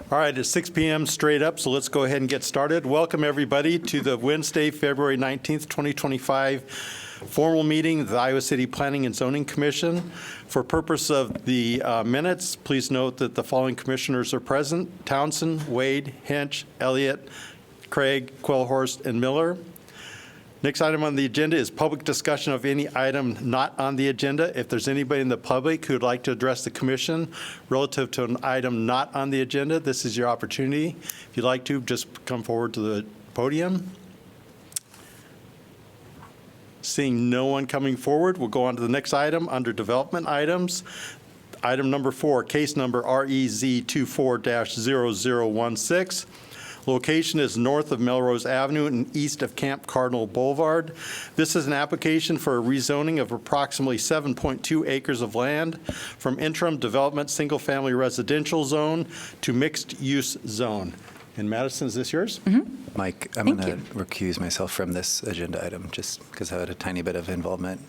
All right, it's 6 p.m. straight up, so let's go ahead and get started. Welcome, everybody, to the Wednesday, February 19th, 2025 formal meeting of the Iowa City Planning and Zoning Commission. For purpose of the minutes, please note that the following commissioners are present: Townsend, Wade, Hinch, Elliott, Craig, Quillhorst, and Miller. Next item on the agenda is public discussion of any item not on the agenda. If there's anybody in the public who would like to address the commission relative to an item not on the agenda, this is your opportunity. If you'd like to, just come forward to the podium. Seeing no one coming forward, we'll go on to the next item under development items. Item number 4, case number REZ 24-0016. Location is north of Melrose Avenue and east of Camp Cardinal Boulevard. This is an application for a rezoning of approximately 7.2 acres of land from interim development single-family residential zone to mixed-use zone. And Madison, is this yours? Mm-hmm. Mike, I'm going to recuse myself from this agenda item just because I had a tiny bit of involvement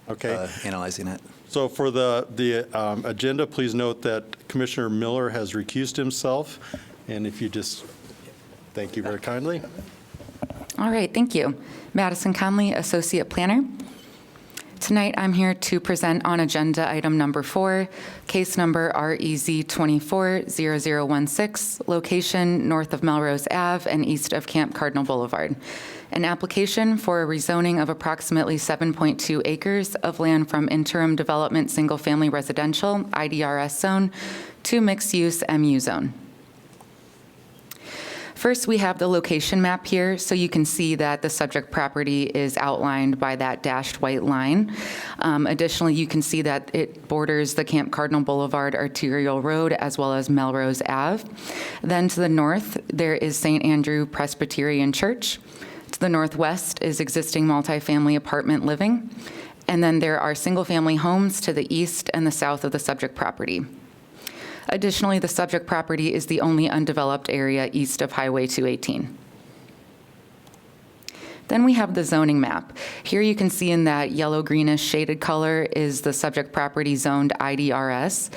analyzing it. So for the agenda, please note that Commissioner Miller has recused himself. And if you just... Thank you very kindly. All right, thank you. Madison Conley, Associate Planner. Tonight, I'm here to present on agenda item number 4, case number REZ 24-0016, location north of Melrose Ave and east of Camp Cardinal Boulevard. An application for a rezoning of approximately 7.2 acres of land from interim development single-family residential, IDRS zone, to mixed-use MU zone. First, we have the location map here, so you can see that the subject property is outlined by that dashed white line. Additionally, you can see that it borders the Camp Cardinal Boulevard arterial road as well as Melrose Ave. Then to the north, there is St. Andrew Presbyterian Church. To the northwest is existing multifamily apartment living. And then there are single-family homes to the east and the south of the subject property. Additionally, the subject property is the only undeveloped area east of Highway 218. Then we have the zoning map. Here you can see in that yellow-greenish shaded color is the subject property zoned IDRS.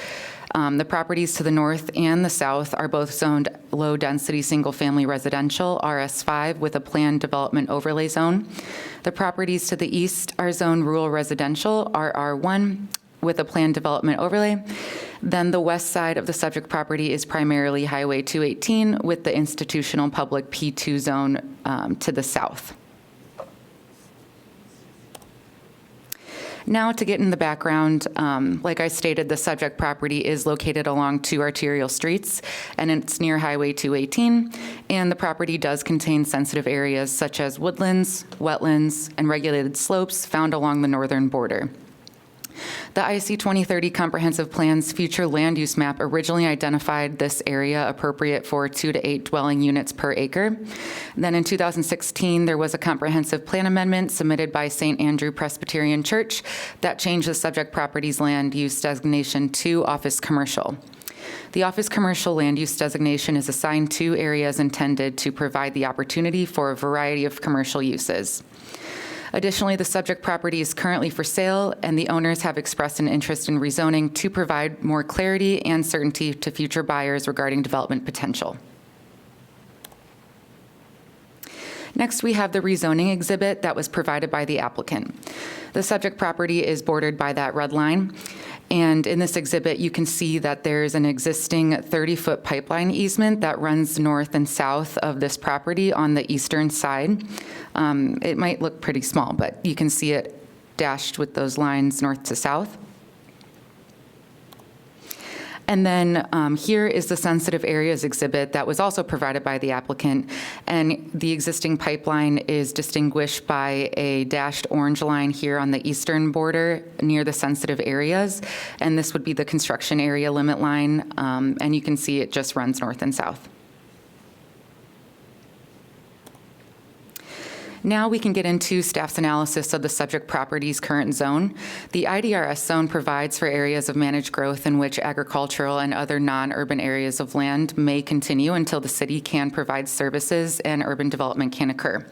The properties to the north and the south are both zoned low-density single-family residential, RS5, with a planned development overlay zone. The properties to the east are zoned rural residential, RR1, with a planned development overlay. Then the west side of the subject property is primarily Highway 218 with the institutional public P2 zone to the south. Now to get in the background, like I stated, the subject property is located along 2 arterial streets and it's near Highway 218, and the property does contain sensitive areas such as woodlands, wetlands, and regulated slopes found along the northern border. The IC 2030 Comprehensive Plan's future land use map originally identified this area appropriate for 2 to 8 dwelling units per acre. Then in 2016, there was a comprehensive plan amendment submitted by St. Andrew Presbyterian Church that changed the subject property's land use designation to office commercial. The office commercial land use designation is assigned to areas intended to provide the opportunity for a variety of commercial uses. Additionally, the subject property is currently for sale, and the owners have expressed an interest in rezoning to provide more clarity and certainty to future buyers regarding development potential. Next, we have the rezoning exhibit that was provided by the applicant. The subject property is bordered by that red line. And in this exhibit, you can see that there's an existing 30-foot pipeline easement that runs north and south of this property on the eastern side. It might look pretty small, but you can see it dashed with those lines north to south. And then here is the sensitive areas exhibit that was also provided by the applicant. And the existing pipeline is distinguished by a dashed orange line here on the eastern border near the sensitive areas. And this would be the construction area limit line. And you can see it just runs north and south. Now we can get into staff's analysis of the subject property's current zone. The IDRS zone provides for areas of managed growth in which agricultural and other non-urban areas of land may continue until the city can provide services and urban development can occur.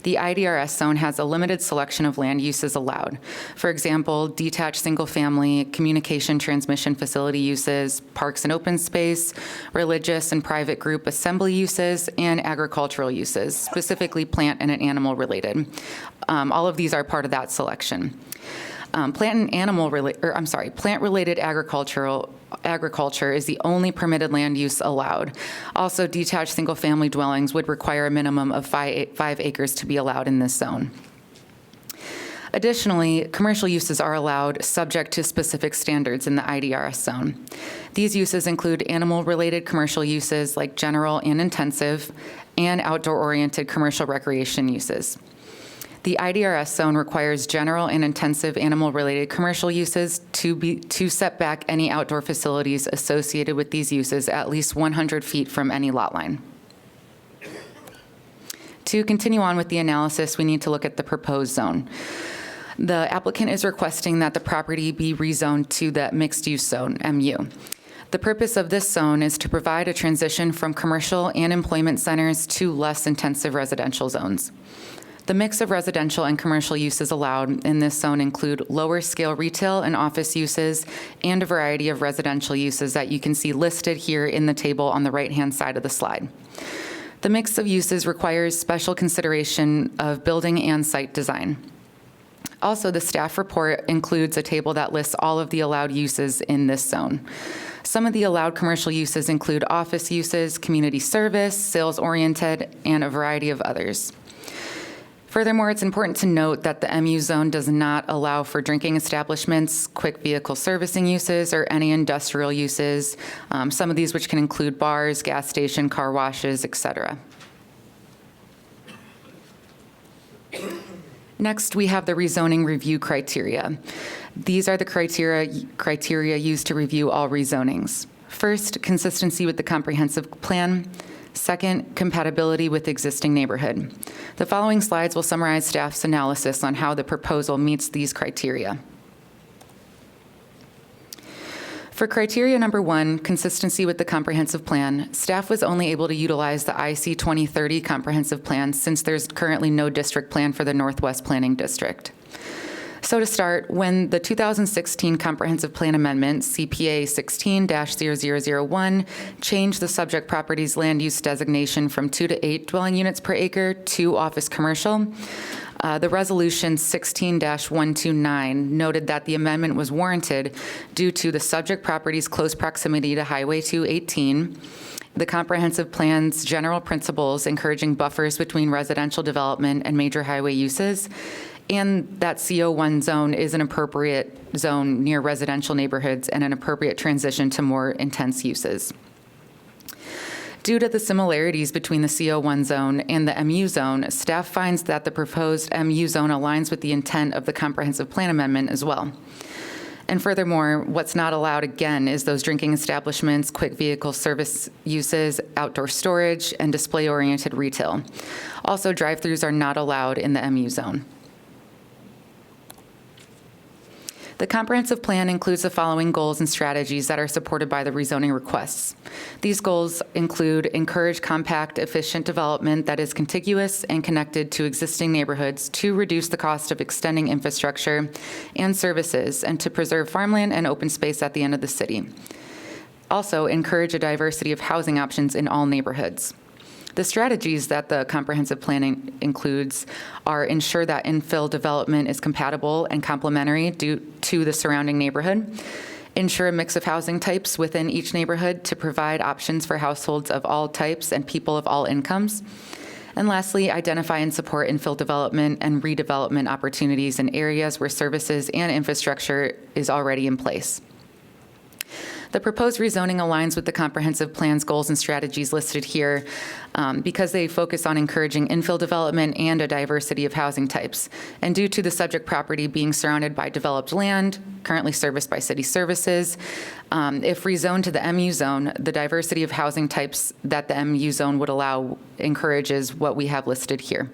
the IDRS zone has a limited selection of land uses allowed. For example, detached single-family, communication transmission facility uses, parks and open space, religious and private group assembly uses, and agricultural uses, specifically plant and animal related. All of these are part of that selection. Plant-related agriculture is the only permitted land use allowed. Also, detached single-family dwellings would require a minimum of 5 acres to be allowed in this zone. Additionally, commercial uses are allowed subject to specific standards in the IDRS zone. These uses include animal-related commercial uses like general and intensive, and outdoor-oriented commercial recreation uses. The IDRS zone requires general and intensive animal-related commercial uses to set back any outdoor facilities associated with these uses at least 100 feet from any lot line. To continue on with the analysis, we need to look at the proposed zone. The applicant is requesting that the property be rezoned to the mixed-use zone, MU. The purpose of this zone is to provide a transition from commercial and employment centers to less intensive residential zones. The mix of residential and commercial uses allowed in this zone include lower scale retail and office uses and a variety of residential uses that you can see listed here in the table on the right-hand side of the slide. The mix of uses requires special consideration of building and site design. Also, the staff report includes a table that lists all of the allowed uses in this zone. Some of the allowed commercial uses include office uses, community service, sales-oriented, and a variety of others. Furthermore, it's important to note that the MU zone does not allow for drinking establishments, quick vehicle servicing uses, or any industrial uses, some of these which can include bars, gas station, car washes, etc. Next, we have the rezoning review criteria. These are the criteria used to review all rezonings. First, consistency with the comprehensive plan. Second, compatibility with existing neighborhood. The following slides will summarize staff's analysis on how the proposal meets these criteria. For criteria number 1, consistency with the comprehensive plan, staff was only able to utilize the IC 2030 comprehensive plan since there's currently no district plan for the Northwest Planning District. So to start, when the 2016 Comprehensive Plan Amendment, CPA 16-0001, changed the subject property's land use designation from 2 to 8 dwelling units per acre to office commercial, the resolution 16-129 noted that the amendment was warranted due to the subject property's close proximity to Highway 218, the comprehensive plan's general principles encouraging buffers between residential development and major highway uses, and that CO1 zone is an appropriate zone near residential neighborhoods and an appropriate transition to more intense uses. Due to the similarities between the CO1 zone and the MU zone, staff finds that the proposed MU zone aligns with the intent of the comprehensive plan amendment as well. And furthermore, what's not allowed again is those drinking establishments, quick vehicle service uses, outdoor storage, and display-oriented retail. Also, drive-throughs are not allowed in the MU zone. The comprehensive plan includes the following goals and strategies that are supported by the rezoning requests. These goals include encourage compact, efficient development that is contiguous and connected to existing neighborhoods to reduce the cost of extending infrastructure and services and to preserve farmland and open space at the end of the city. Also, encourage a diversity of housing options in all neighborhoods. The strategies that the comprehensive plan includes are ensure that infill development is compatible and complementary due to the surrounding neighborhood, ensure a mix of housing types within each neighborhood to provide options for households of all types and people of all incomes, and lastly, identify and support infill development and redevelopment opportunities in areas where services and infrastructure is already in place. The proposed rezoning aligns with the comprehensive plan's goals and strategies listed here because they focus on encouraging infill development and a diversity of housing types. And due to the subject property being surrounded by developed land, currently serviced by city services, if rezoned to the MU zone, the diversity of housing types that the MU zone would allow encourages what we have listed here.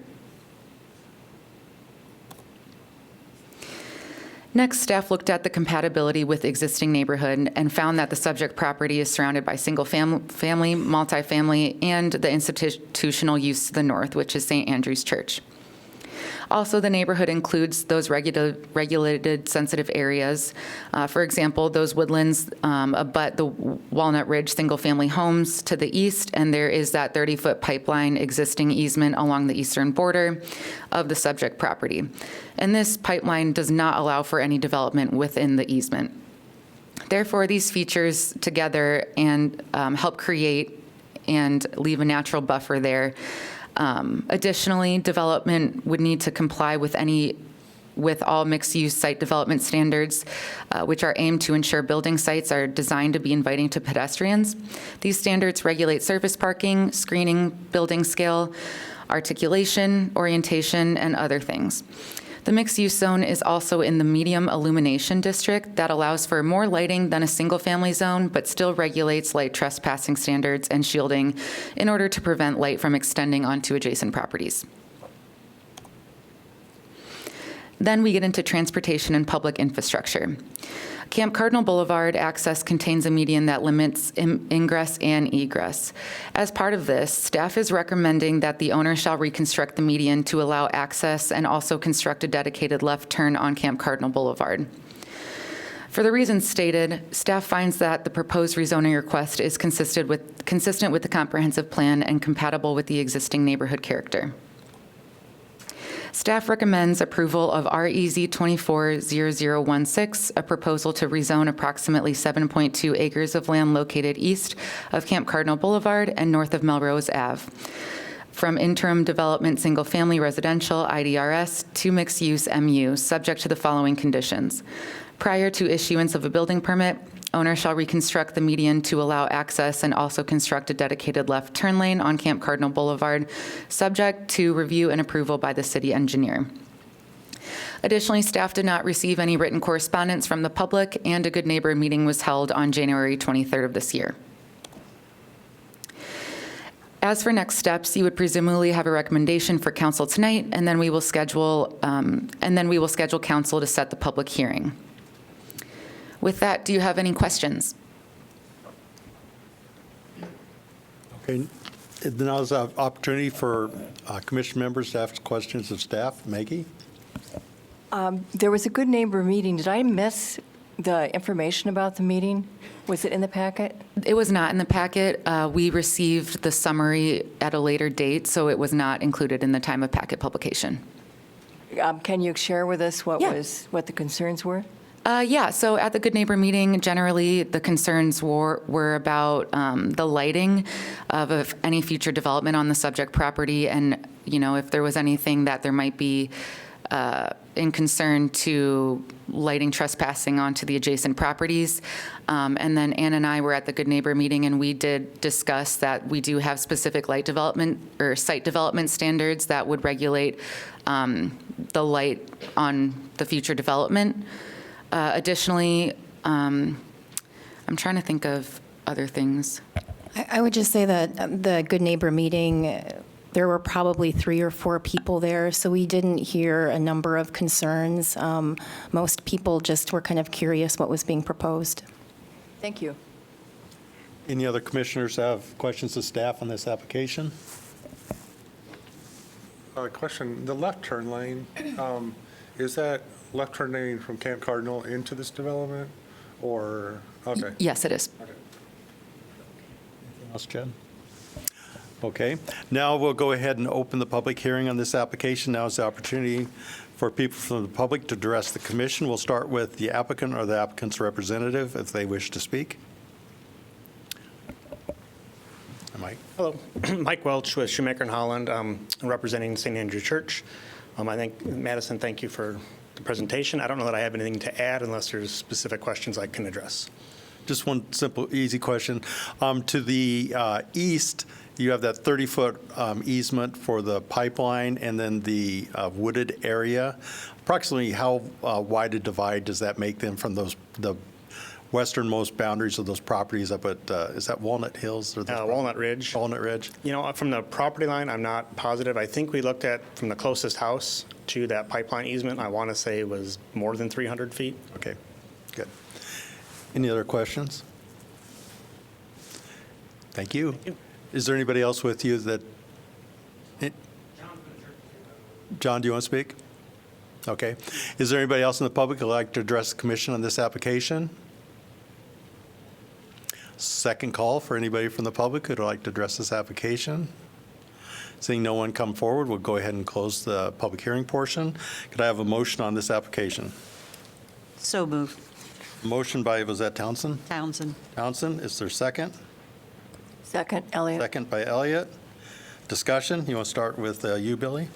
Next, staff looked at the compatibility with existing neighborhood and found that the subject property is surrounded by single-family, multifamily, and the institutional use to the north, which is St. Andrew's Church. Also, the neighborhood includes those regulated sensitive areas. For example, those woodlands abut the Walnut Ridge single-family homes to the east, and there is that 30-foot pipeline existing easement along the eastern border of the subject property. And this pipeline does not allow for any development within the easement. Therefore, these features together and help create and leave a natural buffer there. Additionally, development would need to comply with all mixed-use site development standards, which are aimed to ensure building sites are designed to be inviting to pedestrians. These standards regulate surface parking, screening, building scale, articulation, orientation, and other things. The mixed-use zone is also in the medium illumination district that allows for more lighting than a single-family zone, but still regulates light trespassing standards and shielding in order to prevent light from extending onto adjacent properties. Then we get into transportation and public infrastructure. Camp Cardinal Boulevard access contains a median that limits ingress and egress. As part of this, staff is recommending that the owner shall reconstruct the median to allow access and also construct a dedicated left turn on Camp Cardinal Boulevard. For the reasons stated, staff finds that the proposed rezoning request is consistent with the comprehensive plan and compatible with the existing neighborhood character. Staff recommends approval of REZ 240016, a proposal to rezone approximately 7.2 acres of land located east of Camp Cardinal Boulevard and north of Melrose Ave, from interim development single-family residential IDRS to mixed-use MU, subject to the following conditions. Prior to issuance of a building permit, owner shall reconstruct the median to allow access and also construct a dedicated left turn lane on Camp Cardinal Boulevard, subject to review and approval by the city engineer. Additionally, staff did not receive any written correspondence from the public, and a Good Neighbor meeting was held on January 23rd of this year. As for next steps, you would presumably have a recommendation for council tonight, and then we will schedule council to set the public hearing. With that, do you have any questions? Okay, now is an opportunity for commission members to ask questions of staff. Maggie? There was a Good Neighbor meeting. Did I miss the information about the meeting? Was it in the packet? It was not in the packet. We received the summary at a later date, so it was not included in the time of packet publication. Can you share with us what Yeah. what the concerns were? Yeah, so at the Good Neighbor meeting, generally, the concerns were about the lighting of any future development on the subject property, and, if there was anything that there might be in concern to lighting trespassing onto the adjacent properties. And then Ann and I were at the Good Neighbor meeting, and we did discuss that we do have specific light development or site development standards that would regulate the light on the future development. Additionally, I'm trying to think of other things. I would just say that the Good Neighbor meeting, there were probably 3 or 4 people there, so we didn't hear a number of concerns. Most people just were kind of curious what was being proposed. Thank you. Any other commissioners have questions of staff on this application? Question, the left turn lane, is that left turn lane from Camp Cardinal into this development, or, okay. Yes, it is. Anything else, Jen? Okay, now we'll go ahead and open the public hearing on this application. Now is the opportunity for people from the public to address the commission. We'll start with the applicant or the applicant's representative if they wish to speak. Mike. Hello, Mike Welch with Shoemaker and Holland, representing St. Andrew Church. I think, Madison, thank you for the presentation. I don't know that I have anything to add unless there's specific questions I can address. Just one simple, easy question. To the east, you have that 30-foot easement for the pipeline and then the wooded area. Approximately how wide a divide does that make them from the westernmost boundaries of those properties up at, is that Walnut Hills? Or Walnut Ridge. Walnut Ridge? From the property line, I'm not positive. I think we looked at from the closest house to that pipeline easement, I want to say it was more than 300 feet. Okay, good. Any other questions? Thank you. Is there anybody else with you that? John, do you want to speak? Okay. Is there anybody else in the public who'd like to address the commission on this application? Second call for anybody from the public who'd like to address this application. Seeing no one come forward, we'll go ahead and close the public hearing portion. Could I have a motion on this application? So moved. Motion by, was that Townsend? Townsend. Townsend, is there a second? Second, Elliott. Second by Elliott. Discussion, you want to start with you, Billy?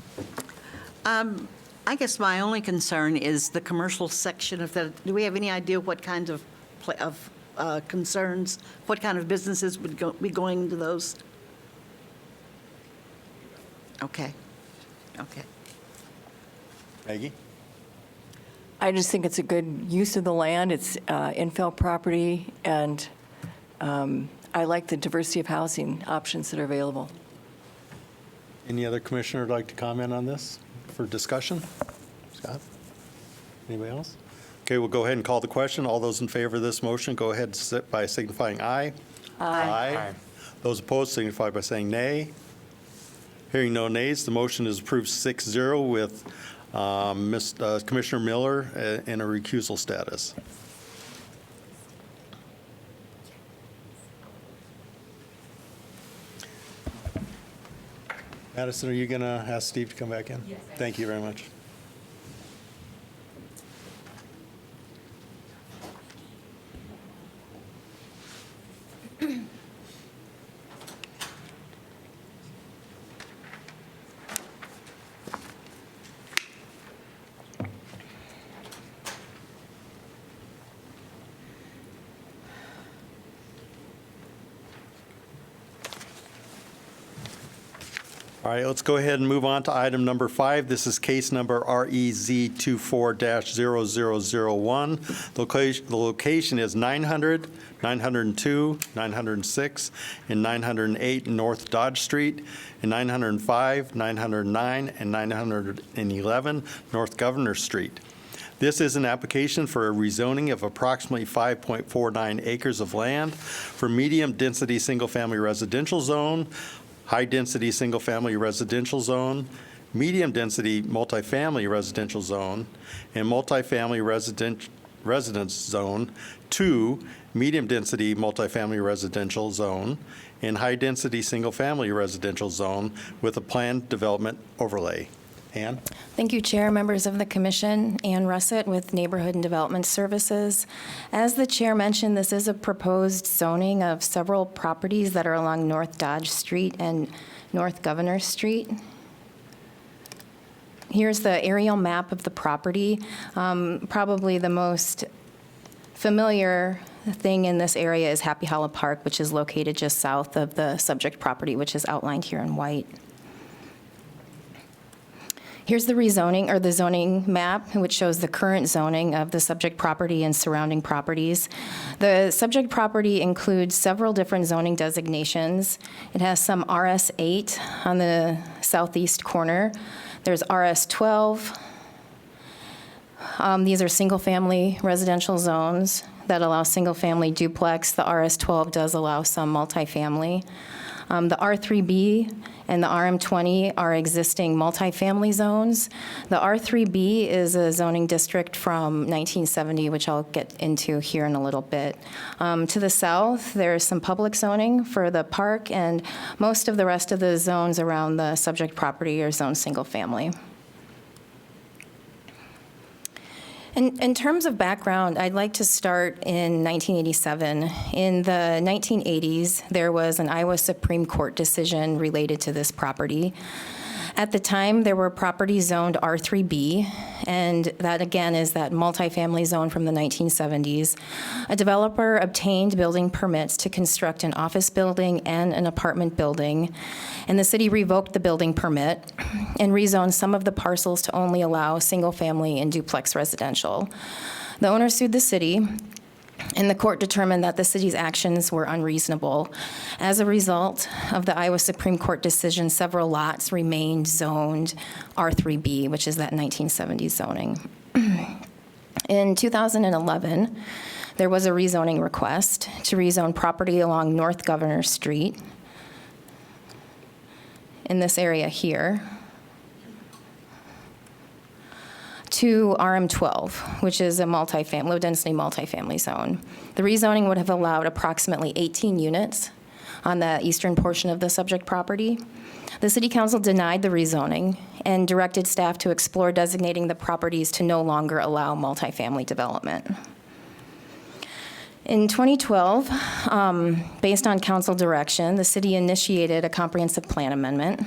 I guess my only concern is the commercial section of that. Do we have any idea what kinds of concerns, what kind of businesses would be going into those? Okay. Okay. Maggie? I just think it's a good use of the land. It's infill property, and I like the diversity of housing options that are available. Any other commissioner would like to comment on this for discussion? Scott? Anybody else? Okay, we'll go ahead and call the question. All those in favor of this motion, go ahead and sit by signifying aye. Aye. Those opposed signify by saying nay. Hearing no nays, the motion is approved 6-0 with Commissioner Miller in a recusal status. Madison, are you going to ask Steve to come back in? Yes. Thank you very much. All right, let's go ahead and move on to item number 5. This is case number REZ 24-0001. The location is 900, 902, 906, and 908 North Dodge Street, and 905, 909, and 911 North Governor Street. This is an application for a rezoning of approximately 5.49 acres of land for medium-density single-family residential zone, high-density single-family residential zone, medium-density multifamily residential zone, and multifamily residence zone to medium-density multifamily residential zone and high-density single-family residential zone with a planned development overlay. Ann? Thank you, Chair, members of the Commission. Ann Russett with Neighborhood and Development Services. As the Chair mentioned, this is a proposed zoning of several properties that are along North Dodge Street and North Governor Street. Here's the aerial map of the property. Probably the most familiar thing in this area is Happy Hollow Park, which is located just south of the subject property, which is outlined here in white. Here's the rezoning, or the zoning map, which shows the current zoning of the subject property and surrounding properties. The subject property includes several different zoning designations. It has some RS8 on the southeast corner. There's RS12. These are single-family residential zones that allow single-family duplex. The RS12 does allow some multifamily. The R3B and the RM20 are existing multifamily zones. The R3B is a zoning district from 1970, which I'll get into here in a little bit. To the south, there's some public zoning for the park, and most of the rest of the zones around the subject property are zoned single family. In terms of background, I'd like to start in 1987. In the 1980s, there was an Iowa Supreme Court decision related to this property. At the time, there were properties zoned R3B, and that again is that multifamily zone from the 1970s. A developer obtained building permits to construct an office building and an apartment building, and the city revoked the building permit and rezoned some of the parcels to only allow single-family and duplex residential. The owner sued the city, and the court determined that the city's actions were unreasonable. As a result of the Iowa Supreme Court decision, several lots remained zoned R3B, which is that 1970s zoning. In 2011, there was a rezoning request to rezone property along North Governor Street in this area here to RM12, which is a low-density multifamily zone. The rezoning would have allowed approximately 18 units on the eastern portion of the subject property. The City Council denied the rezoning and directed staff to explore designating the properties to no longer allow multifamily development. In 2012, based on council direction, the city initiated a comprehensive plan amendment.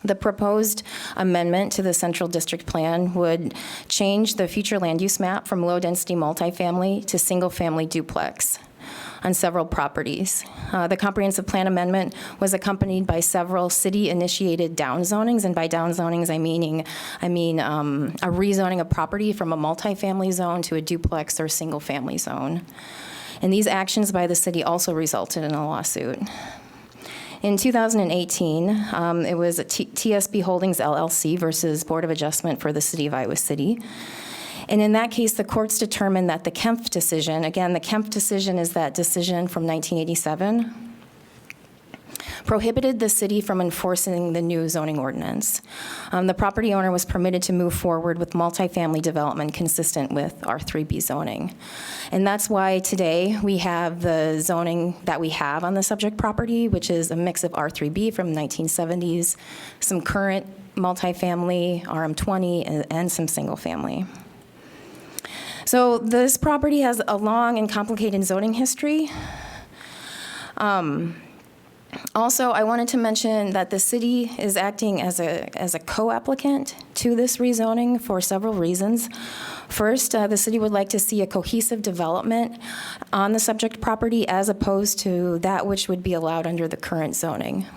The proposed amendment to the Central District Plan would change the future land use map from low-density multifamily to single-family duplex on several properties. The comprehensive plan amendment was accompanied by several city-initiated downzonings, and by downzonings I mean a rezoning of property from a multifamily zone to a duplex or single-family zone. And these actions by the city also resulted in a lawsuit. In 2018, it was a TSB Holdings LLC versus Board of Adjustment for the City of Iowa City. And in that case, the courts determined that the Kempf decision, again, the Kempf decision is that decision from 1987, prohibited the city from enforcing the new zoning ordinance. The property owner was permitted to move forward with multifamily development consistent with R3B zoning. And that's why today we have the zoning that we have on the subject property, which is a mix of R3B from the 1970s, some current multifamily, RM20, and some single family. So this property has a long and complicated zoning history. Also, I wanted to mention that the city is acting as a co-applicant to this rezoning for several reasons. First, the city would like to see a cohesive development on the subject property as opposed to that which would be allowed under the current zoning.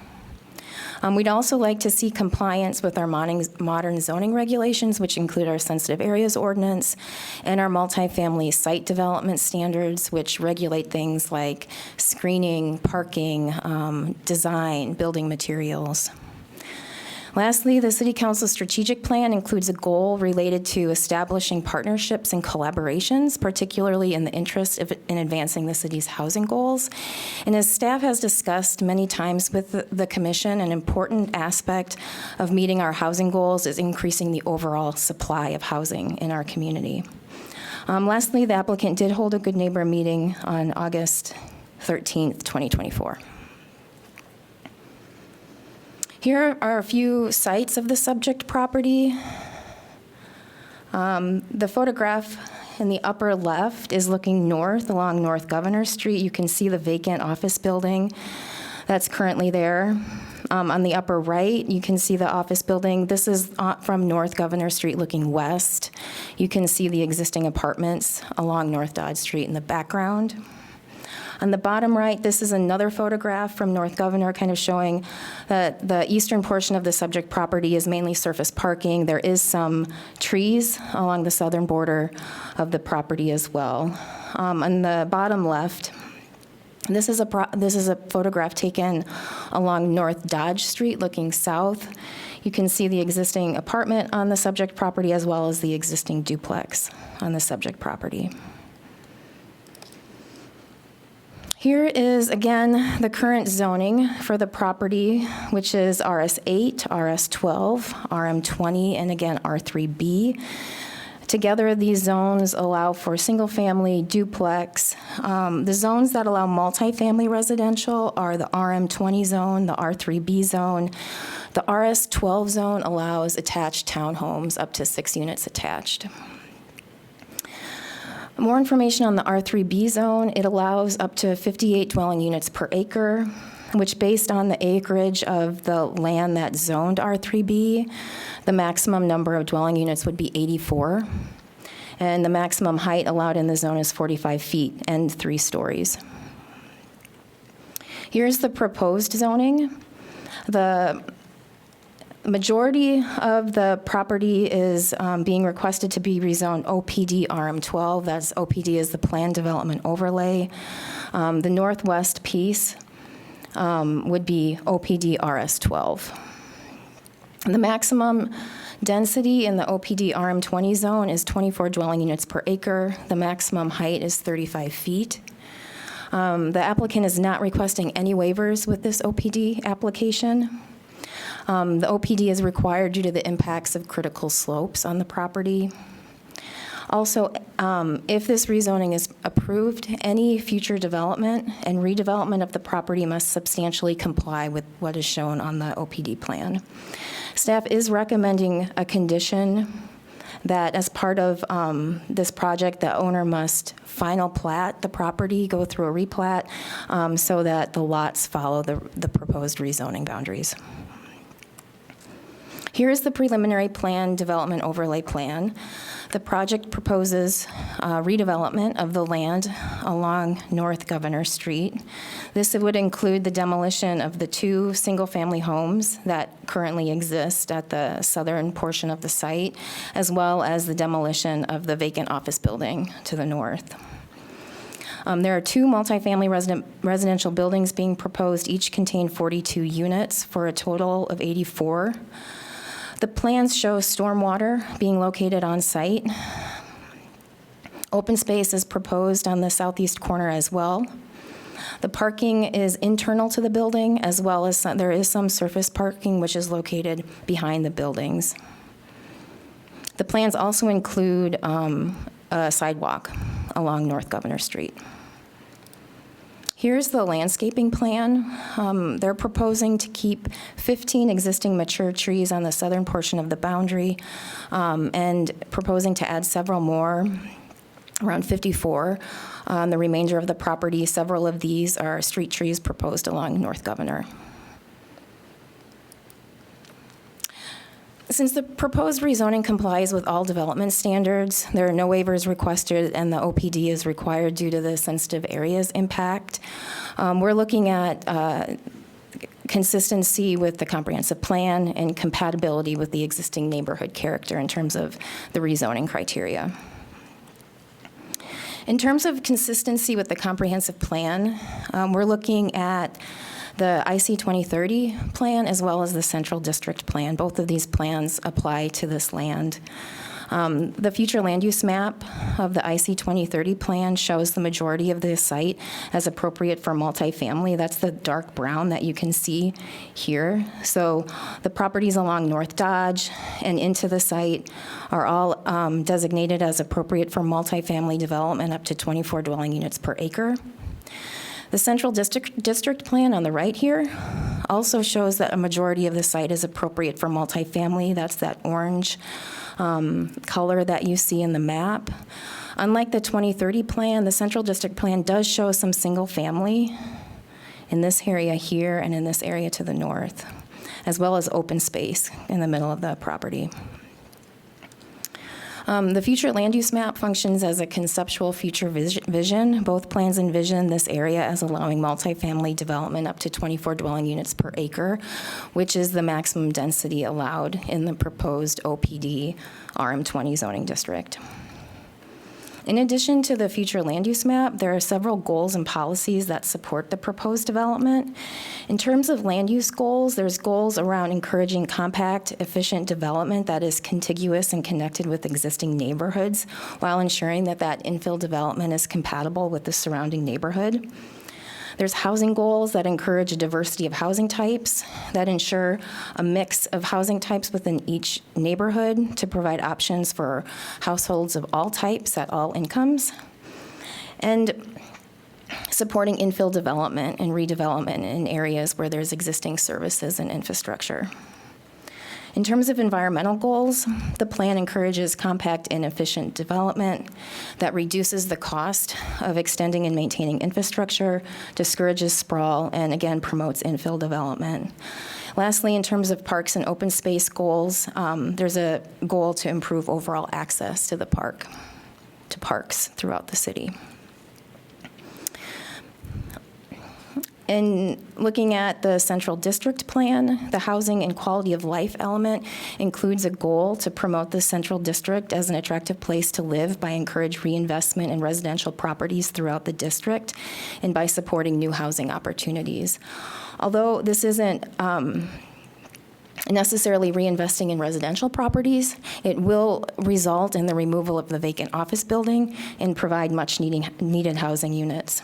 We'd also like to see compliance with our modern zoning regulations, which include our sensitive areas ordinance and our multifamily site development standards, which regulate things like screening, parking, design, building materials. Lastly, the City Council strategic plan includes a goal related to establishing partnerships and collaborations, particularly in the interest in advancing the city's housing goals. And as staff has discussed many times with the commission, an important aspect of meeting our housing goals is increasing the overall supply of housing in our community. Lastly, the applicant did hold a Good Neighbor meeting on August 13th, 2024. Here are a few sites of the subject property. The photograph in the upper left is looking north along North Governor Street. You can see the vacant office building that's currently there. On the upper right, you can see the office building. This is from North Governor Street looking west. You can see the existing apartments along North Dodge Street in the background. On the bottom right, this is another photograph from North Governor, kind of showing that the eastern portion of the subject property is mainly surface parking. There is some trees along the southern border of the property as well. On the bottom left, this is a photograph taken along North Dodge Street looking south. You can see the existing apartment on the subject property as well as the existing duplex on the subject property. Here is, again, the current zoning for the property, which is RS8, RS12, RM20, and again, R3B. Together, these zones allow for single-family, duplex. The zones that allow multifamily residential are the RM20 zone, the R3B zone. The RS12 zone allows attached townhomes up to 6 units attached. More information on the R3B zone, it allows up to 58 dwelling units per acre, which based on the acreage of the land that's zoned R3B, the maximum number of dwelling units would be 84. And the maximum height allowed in the zone is 45 feet and 3 stories. Here's the proposed zoning. The majority of the property is being requested to be rezoned OPD RM12. That's OPD is the Plan Development Overlay. The northwest piece would be OPD RS12. The maximum density in the OPD RM20 zone is 24 dwelling units per acre. The maximum height is 35 feet. The applicant is not requesting any waivers with this OPD application. The OPD is required due to the impacts of critical slopes on the property. Also, if this rezoning is approved, any future development and redevelopment of the property must substantially comply with what is shown on the OPD plan. Staff is recommending a condition that as part of this project, the owner must final plat the property, go through a replat, so that the lots follow the proposed rezoning boundaries. Here is the preliminary plan development overlay plan. The project proposes redevelopment of the land along North Governor Street. This would include the demolition of the 2 single-family homes that currently exist at the southern portion of the site, as well as the demolition of the vacant office building to the north. There are 2 multifamily residential buildings being proposed. Each contain 42 units for a total of 84. The plans show stormwater being located on site. Open space is proposed on the southeast corner as well. The parking is internal to the building, as well as there is some surface parking which is located behind the buildings. The plans also include a sidewalk along North Governor Street. Here's the landscaping plan. They're proposing to keep 15 existing mature trees on the southern portion of the boundary, and proposing to add several more, around 54, on the remainder of the property. Several of these are street trees proposed along North Governor. Since the proposed rezoning complies with all development standards, there are no waivers requested, and the OPD is required due to the sensitive areas impact. We're looking at consistency with the comprehensive plan and compatibility with the existing neighborhood character in terms of the rezoning criteria. In terms of consistency with the comprehensive plan, we're looking at the IC 2030 plan as well as the Central District plan. Both of these plans apply to this land. The future land use map of the IC 2030 plan shows the majority of the site as appropriate for multifamily. That's the dark brown that you can see here. So the properties along North Dodge and into the site are all designated as appropriate for multifamily development up to 24 dwelling units per acre. The Central District plan on the right here also shows that a majority of the site is appropriate for multifamily. That's that orange color that you see in the map. Unlike the 2030 plan, the Central District plan does show some single family in this area here and in this area to the north, as well as open space in the middle of the property. The future land use map functions as a conceptual future vision. Both plans envision this area as allowing multifamily development up to 24 dwelling units per acre, which is the maximum density allowed in the proposed OPD RM20 zoning district. In addition to the future land use map, there are several goals and policies that support the proposed development. In terms of land use goals, there's goals around encouraging compact, efficient development that is contiguous and connected with existing neighborhoods, while ensuring that that infill development is compatible with the surrounding neighborhood. There's housing goals that encourage a diversity of housing types, that ensure a mix of housing types within each neighborhood to provide options for households of all types at all incomes, and supporting infill development and redevelopment in areas where there's existing services and infrastructure. In terms of environmental goals, the plan encourages compact and efficient development that reduces the cost of extending and maintaining infrastructure, discourages sprawl, and again, promotes infill development. Lastly, in terms of parks and open space goals, there's a goal to improve overall access to the parks throughout the city. In looking at the Central District plan, the housing and quality of life element includes a goal to promote the Central District as an attractive place to live by encourage reinvestment in residential properties throughout the district and by supporting new housing opportunities. Although this isn't necessarily reinvesting in residential properties, it will result in the removal of the vacant office building and provide much needed housing units.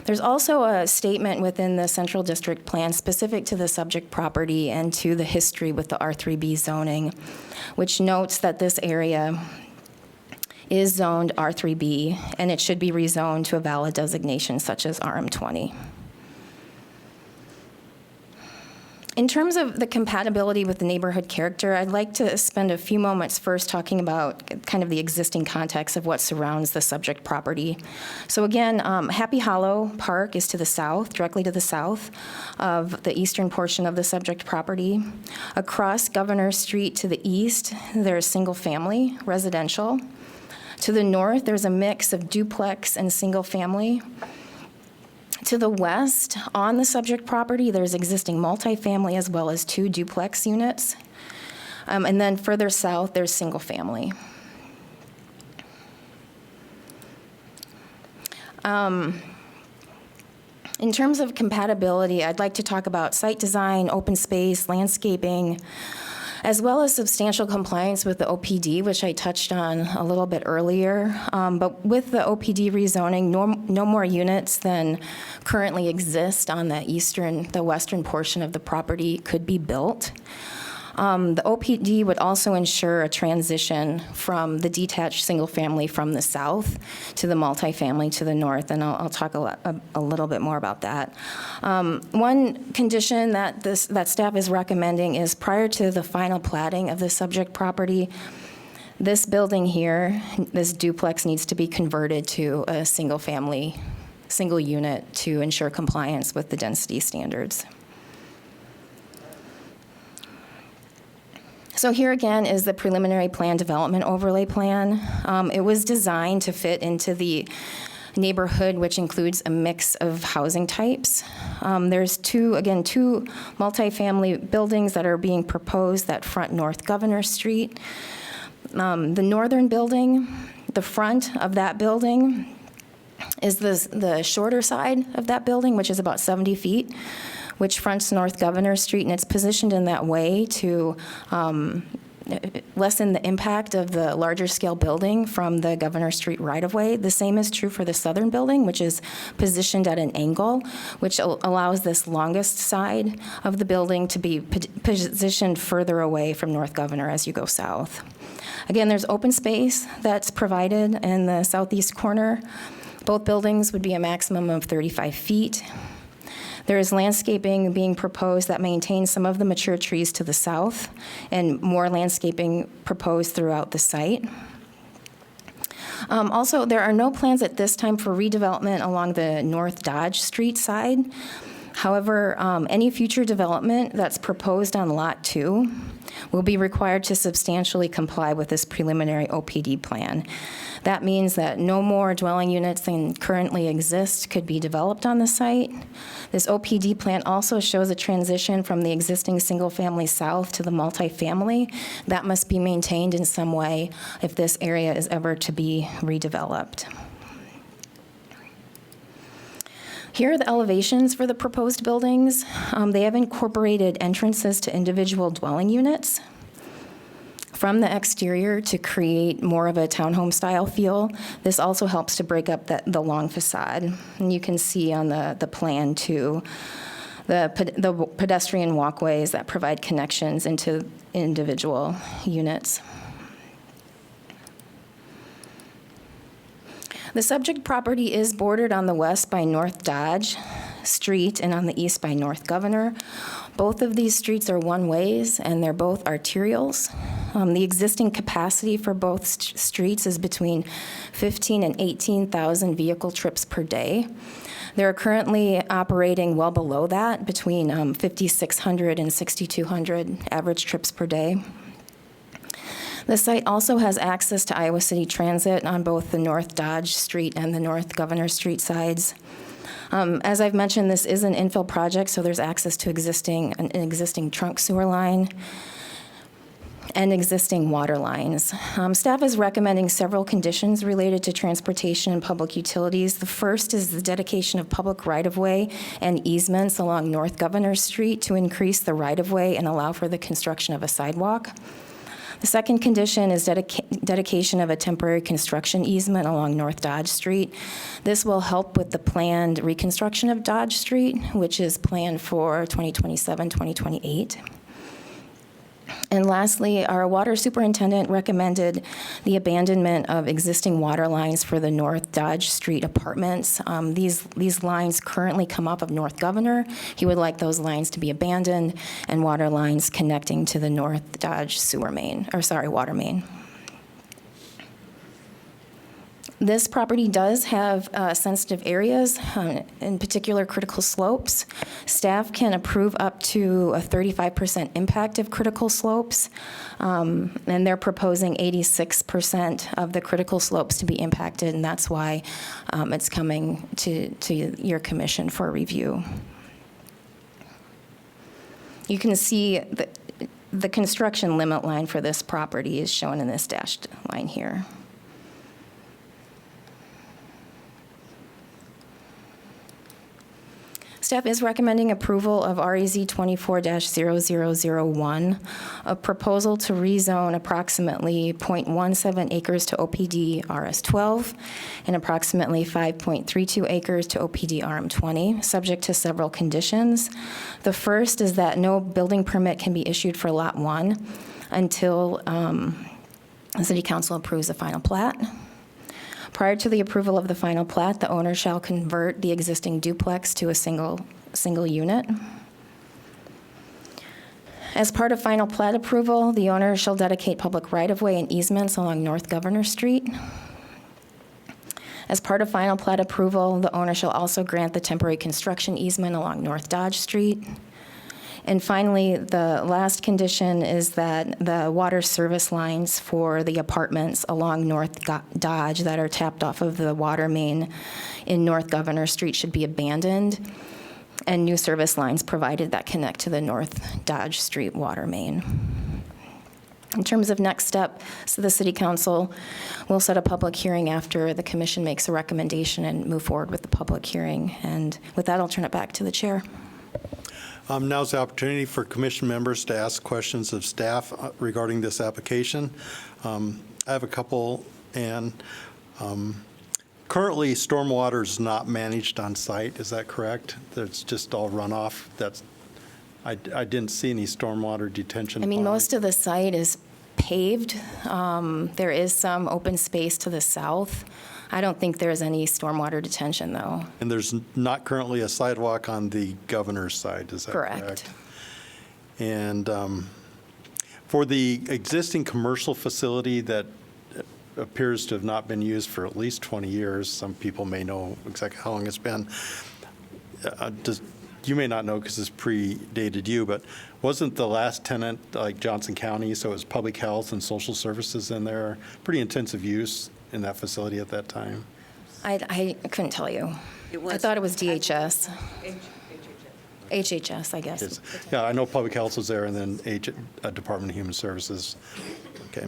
There's also a statement within the Central District Plan specific to the subject property and to the history with the R3B zoning, which notes that this area is zoned R3B, and it should be rezoned to a valid designation such as RM20. In terms of the compatibility with the neighborhood character, I'd like to spend a few moments first talking about kind of the existing context of what surrounds the subject property. So again, Happy Hollow Park is to the south, directly to the south of the eastern portion of the subject property. Across Governor Street to the east, there's single-family residential. To the north, there's a mix of duplex and single-family. To the west, on the subject property, there's existing multifamily as well as 2 duplex units. And then further south, there's single family. In terms of compatibility, I'd like to talk about site design, open space, landscaping, as well as substantial compliance with the OPD, which I touched on a little bit earlier. But with the OPD rezoning, no more units than currently exist on the western portion of the property could be built. The OPD would also ensure a transition from the detached single-family from the south to the multifamily to the north, and I'll talk a little bit more about that. One condition that staff is recommending is prior to the final platting of the subject property, this building here, this duplex needs to be converted to a single-family, single unit to ensure compliance with the density standards. So here again is the preliminary plan development overlay plan. It was designed to fit into the neighborhood, which includes a mix of housing types. There's two multifamily buildings that are being proposed that front North Governor Street. The northern building, the front of that building is the shorter side of that building, which is about 70 feet. Which fronts North Governor Street, and it's positioned in that way to lessen the impact of the larger scale building from the Governor Street right-of-way. The same is true for the southern building, which is positioned at an angle, which allows this longest side of the building to be positioned further away from North Governor as you go south. Again, there's open space that's provided in the southeast corner. Both buildings would be a maximum of 35 feet. There is landscaping being proposed that maintains some of the mature trees to the south, and more landscaping proposed throughout the site. Also, there are no plans at this time for redevelopment along the North Dodge Street side. However, any future development that's proposed on Lot 2 will be required to substantially comply with this preliminary OPD plan. That means that no more dwelling units than currently exist could be developed on the site. This OPD plan also shows a transition from the existing single-family south to the multifamily. That must be maintained in some way if this area is ever to be redeveloped. Here are the elevations for the proposed buildings. They have incorporated entrances to individual dwelling units from the exterior to create more of a townhome style feel. This also helps to break up the long facade. And you can see on the plan too, the pedestrian walkways that provide connections into individual units. The subject property is bordered on the west by North Dodge Street and on the east by North Governor. Both of these streets are one-ways, and they're both arterials. The existing capacity for both streets is between 15 and 18,000 vehicle trips per day. They're currently operating well below that, between 5,600 and 6,200 average trips per day. The site also has access to Iowa City Transit on both the North Dodge Street and the North Governor Street sides. As I've mentioned, this is an infill project, so there's access to an existing trunk sewer line and existing water lines. Staff is recommending several conditions related to transportation and public utilities. The first is the dedication of public right-of-way and easements along North Governor Street to increase the right-of-way and allow for the construction of a sidewalk. The second condition is dedication of a temporary construction easement along North Dodge Street. This will help with the planned reconstruction of Dodge Street, which is planned for 2027, 2028. And lastly, our water superintendent recommended the abandonment of existing water lines for the North Dodge Street apartments. These lines currently come off of North Governor. He would like those lines to be abandoned and water lines connecting to the North Dodge water main. This property does have sensitive areas, in particular critical slopes. Staff can approve up to a 35% impact of critical slopes, and they're proposing 86% of the critical slopes to be impacted, and that's why it's coming to your commission for review. You can see the construction limit line for this property is shown in this dashed line here. Staff is recommending approval of REZ 24-0001, a proposal to rezone approximately 0.17 acres to OPD RS12 and approximately 5.32 acres to OPD RM20, subject to several conditions. The first is that no building permit can be issued for Lot 1 until the City Council approves the final plat. Prior to the approval of the final plat, the owner shall convert the existing duplex to a single unit. As part of final plat approval, the owner shall dedicate public right-of-way and easements along North Governor Street. As part of final plat approval, the owner shall also grant the temporary construction easement along North Dodge Street. And finally, the last condition is that the water service lines for the apartments along North Dodge that are tapped off of the water main in North Governor Street should be abandoned, and new service lines provided that connect to the North Dodge Street water main. In terms of next step, so the City Council will set a public hearing after the Commission makes a recommendation and move forward with the public hearing. And with that, I'll turn it back to the Chair. Now's the opportunity for commission members to ask questions of staff regarding this application. I have a couple, and currently stormwater is not managed on site. Is that correct? It's just all runoff. I didn't see any stormwater detention. I mean, ponds. most of the site is paved. There is some open space to the south. I don't think there's any stormwater detention, though. And there's not currently a sidewalk on the governor's side, is that correct? Correct. And for the existing commercial facility that appears to have not been used for at least 20 years, some people may know exactly how long it's been. You may not know because this predated you, but wasn't the last tenant like Johnson County, so it was public health and social services in there? Pretty intensive use in that facility at that time? I couldn't tell you. I thought it was DHS. HHS, I guess. Yeah, I know public health was there, and then Department of Human Services. Okay.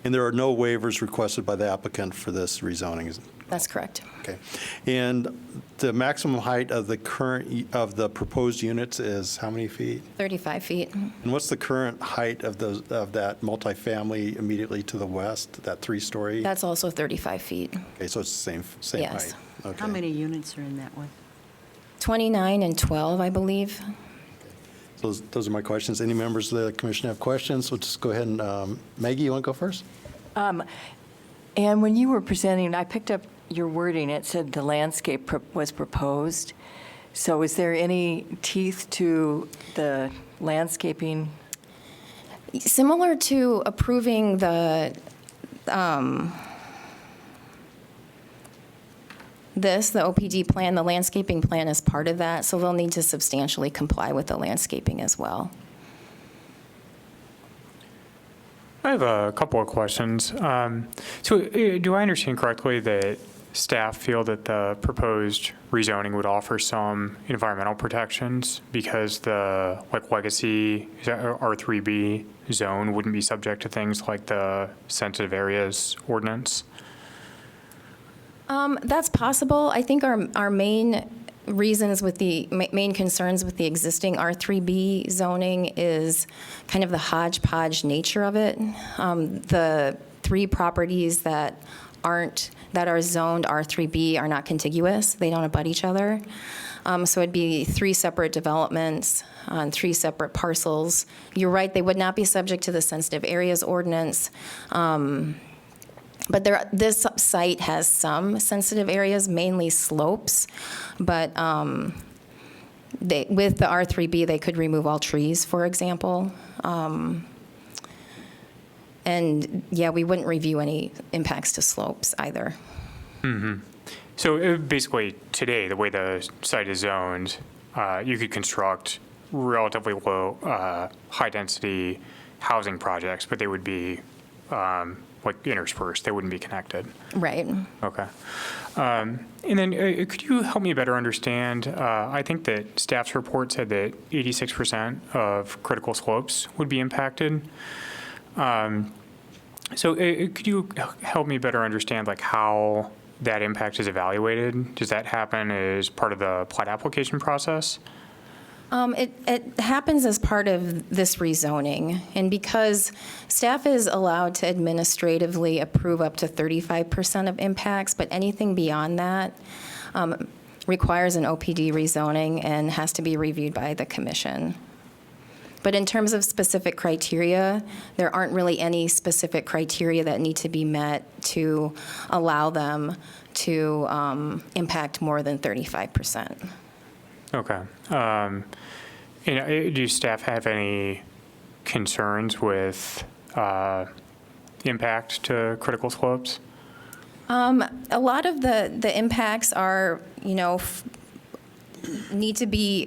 And there are no waivers requested by the applicant for this rezoning? That's correct. Okay. And the maximum height of the proposed units is how many feet? 35 feet. And what's the current height of that multifamily immediately to the west, that three-story? That's also 35 feet. Okay, so it's the same Yes. height. Okay. How many units are in that one? 29 and 12, I believe. So those are my questions. Any members of the commission have questions? We'll just go ahead and, Maggie, you want to go first? And when you were presenting, I picked up your wording. It said the landscape was proposed. So is there any teeth to the landscaping? Similar to approving the OPD plan, the landscaping plan is part of that, so they'll need to substantially comply with the landscaping as well. I have a couple of questions. So do I understand correctly that staff feel that the proposed rezoning would offer some environmental protections because the legacy R3B zone wouldn't be subject to things like the sensitive areas ordinance? That's possible. I think our main reasons with the main concerns with the existing R3B zoning is kind of the hodgepodge nature of it. The 3 properties that are zoned R3B are not contiguous. They don't abut each other. So it'd be 3 separate developments on 3 separate parcels. You're right, they would not be subject to the sensitive areas ordinance. But this site has some sensitive areas, mainly slopes. But with the R3B, they could remove all trees, for example. And yeah, we wouldn't review any impacts to slopes either. So basically, today, the way the site is zoned, you could construct relatively low, high-density housing projects, but they would be like interspersed. They wouldn't be connected. Right. Okay. And then could you help me better understand, I think that staff's report said that 86% of critical slopes would be impacted. So could you help me better understand like how that impact is evaluated? Does that happen as part of the plat application process? It happens as part of this rezoning, and because staff is allowed to administratively approve up to 35% of impacts, but anything beyond that requires an OPD rezoning and has to be reviewed by the commission. But in terms of specific criteria, there aren't really any specific criteria that need to be met to allow them to impact more than 35%. Okay. Do staff have any concerns with impact to critical slopes? A lot of the impacts are, need to be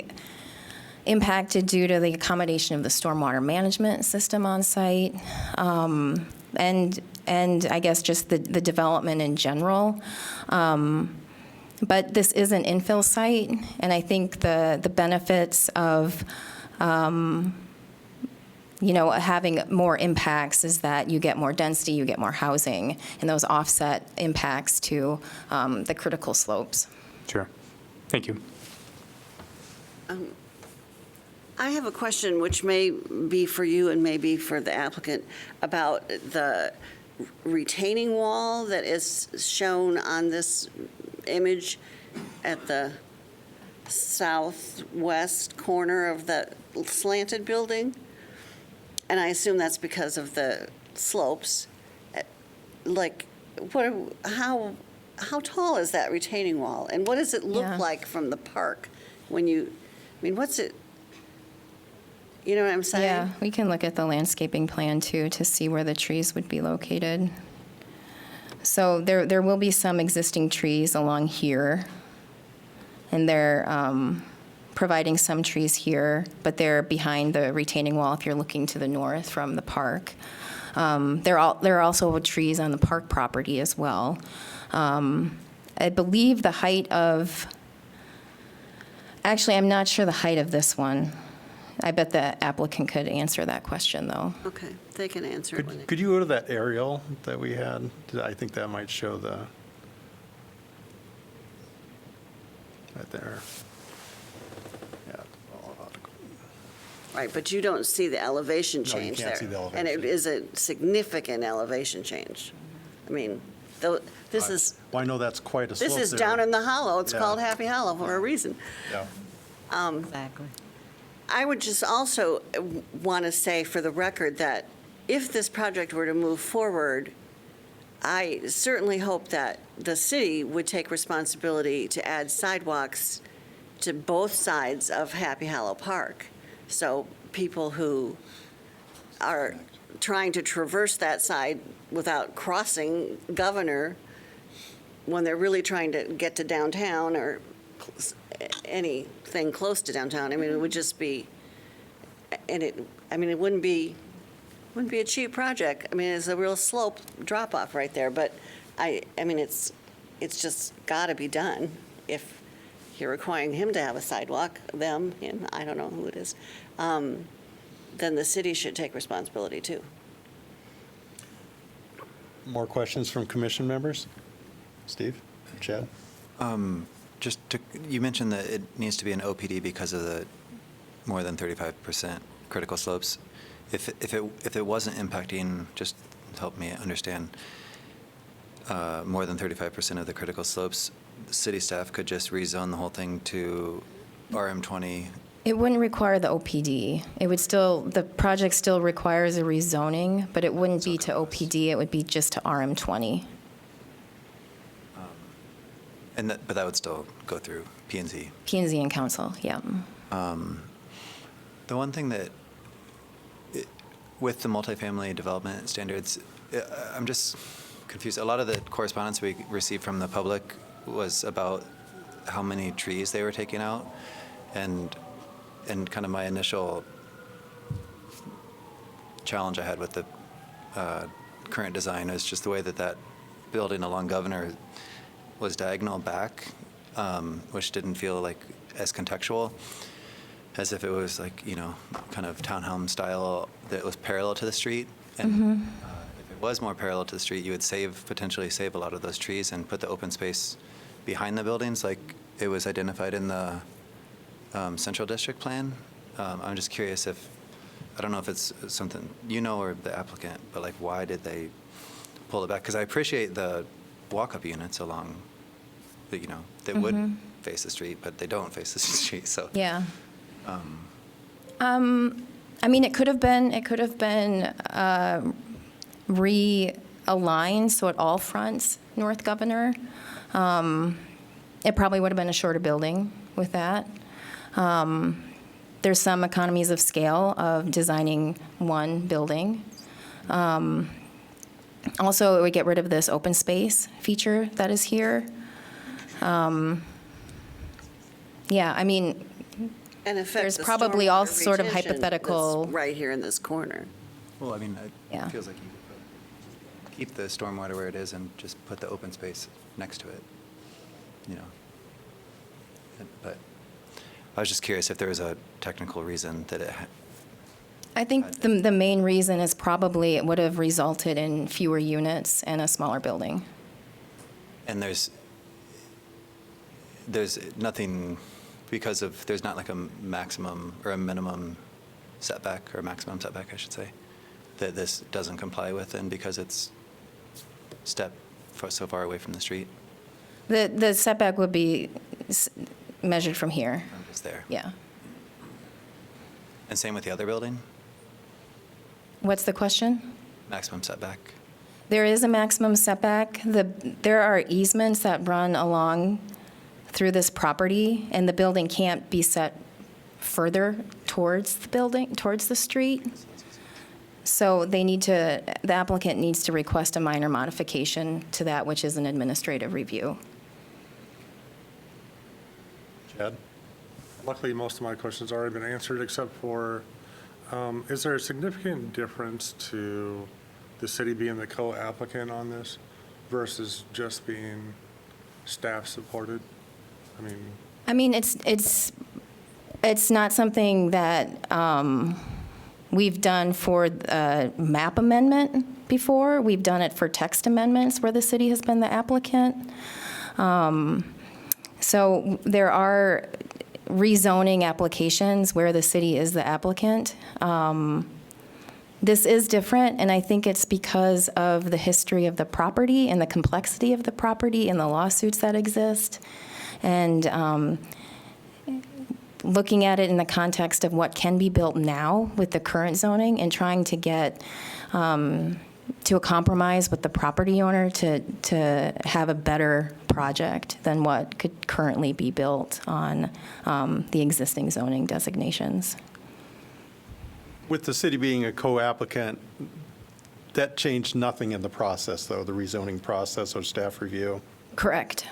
impacted due to the accommodation of the stormwater management system on site, and I guess just the development in general. But this is an infill site, and I think the benefits of having more impacts is that you get more density, you get more housing, and those offset impacts to the critical slopes. Sure. Thank you. I have a question which may be for you and maybe for the applicant about the retaining wall that is shown on this image at the southwest corner of the slanted building. And I assume that's because of the slopes. Like, how tall is that retaining wall? And what does it look like from the park what's it, you know what I'm saying? Yeah, we can look at the landscaping plan too to see where the trees would be located. So there will be some existing trees along here, and they're providing some trees here, but they're behind the retaining wall if you're looking to the north from the park. There are also trees on the park property as well. I believe the height of, actually, I'm not sure the height of this one. I bet the applicant could answer that question, though. Okay, they can answer it when they... Could you go to that aerial that we had? I think that might show right there. Yeah. Right, but you don't see the elevation No, you change there. can't see the And it elevation. is a significant elevation change. I mean, this is Well, I know that's quite a slope This is there. down in the hollow. It's Yeah. called Happy Hollow for a reason. Yeah. Exactly. I would just also want to say for the record that if this project were to move forward, I certainly hope that the city would take responsibility to add sidewalks to both sides of Happy Hollow Park. So people who are trying to traverse that side without crossing Governor, when they're really trying to get to downtown or anything close to downtown, I mean, it would just be, and it wouldn't be a cheap project. I mean, it's a real slope drop-off right there, but I mean, it's just got to be done. If you're requiring him to have a sidewalk, him, I don't know who it is, then the city should take responsibility too. More questions from commission members? Steve? Chad? you mentioned that it needs to be an OPD because of the more than 35% critical slopes. If it wasn't impacting, just help me understand, more than 35% of the critical slopes, city staff could just rezone the whole thing to RM20. It wouldn't require the OPD. It would still, the project still requires a rezoning, but it wouldn't be to OPD, it would be just to RM20. But that would still go through P&Z. P&Z and council, yeah. The one thing that, with the multifamily development standards, I'm just confused. A lot of the correspondence we received from the public was about how many trees they were taking out, and kind of my initial challenge I had with the current design is just the way that building along Governor was diagonal back, which didn't feel like as contextual as if it was like, kind of townhome style that was parallel to the street. And if it was more parallel to the street, you would potentially save a lot of those trees and put the open space behind the buildings like it was identified in the Central District Plan. I'm just curious I don't know if it's something or the applicant, but like why did they pull it back? Because I appreciate the walk-up units along that would face the street, but they don't face the street. So Yeah. I mean, it could have been realigned so it all fronts North Governor. It probably would have been a shorter building with that. There's some economies of scale of designing one building. Also, it would get rid of this open space feature that is here. Yeah, I mean, And affect There's the probably all stormwater sort of retention hypothetical- that's right here in this corner. Well, I mean, Yeah. it feels like you could keep the stormwater where it is and just put the open space next to it, But I was just curious if there was a technical reason that it. I think the main reason is probably it would have resulted in fewer units and a smaller building. And there's nothing, because of, there's not like a maximum or a minimum setback, or maximum setback, I should say, that this doesn't comply with, and because it's so far away from the street? The setback would be measured from here. From just there? Yeah. And same with the other building? What's the question? Maximum setback? There is a maximum setback. There are easements that run along through this property, and the building can't be set further towards the building, towards the street. So the applicant needs to request a minor modification to that, which is an administrative review. Chad? Luckily, most of my questions have already been answered, except for, is there a significant difference to the city being the co-applicant on this versus just being staff-supported? I mean, it's not something that we've done for a map amendment before. We've done it for text amendments where the city has been the applicant. So there are rezoning applications where the city is the applicant. This is different, and I think it's because of the history of the property and the complexity of the property and the lawsuits that exist. And looking at it in the context of what can be built now with the current zoning and trying to get to a compromise with the property owner to have a better project than what could currently be built on the existing zoning designations. With the city being a co-applicant, that changed nothing in the process, though, the rezoning process or staff review? Correct.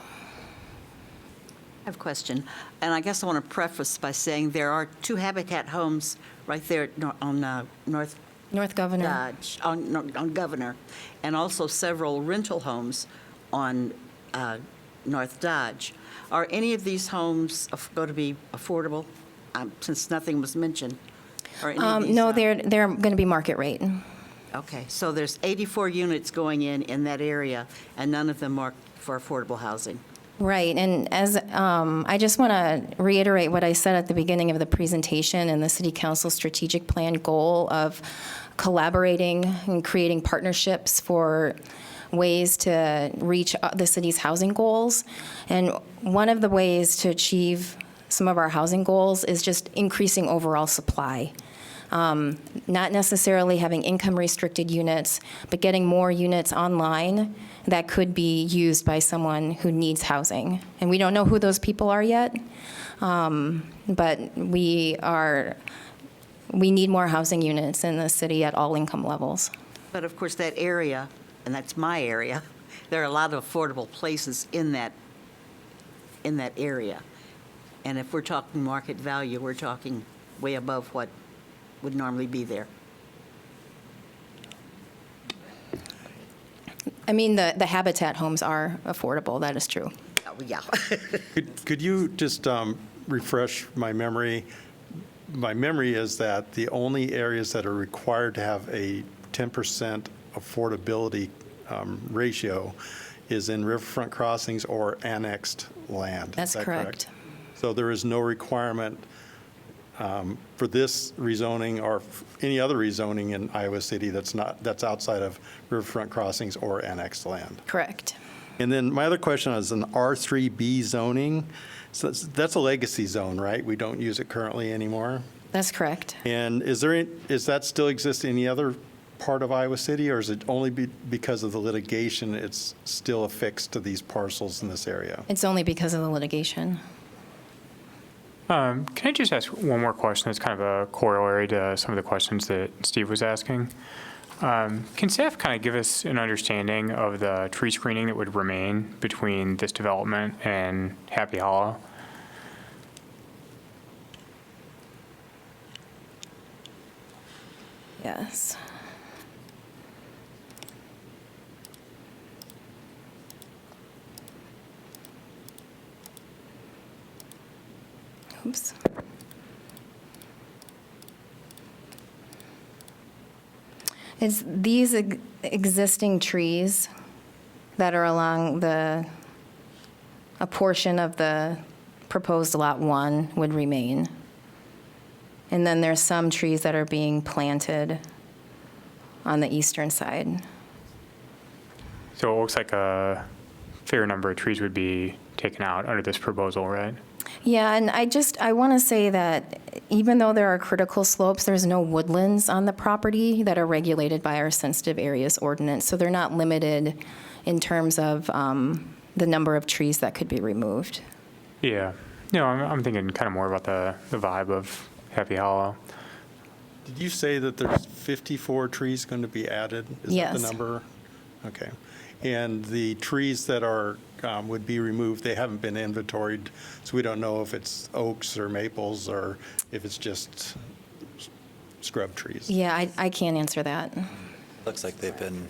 I have a question, and I guess I want to preface by saying there are 2 Habitat homes right there on North Governor. Dodge, on Governor, and also several rental homes on North Dodge. Are any of these homes going to be affordable, since nothing was mentioned? Or any of these, No, they're going to be market rate. Okay, so there's 84 units going in that area, and none of them are for affordable housing. Right, and as, I just want to reiterate what I said at the beginning of the presentation and the City Council strategic plan goal of collaborating and creating partnerships for ways to reach the city's housing goals. And one of the ways to achieve some of our housing goals is just increasing overall supply. Not necessarily having income-restricted units, but getting more units online that could be used by someone who needs housing. And we don't know who those people are yet, but we need more housing units in the city at all income levels. But of course, that area, and that's my area, there are a lot of affordable places in that area. And if we're talking market value, we're talking way above what would normally be there. I mean, the Habitat homes are affordable, that is true. Oh, yeah. Could you just refresh my memory? My memory is that the only areas that are required to have a 10% affordability ratio is in riverfront crossings or annexed land. That's Is that correct. So there is no requirement for this rezoning or any other rezoning in Iowa City that's outside of riverfront crossings or annexed land. Correct. And then my other question is an R3B zoning. So that's a legacy zone, right? We don't use it currently anymore. That's correct. And is that still exist in any other part of Iowa City, or is it only because of the litigation it's still affixed to these parcels in this area? It's only because of the litigation. Can I just ask one more question that's kind of a corollary to some of the questions that Steve was asking? Can staff kind of give us an understanding of the tree screening that would remain between this development and Happy Hollow? Yes. Oops. It's these existing trees that are along a portion of the proposed Lot 1 would remain. And then there's some trees that are being planted on the eastern side. So it looks like a fair number of trees would be taken out under this proposal, right? Yeah, and I want to say that even though there are critical slopes, there's no woodlands on the property that are regulated by our sensitive areas ordinance. So they're not limited in terms of the number of trees that could be removed. Yeah. No, I'm thinking kind of more about the vibe of Happy Hollow. Did you say that there's 54 trees going to be added? Is that Yes. the number? Okay. And the trees that would be removed, they haven't been inventoried, so we don't know if it's oaks or maples or if it's just scrub trees. Yeah, I can't answer that. Looks like they've been,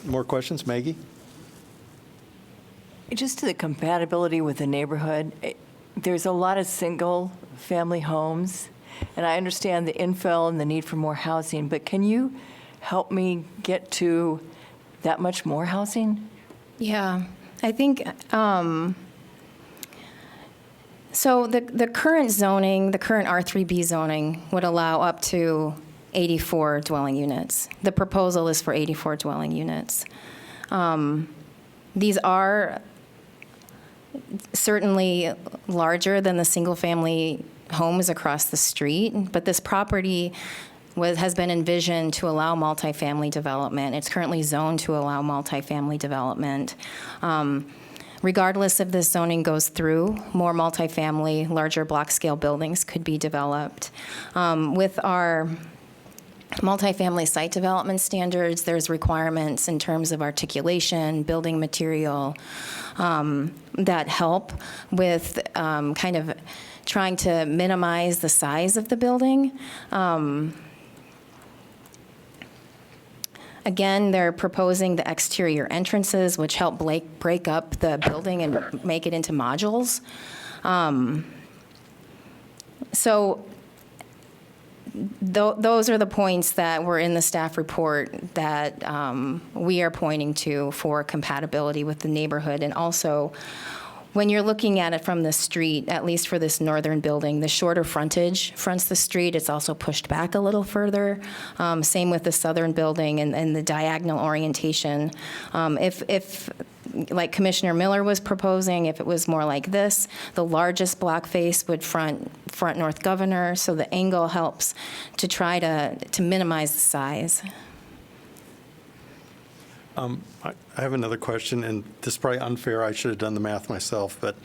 More questions, Maggie? Just to the compatibility with the neighborhood, there's a lot of single-family homes, and I understand the infill and the need for more housing, but can you help me get to that much more housing? Yeah, I think, so the current zoning, the current R3B zoning would allow up to 84 dwelling units. The proposal is for 84 dwelling units. These are certainly larger than the single-family homes across the street, but this property has been envisioned to allow multifamily development. It's currently zoned to allow multifamily development. Regardless if this zoning goes through, more multifamily, larger block-scale buildings could be developed. With our multifamily site development standards, there's requirements in terms of articulation, building material, that help with kind of trying to minimize the size of the building. Again, they're proposing the exterior entrances, which help break up the building and make it into modules. So those are the points that were in the staff report that we are pointing to for compatibility with the neighborhood. And also, when you're looking at it from the street, at least for this northern building, the shorter frontage fronts the street. It's also pushed back a little further. Same with the southern building and the diagonal orientation. If like Commissioner Miller was proposing, if it was more like this, the largest block face would front North Governor, so the angle helps to try to minimize the size. I have another question, and this is probably unfair. I should have done the math myself, but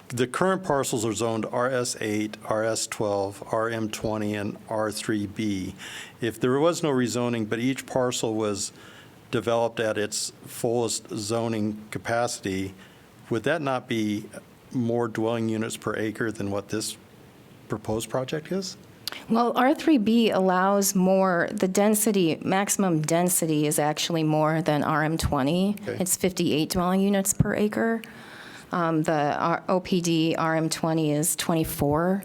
the current parcels are zoned RS8, RS12, RM20, and R3B. If there was no rezoning, but each parcel was developed at its fullest zoning capacity, would that not be more dwelling units per acre than what this proposed project is? Well, R3B allows more, the density, maximum density is actually more than RM20. Okay. It's 58 dwelling units per acre. The OPD RM20 is 24.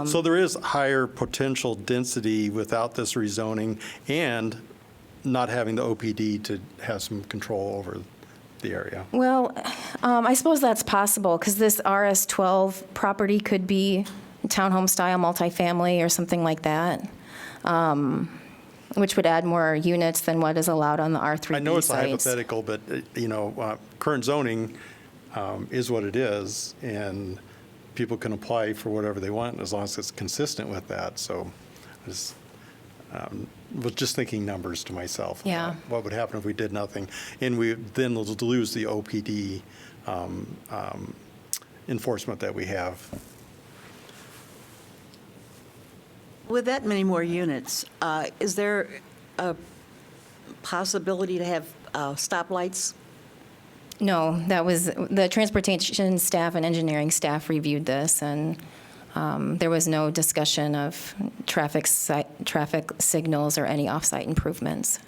So there is higher potential density without this rezoning and not having the OPD to have some control over the area. Well, I suppose that's possible, because this RS12 property could be townhome-style multifamily or something like that, which would add more units than what is allowed on the R3B sites. I know it's a hypothetical, but, current zoning is what it is, and people can apply for whatever they want as long as it's consistent with that. So I was just thinking numbers to myself. Yeah. What would happen if we did nothing? And we then lose the OPD enforcement that we have. With that many more units, is there a possibility to have stoplights? No, that was, the transportation staff and engineering staff reviewed this, and there was no discussion of traffic signals or any off-site improvements.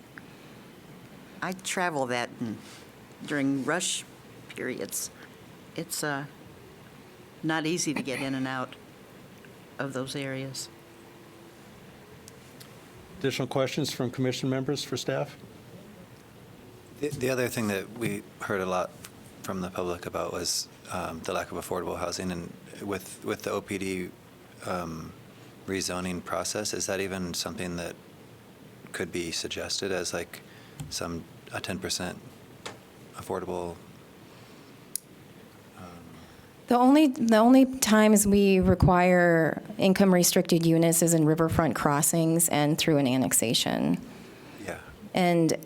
I travel that during rush periods. It's not easy to get in and out of those areas. Additional questions from commission members for staff? The other thing that we heard a lot from the public about was the lack of affordable housing, and with the OPD rezoning process, is that even something that could be suggested as like a 10% affordable? The only times we require income-restricted units is in riverfront crossings and through an annexation. Yeah. And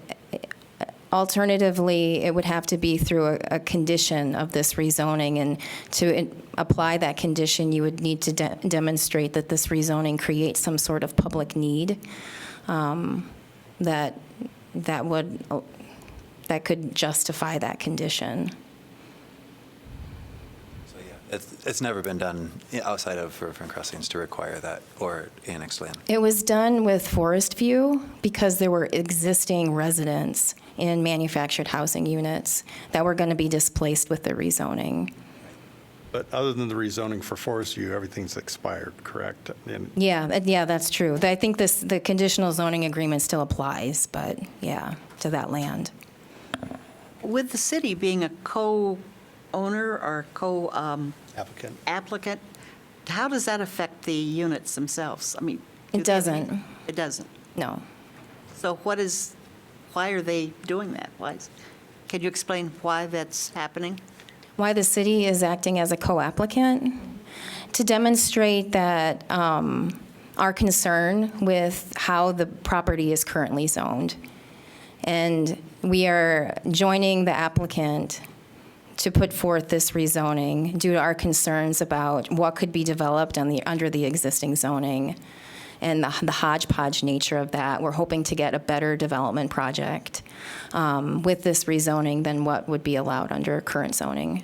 alternatively, it would have to be through a condition of this rezoning, and to apply that condition, you would need to demonstrate that this rezoning creates some sort of public need that could justify that condition. So yeah, it's never been done outside of riverfront crossings to require that or annexed land. It was done with Forest View because there were existing residents in manufactured housing units that were going to be displaced with the rezoning. But other than the rezoning for Forest View, everything's expired, correct? And Yeah, that's true. I think the conditional zoning agreement still applies, but yeah, to that land. With the city being a co-owner or applicant. applicant, how does that affect the units themselves? I mean, It doesn't. It doesn't. No. So why are they doing that? Can you explain why that's happening? Why the city is acting as a co-applicant? To demonstrate that our concern with how the property is currently zoned. And we are joining the applicant to put forth this rezoning due to our concerns about what could be developed under the existing zoning and the hodgepodge nature of that. We're hoping to get a better development project with this rezoning than what would be allowed under current zoning.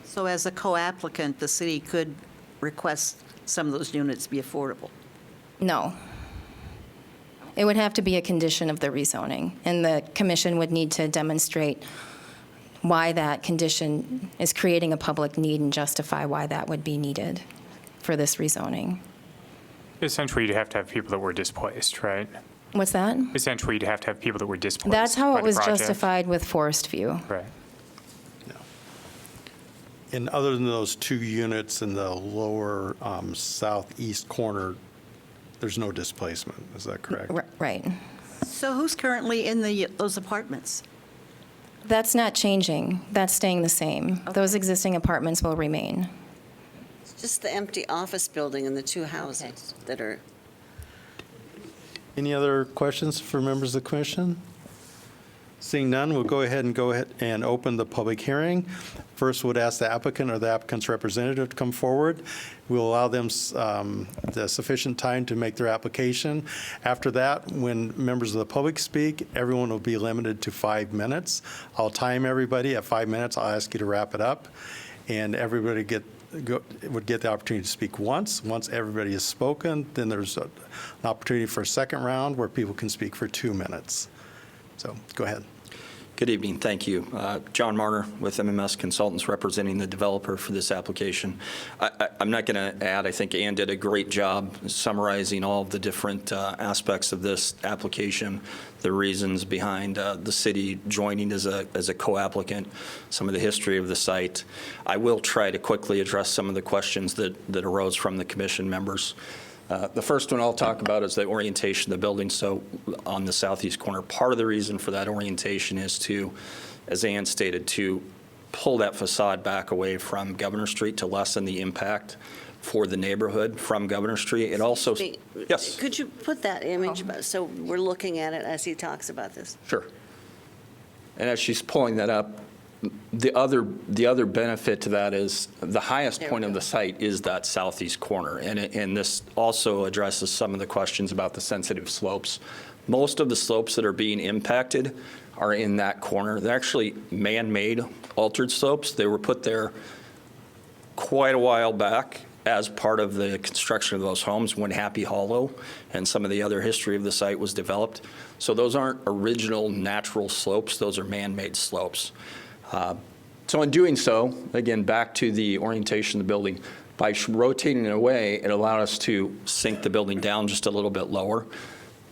So as a co-applicant, the city could request some of those units be affordable? No. It would have to be a condition of the rezoning, and the commission would need to demonstrate why that condition is creating a public need and justify why that would be needed for this rezoning. essentially you'd have to have people that were displaced, right? What's that? Essentially, you'd have to have people that were displaced. That's how by it the was project. justified with Forest View. Right. And other than those 2 units in the lower southeast corner, there's no displacement, is that correct? Right. So who's currently in those apartments? That's not changing. That's staying the same. Those existing apartments will remain. It's just the empty office building and the 2 houses that are, Any other questions for members of the commission? Seeing none, we'll go ahead and open the public hearing. First, would ask the applicant or the applicant's representative to come forward. We'll allow them the sufficient time to make their application. After that, when members of the public speak, everyone will be limited to 5 minutes. I'll time everybody at 5 minutes. I'll ask you to wrap it up, and everybody would get the opportunity to speak once. Once everybody has spoken, then there's an opportunity for a second round where people can speak for 2 minutes. So go ahead. Good evening, thank you. John Marner with MMS Consultants representing the developer for this application. I'm not going to add, I think Ann did a great job summarizing all of the different aspects of this application, the reasons behind the city joining as a co-applicant, some of the history of the site. I will try to quickly address some of the questions that arose from the commission members. The first one I'll talk about is the orientation of the building. So on the southeast corner, part of the reason for that orientation is to, as Ann stated, to pull that facade back away from Governor Street to lessen the impact for the neighborhood from Governor Street. It also, yes, could you put that image, so we're looking at it as he talks about this? sure. And as she's pulling that up, the other benefit to that is the highest point of the site is that southeast corner, and this also addresses some of the questions about the sensitive slopes. Most of the slopes that are being impacted are in that corner. They're actually man-made altered slopes. They were put there quite a while back as part of the construction of those homes when Happy Hollow and some of the other history of the site was developed. So those aren't original natural slopes. Those are man-made slopes. So in doing so, again, back to the orientation of the building, by rotating it away, it allowed us to sink the building down just a little bit lower.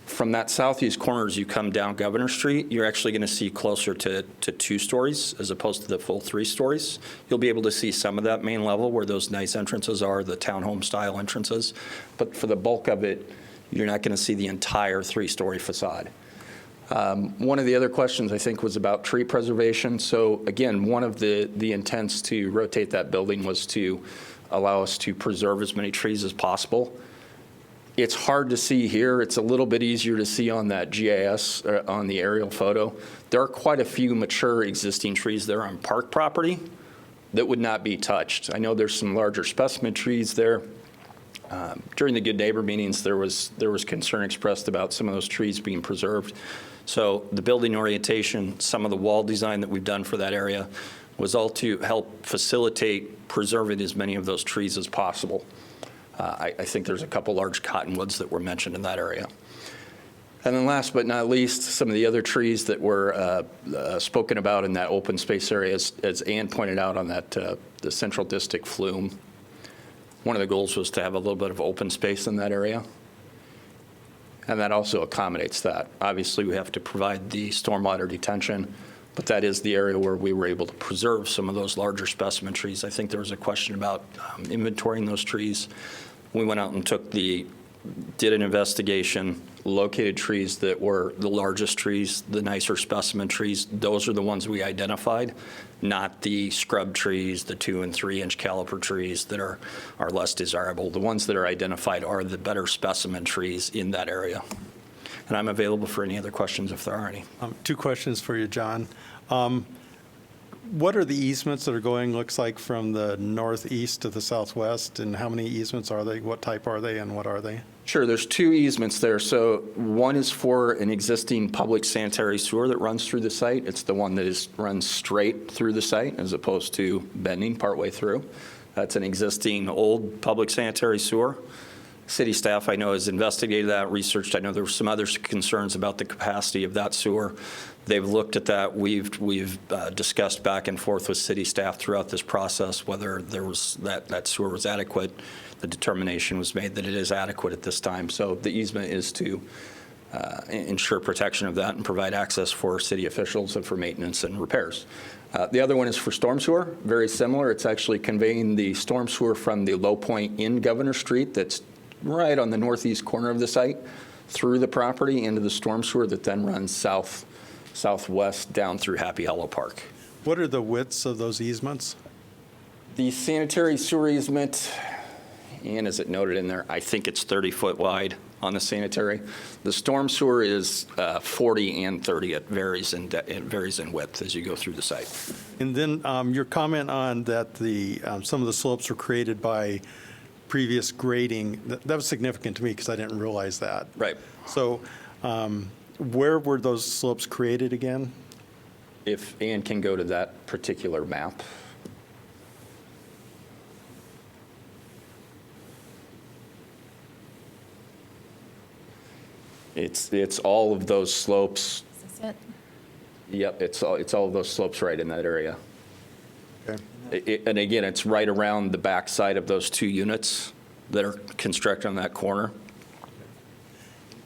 From that southeast corner, as you come down Governor Street, you're actually going to see closer to 2 stories as opposed to the full 3 stories. You'll be able to see some of that main level where those nice entrances are, the townhome-style entrances. But for the bulk of it, you're not going to see the entire 3-story facade. One of the other questions, I think, was about tree preservation. So again, one of the intents to rotate that building was to allow us to preserve as many trees as possible. It's hard to see here. It's a little bit easier to see on that GIS, on the aerial photo. There are quite a few mature existing trees there on park property that would not be touched. I know there's some larger specimen trees there. During the Good Neighbor meetings, there was concern expressed about some of those trees being preserved. So the building orientation, some of the wall design that we've done for that area was all to help facilitate preserving as many of those trees as possible. I think there's a couple large cottonwoods that were mentioned in that area. And then last but not least, some of the other trees that were spoken about in that open space area, as Ann pointed out on that the Central District flume. One of the goals was to have a little bit of open space in that area. And that also accommodates that. Obviously, we have to provide the stormwater detention, but that is the area where we were able to preserve some of those larger specimen trees. I think there was a question about inventorying those trees. We went out and did an investigation, located trees that were the largest trees, the nicer specimen trees. Those are the ones we identified, not the scrub trees, the 2- and 3-inch caliper trees that are less desirable. The ones that are identified are the better specimen trees in that area. And I'm available for any other questions if there are any. 2 questions for you, John. What are the easements that are going, looks like, from the northeast to the southwest, and how many easements are they? What type are they, and what are they? Sure, there's 2 easements there. So one is for an existing public sanitary sewer that runs through the site. It's the one that runs straight through the site as opposed to bending partway through. That's an existing old public sanitary sewer. City staff, I know, has investigated that, researched. I know there were some other concerns about the capacity of that sewer. They've looked at that. We've discussed back and forth with city staff throughout this process whether there was that sewer was adequate. The determination was made that it is adequate at this time. So the easement is to ensure protection of that and provide access for city officials and for maintenance and repairs. The other one is for storm sewer, very similar. It's actually conveying the storm sewer from the low point in Governor Street that's right on the northeast corner of the site through the property into the storm sewer that then runs southwest down through Happy Hollow Park. What are the widths of those easements? The sanitary sewer easement, and as it noted in there, I think it's 30-foot wide on the sanitary. The storm sewer is 40 and 30. It varies in width as you go through the site. And then your comment on that some of the slopes were created by previous grading, that was significant to me because I didn't realize that. Right. So where were those slopes created again? If Ann can go to that particular map. It's all of those slopes. Is this it? Yep, it's all of those slopes right in that area. Okay. And again, it's right around the backside of those two units that are constructed on that corner.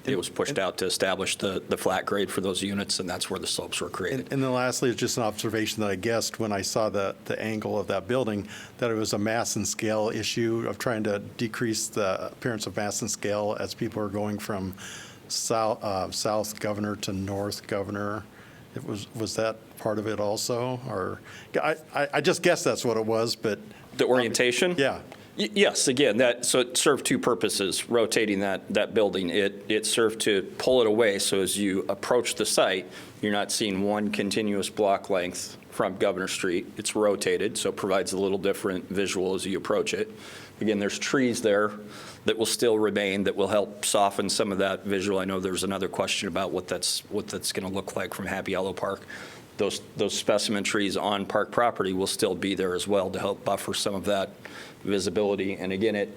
It was pushed out to establish the flat grade for those units, and that's where the slopes were created. And then lastly, it's just an observation that I guessed when I saw the angle of that building, that it was a mass and scale issue of trying to decrease the appearance of mass and scale as people are going from south Governor to north Governor. Was that part of it also? Or I just guessed that's what it was, but. The orientation? Yeah. Yes, again, so it served two purposes, rotating that building. It served to pull it away, so as you approach the site, you're not seeing one continuous block length from Governor Street. It's rotated, so it provides a little different visual as you approach it. Again, there's trees there that will still remain that will help soften some of that visual. I know there's another question about what that's going to look like from Happy Hollow Park. Those specimen trees on park property will still be there as well to help buffer some of that visibility. And again,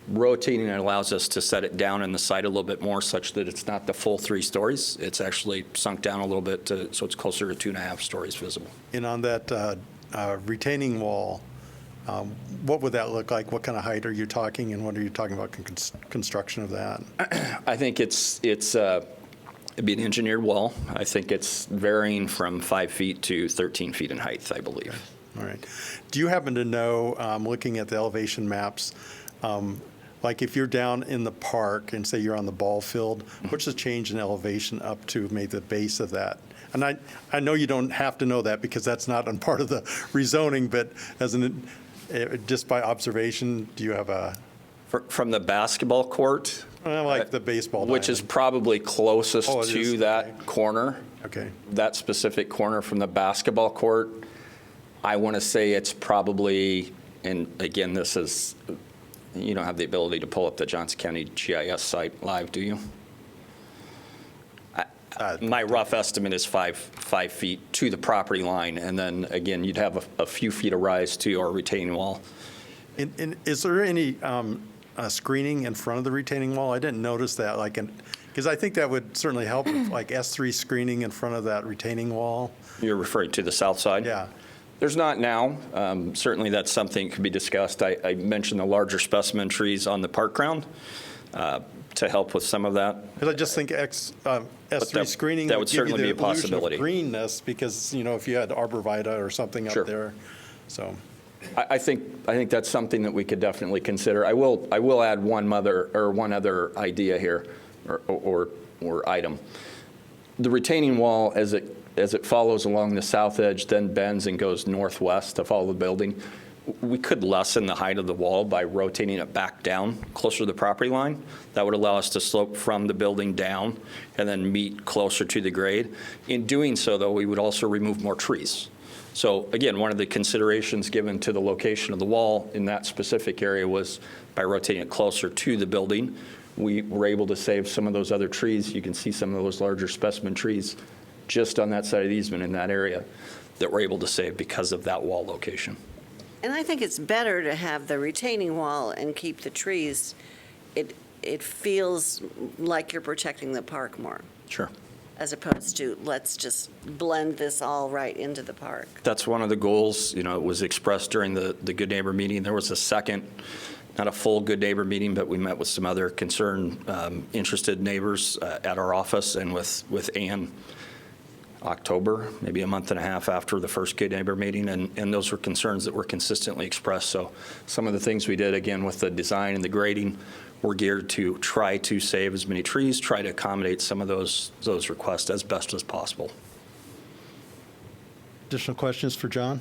rotating it allows us to set it down in the site a little bit more such that it's not the full 3 stories. It's actually sunk down a little bit so it's closer to 2.5 stories visible. And on that retaining wall, what would that look like? What kind of height are you talking, and what are you talking about construction of that? I think it'd be an engineered wall. I think it's varying from 5 feet to 13 feet in height, I believe. All right. Do you happen to know, looking at the elevation maps, like if you're down in the park and say you're on the ball field, what's the change in elevation up to maybe the base of that? And I know you don't have to know that because that's not on part of the rezoning, but just by observation, do you have a? From the basketball court? Like the baseball Which is diamond. probably closest Oh, it to is? that Okay. corner. Okay. That specific corner from the basketball court, I want to say it's probably, and again, this is, you don't have the ability to pull up the Johnson County GIS site live, do you? My rough estimate is 5 feet to the property line, and then again, you'd have a few feet of rise to our retaining wall. And is there any screening in front of the retaining wall? I didn't notice that, because I think that would certainly help, like S3 screening in front of that retaining wall. You're referring to the south side? Yeah. There's not now. Certainly, that's something that could be discussed. I mentioned the larger specimen trees on the park ground to help with some of that. Because I just think S3 screening that would would give you certainly the be a illusion possibility. of greenness, because, if you had arborvitae or something Sure. up there, so. I think that's something that we could definitely consider. I will add one other idea here, or item. The retaining wall, as it follows along the south edge, then bends and goes northwest to follow the building. We could lessen the height of the wall by rotating it back down closer to the property line. That would allow us to slope from the building down and then meet closer to the grade. In doing so, though, we would also remove more trees. So again, one of the considerations given to the location of the wall in that specific area was by rotating it closer to the building, we were able to save some of those other trees. You can see some of those larger specimen trees just on that side of the easement in that area that we're able to save because of that wall location. And I think it's better to have the retaining wall and keep the trees. it feels like you're protecting the park more, Sure. as opposed to, let's just blend this all right into the park. That's one of the goals, you know, it was expressed during the Good Neighbor meeting. There was a second, not a full Good Neighbor meeting, but we met with some other concerned, interested neighbors at our office and with Ann October, maybe a month and a half after the first Good Neighbor meeting, and those were concerns that were consistently expressed. So some of the things we did, again, with the design and the grading, were geared to try to save as many trees, try to accommodate some of those requests as best as possible. Additional questions for John?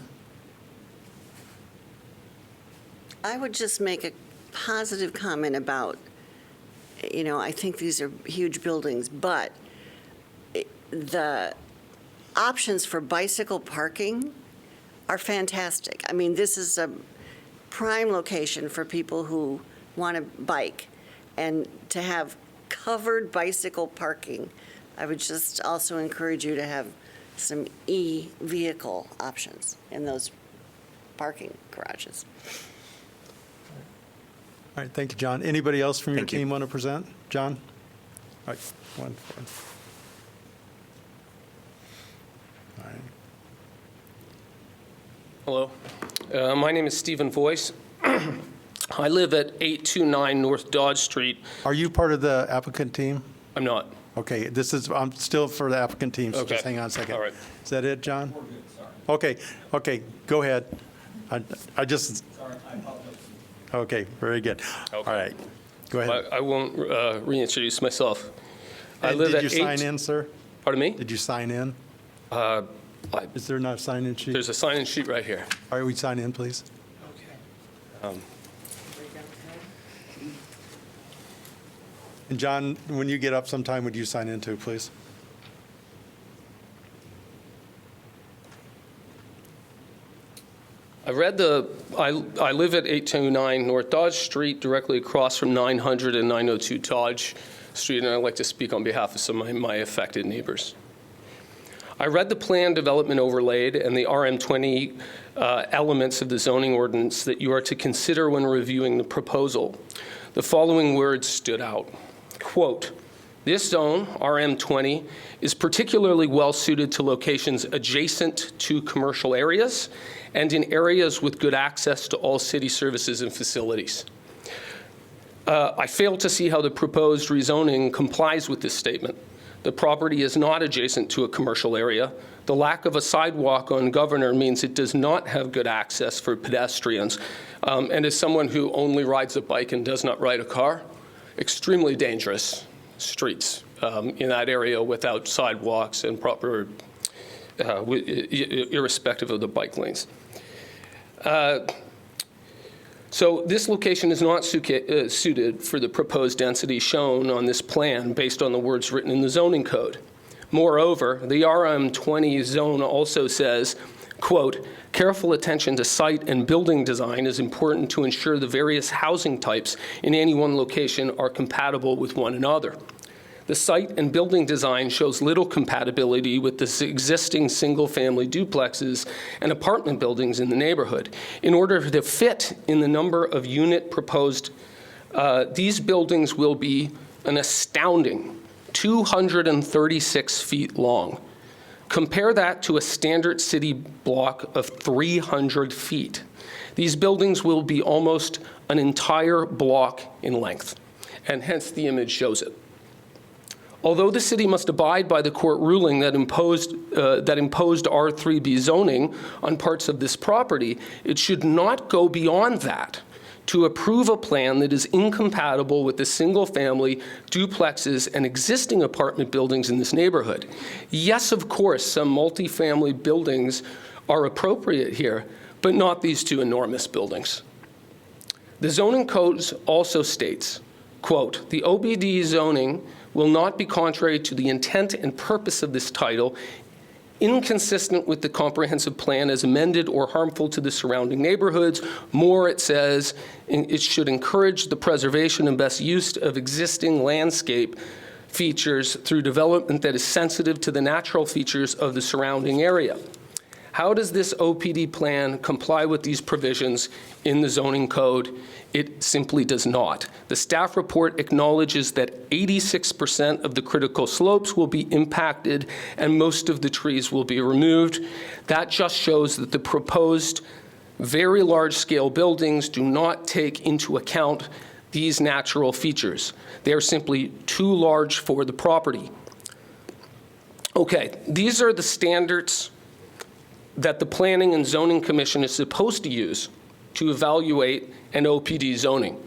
I would just make a positive comment about, you know, I think these are huge buildings, but the options for bicycle parking are fantastic. I mean, this is a prime location for people who want to bike, and to have covered bicycle parking, I would just also encourage you to have some e-vehicle options in those parking garages. All right, thank you, John. Anybody else from your Thank you. team want to present? John? All right, one. All right. Hello, my name is Stephen Voice. I live at 829 North Dodge Street. Are you part of the applicant team? I'm not. Okay, I'm still for the applicant team, so Okay. just hang on a second. All right. Is that it, John? We're good, sorry. Okay, go ahead. I just. Sorry, I apologize. Okay, very good. Okay. All right, go ahead. I won't reintroduce myself. I And live did at you sign in, sir? Pardon me? Did you sign in? I- Is there not a sign-in sheet? There's a sign-in sheet right here. All right, we sign in, please? And John, when you get up sometime, would you sign in too, please? I live at 829 North Dodge Street, directly across from 900 and 902 Dodge Street, and I'd like to speak on behalf of some of my affected neighbors. I read the plan development overlaid and the RM20 elements of the zoning ordinance that you are to consider when reviewing the proposal. The following words stood out. Quote, "This zone, RM20, is particularly well-suited to locations adjacent to commercial areas and in areas with good access to all city services and facilities." I fail to see how the proposed rezoning complies with this statement. The property is not adjacent to a commercial area. The lack of a sidewalk on Governor means it does not have good access for pedestrians. And as someone who only rides a bike and does not ride a car, extremely dangerous streets in that area without sidewalks and proper, irrespective of the bike lanes. So this location is not suited for the proposed density shown on this plan based on the words written in the zoning code. Moreover, the RM20 zone also says, quote, "Careful attention to site and building design is important to ensure the various housing types in any one location are compatible with one another." The site and building design shows little compatibility with the existing single-family duplexes and apartment buildings in the neighborhood. In order to fit in the number of unit proposed, these buildings will be an astounding 236 feet long. Compare that to a standard city block of 300 feet. These buildings will be almost an entire block in length, and hence the image shows it. Although the city must abide by the court ruling that imposed R3B zoning on parts of this property, it should not go beyond that to approve a plan that is incompatible with the single-family duplexes and existing apartment buildings in this neighborhood. Yes, of course, some multifamily buildings are appropriate here, but not these two enormous buildings. The zoning code also states, quote, "The OBD zoning will not be contrary to the intent and purpose of this title, inconsistent with the comprehensive plan as amended, or harmful to the surrounding neighborhoods." More, it says, it should encourage the preservation and best use of existing landscape features through development that is sensitive to the natural features of the surrounding area. How does this OPD plan comply with these provisions in the zoning code? It simply does not. The staff report acknowledges that 86% of the critical slopes will be impacted and most of the trees will be removed. That just shows that the proposed very large-scale buildings do not take into account these natural features. They are simply too large for the property. Okay, these are the standards that the Planning and Zoning Commission is supposed to use to evaluate an OPD zoning.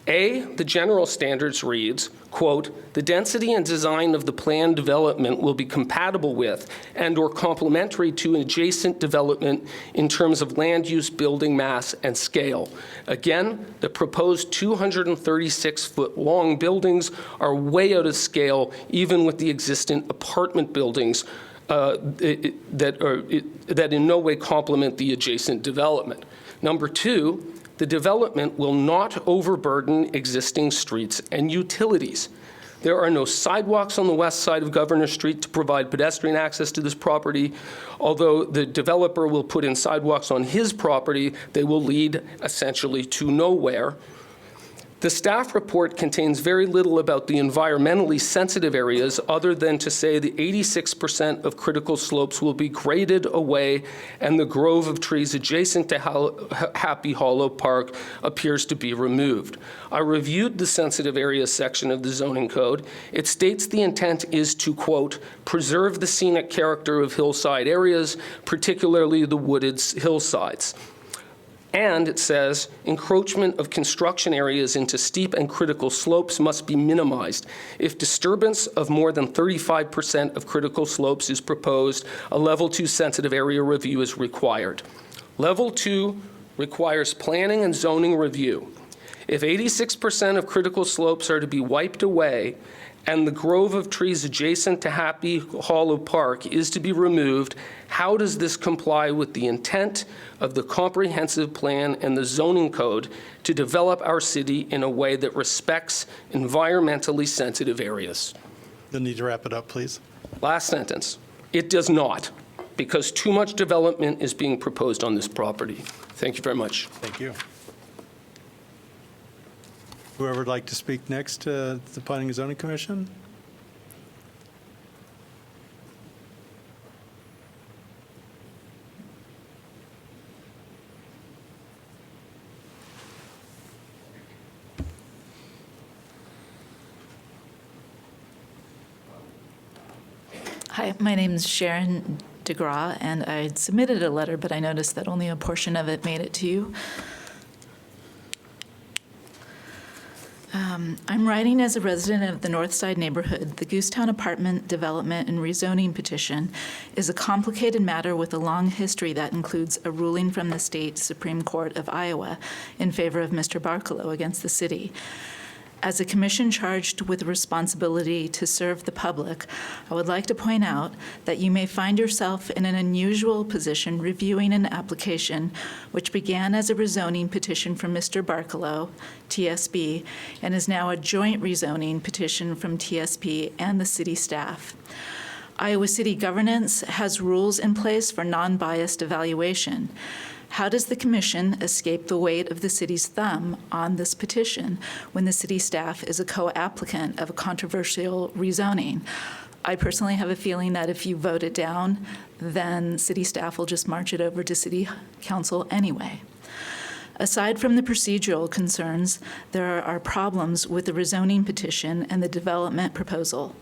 A, the general standards reads, quote, "The density and design of the planned development will be compatible with and/or complementary to adjacent development in terms of land use, building mass, and scale." Again, the proposed 236-foot-long buildings are way out of scale, even with the existing apartment buildings that in no way complement the adjacent development. Number two, the development will not overburden existing streets and utilities. There are no sidewalks on the west side of Governor Street to provide pedestrian access to this property. Although the developer will put in sidewalks on his property, they will lead essentially to nowhere. The staff report contains very little about the environmentally sensitive areas other than to say the 86% of critical slopes will be graded away and the grove of trees adjacent to Happy Hollow Park appears to be removed. I reviewed the sensitive areas section of the zoning code. It states the intent is to, quote, "preserve the scenic character of hillside areas, particularly the wooded hillsides." And it says, encroachment of construction areas into steep and critical slopes must be minimized. If disturbance of more than 35% of critical slopes is proposed, a level 2 sensitive area review is required. Level 2 requires planning and zoning review. If 86% of critical slopes are to be wiped away and the grove of trees adjacent to Happy Hollow Park is to be removed, how does this comply with the intent of the comprehensive plan and the zoning code to develop our city in a way that respects environmentally sensitive areas? You'll need to wrap it up, please. Last sentence. It does not, because too much development is being proposed on this property. Thank you very much. Thank you. Whoever would like to speak next to the Planning and Zoning Commission? Hi, my name is Sharon DeGraw, and I submitted a letter, but I noticed that only a portion of it made it to you. I'm writing as a resident of the Northside neighborhood. The Goosetown apartment development and rezoning petition is a complicated matter with a long history that includes a ruling from the state Supreme Court of Iowa in favor of Mr. Barkalow against the city. As a commission charged with the responsibility to serve the public, I would like to point out that you may find yourself in an unusual position reviewing an application which began as a rezoning petition from Mr. Barkalow, TSB, and is now a joint rezoning petition from TSP and the city staff. Iowa city governance has rules in place for non-biased evaluation. How does the commission escape the weight of the city's thumb on this petition when the city staff is a co-applicant of a controversial rezoning? I personally have a feeling that if you vote it down, then city staff will just march it over to city council anyway. Aside from the procedural concerns, there are problems with the rezoning petition and the development proposal.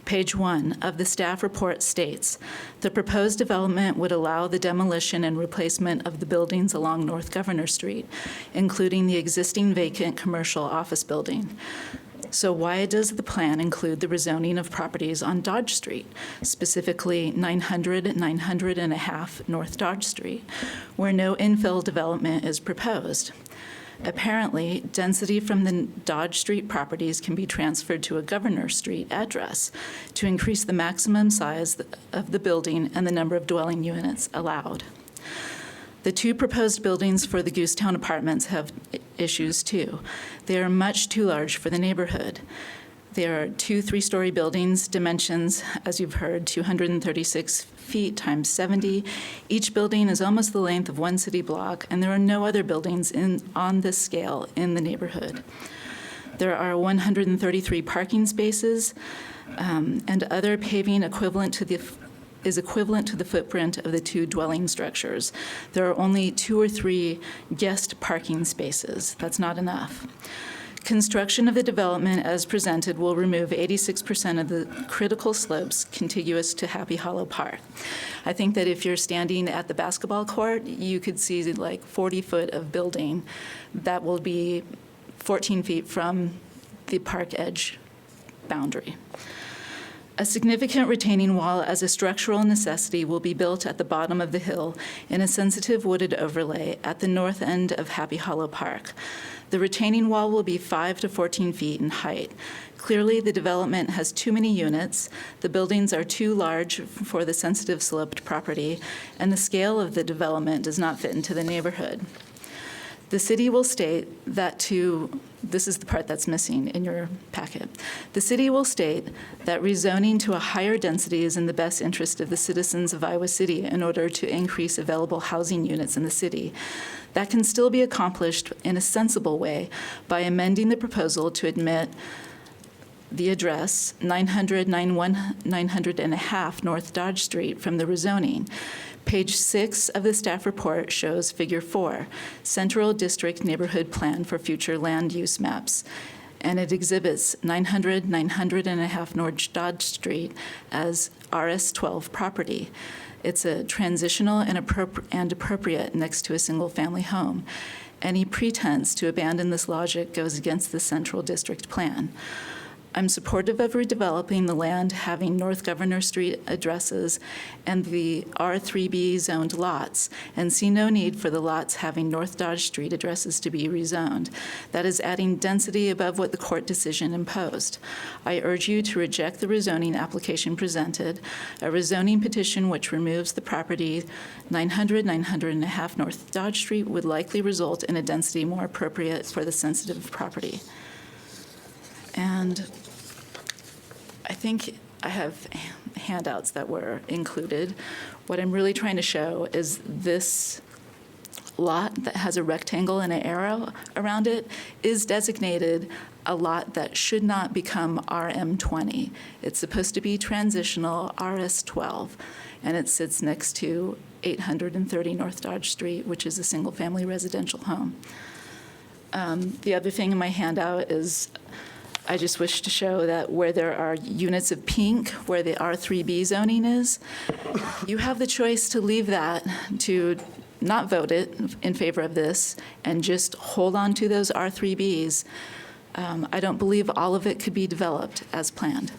Page 1 of the staff report states, the proposed development would allow the demolition and replacement of the buildings along North Governor Street, including the existing vacant commercial office building. So why does the plan include the rezoning of properties on Dodge Street, specifically 900 and a half North Dodge Street, where no infill development is proposed? Apparently, density from the Dodge Street properties can be transferred to a Governor Street address to increase the maximum size of the building and the number of dwelling units allowed. The two proposed buildings for the Goosetown apartments have issues too. They are much too large for the neighborhood. There are 2 3-story buildings, dimensions, as you've heard, 236 feet times 70. Each building is almost the length of one city block, and there are no other buildings on this scale in the neighborhood. There are 133 parking spaces, and other paving is equivalent to the footprint of the 2 dwelling structures. There are only 2 or 3 guest parking spaces. That's not enough. Construction of the development as presented will remove 86% of the critical slopes contiguous to Happy Hollow Park. I think that if you're standing at the basketball court, you could see like 40 foot of building that will be 14 feet from the park edge boundary. A significant retaining wall as a structural necessity will be built at the bottom of the hill in a sensitive wooded overlay at the north end of Happy Hollow Park. The retaining wall will be 5 to 14 feet in height. Clearly, the development has too many units, the buildings are too large for the sensitive sloped property, and the scale of the development does not fit into the neighborhood. The city will state that this is the part that's missing in your packet. The city will state that rezoning to a higher density is in the best interest of the citizens of Iowa City in order to increase available housing units in the city. That can still be accomplished in a sensible way by amending the proposal to admit the address 900 and a half North Dodge Street from the rezoning. Page 6 of the staff report shows Figure 4, Central District Neighborhood Plan for Future Land Use Maps, and it exhibits 900 and a half North Dodge Street as RS-12 property. It's a transitional and appropriate next to a single-family home. Any pretense to abandon this logic goes against the Central District Plan. I'm supportive of redeveloping the land having North Governor Street addresses and the R3B zoned lots, and see no need for the lots having North Dodge Street addresses to be rezoned. That is adding density above what the court decision imposed. I urge you to reject the rezoning application presented. A rezoning petition which removes the property 900 and a half North Dodge Street would likely result in a density more appropriate for the sensitive property. And I think I have handouts that were included. What I'm really trying to show is this lot that has a rectangle and an arrow around it is designated a lot that should not become RM20. It's supposed to be transitional RS12, and it sits next to 830 North Dodge Street, which is a single-family residential home. The other thing in my handout is I just wish to show that where there are units of pink, where the R3B zoning is, you have the choice to leave that, to not vote it in favor of this, and just hold on to those R3Bs. I don't believe all of it could be developed as planned.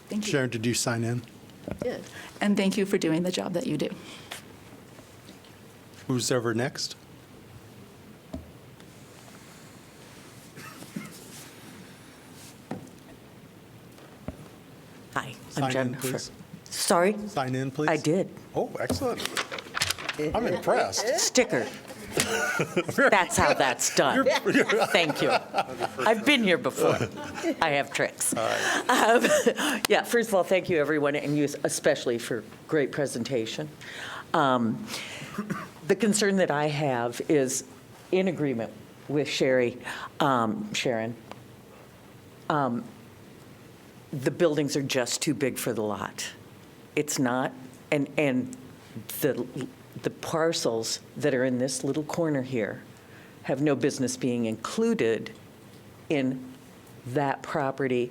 Thank you. Sharon, did you sign in? Did. And thank you for doing the job that you do. Who's ever next? Hi, Sign I'm in, Jennifer. please. Sorry? Sign in, please. I did. Oh, excellent. I'm impressed. Sticker. That's how that's done. Thank you. I've been here before. I have tricks. Yeah, first of all, thank you, everyone, and you especially for great presentation. The concern that I have is in agreement with Sharon. The buildings are just too big for the lot. It's not, and the parcels that are in this little corner here have no business being included in that property,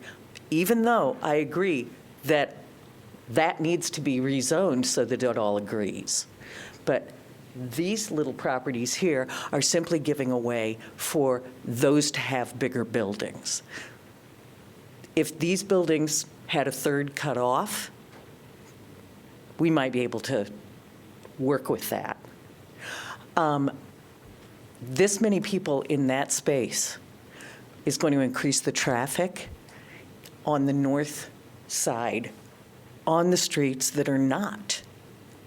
even though I agree that that needs to be rezoned so that it all agrees. But these little properties here are simply giving away for those to have bigger buildings. If these buildings had a third cut off, we might be able to work with that. This many people in that space is going to increase the traffic on the north side, on the streets that are not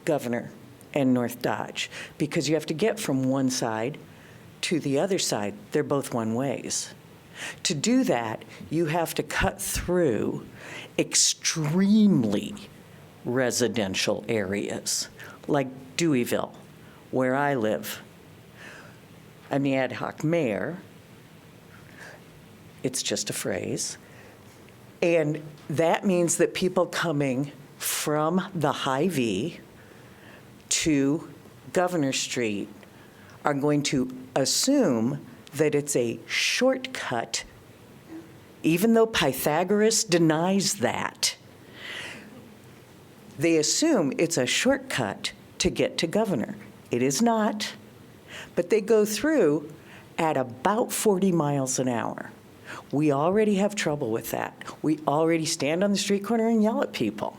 Governor and North Dodge, because you have to get from one side to the other side. They're both one ways. To do that, you have to cut through extremely residential areas, like Deweyville, where I live. I'm the ad hoc mayor. It's just a phrase. And that means that people coming from the Hy-Vee to Governor Street are going to assume that it's a shortcut, even though Pythagoras denies that. They assume it's a shortcut to get to Governor. It is not, but they go through at about 40 miles an hour. We already have trouble with that. We already stand on the street corner and yell at people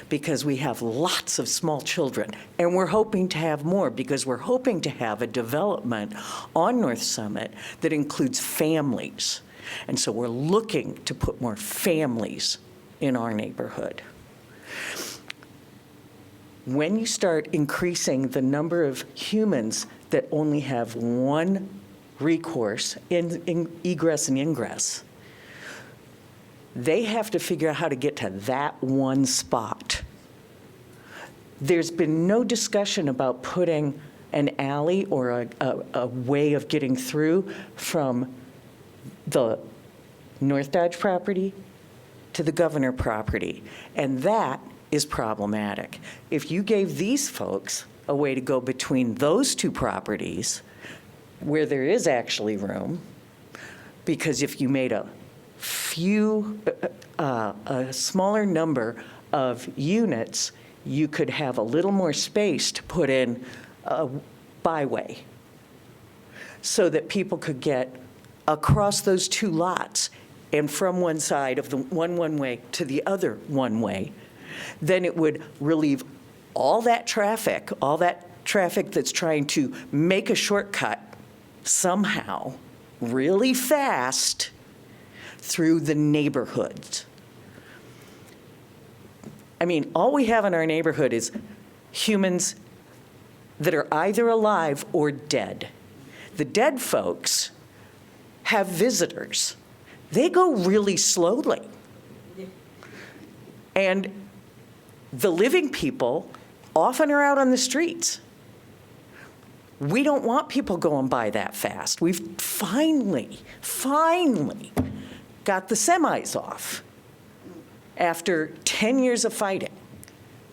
because we have lots of small children, and we're hoping to have more because we're hoping to have a development on North Summit that includes families. And so we're looking to put more families in our neighborhood. When you start increasing the number of humans that only have one recourse in egress and ingress, they have to figure out how to get to that one spot. There's been no discussion about putting an alley or a way of getting through from the North Dodge property to the Governor property, and that is problematic. If you gave these folks a way to go between those two properties where there is actually room, because if you made a smaller number of units, you could have a little more space to put in a byway so that people could get across those two lots and from one side of the one-way to the other one-way. Then it would relieve all that traffic that's trying to make a shortcut somehow really fast through the neighborhoods. I mean, all we have in our neighborhood is humans that are either alive or dead. The dead folks have visitors. They go really slowly. And the living people often are out on the streets. We don't want people going by that fast. We've finally got the semis off. After 10 years of fighting,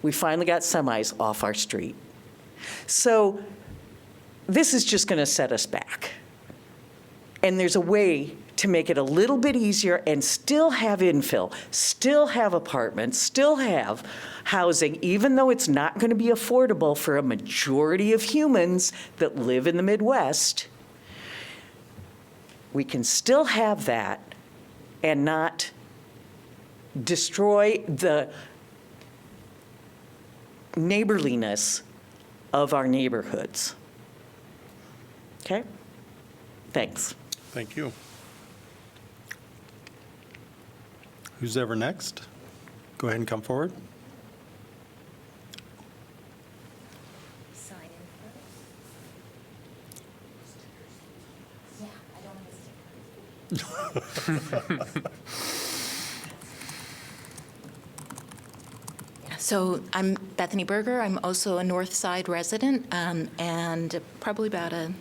we finally got semis off our street. So this is just going to set us back. And there's a way to make it a little bit easier and still have infill, still have apartments, still have housing, even though it's not going to be affordable for a majority of humans that live in the Midwest. We can still have that and not destroy the neighborliness of our neighborhoods. Okay? Thanks. Thank you. Who's ever next? Go ahead and come forward. Sign in first. Yeah, I don't want to. So I'm Bethany Berger. I'm also a North Side resident, and probably about a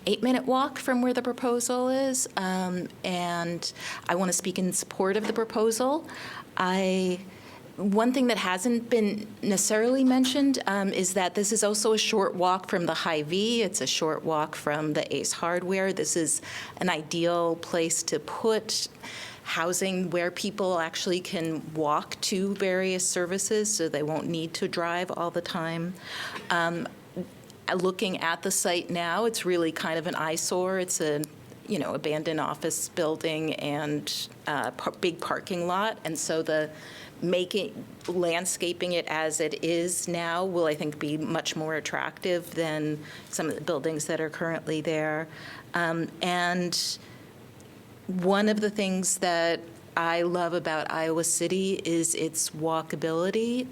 8-minute walk from where the proposal is, and I want to speak in support of the proposal. One thing that hasn't been necessarily mentioned is that this is also a short walk from the Hy-Vee. It's a short walk from the Ace Hardware. This is an ideal place to put housing where people actually can walk to various services so they won't need to drive all the time. Looking at the site now, it's really kind of an eyesore. It's a, abandoned office building and big parking lot. And so landscaping it as it is now will, I think, be much more attractive than some of the buildings that are currently there. And one of the things that I love about Iowa City is its walkability.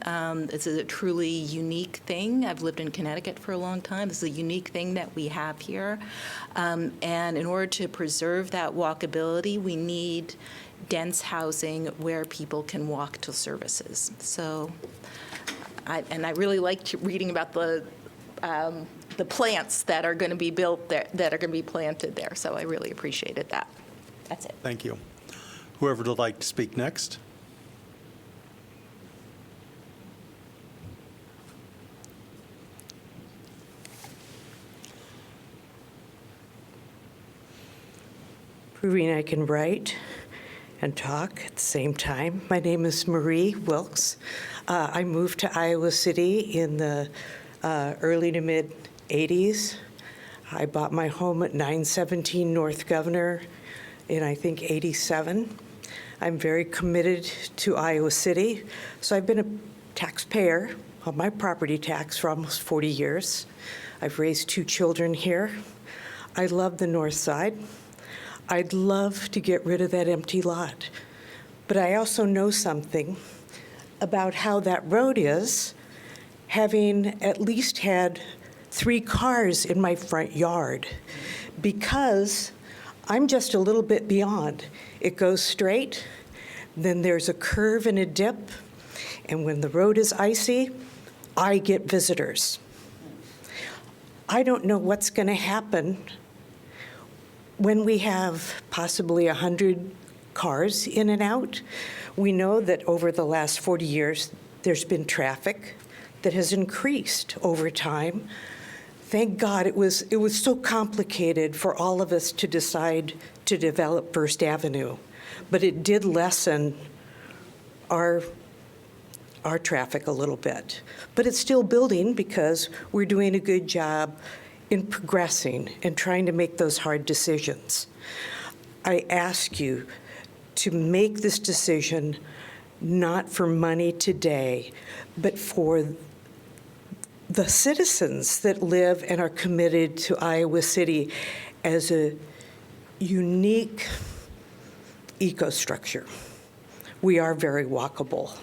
It's a truly unique thing. I've lived in Connecticut for a long time. This is a unique thing that we have here. And in order to preserve that walkability, we need dense housing where people can walk to services. So, I really liked reading about the plants that are going to be built there, that are going to be planted there. So I really appreciated that. That's it. Thank you. Whoever would like to speak next? Proving I can write and talk at the same time. My name is Marie Wilkes. I moved to Iowa City in the early to mid 80s. I bought my home at 917 North Governor in, I think, 87. I'm very committed to Iowa City. So I've been a taxpayer of my property tax for almost 40 years. I've raised 2 children here. I love the north side. I'd love to get rid of that empty lot. But I also know something about how that road is, having at least had 3 cars in my front yard, because I'm just a little bit beyond. It goes straight, then there's a curve and a dip, and when the road is icy, I get visitors. I don't know what's going to happen when we have possibly 100 cars in and out. We know that over the last 40 years, there's been traffic that has increased over time. Thank God it was so complicated for all of us to decide to develop First Avenue, but it did lessen our traffic a little bit. But it's still building because we're doing a good job in progressing and trying to make those hard decisions. I ask you to make this decision not for money today, but for the citizens that live and are committed to Iowa City as a unique ecostructure. We are very walkable.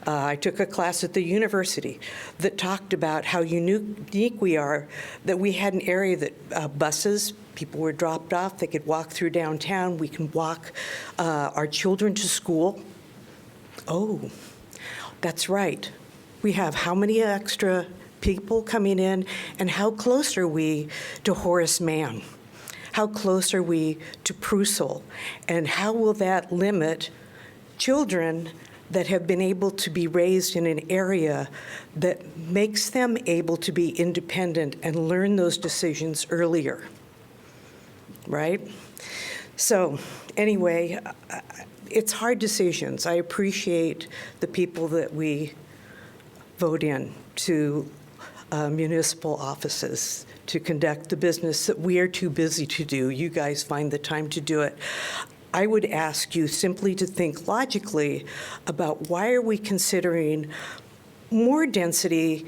I took a class at the university that talked about how unique we are, that we had an area that buses, people were dropped off, they could walk through downtown, we can walk our children to school. Oh, that's right. We have how many extra people coming in, and how close are we to Horace Mann? How close are we to Prussel? And how will that limit children that have been able to be raised in an area that makes them able to be independent and learn those decisions earlier, right? So anyway, it's hard decisions. I appreciate the people that we vote in to municipal offices to conduct the business that we are too busy to do. You guys find the time to do it. I would ask you simply to think logically about why are we considering more density.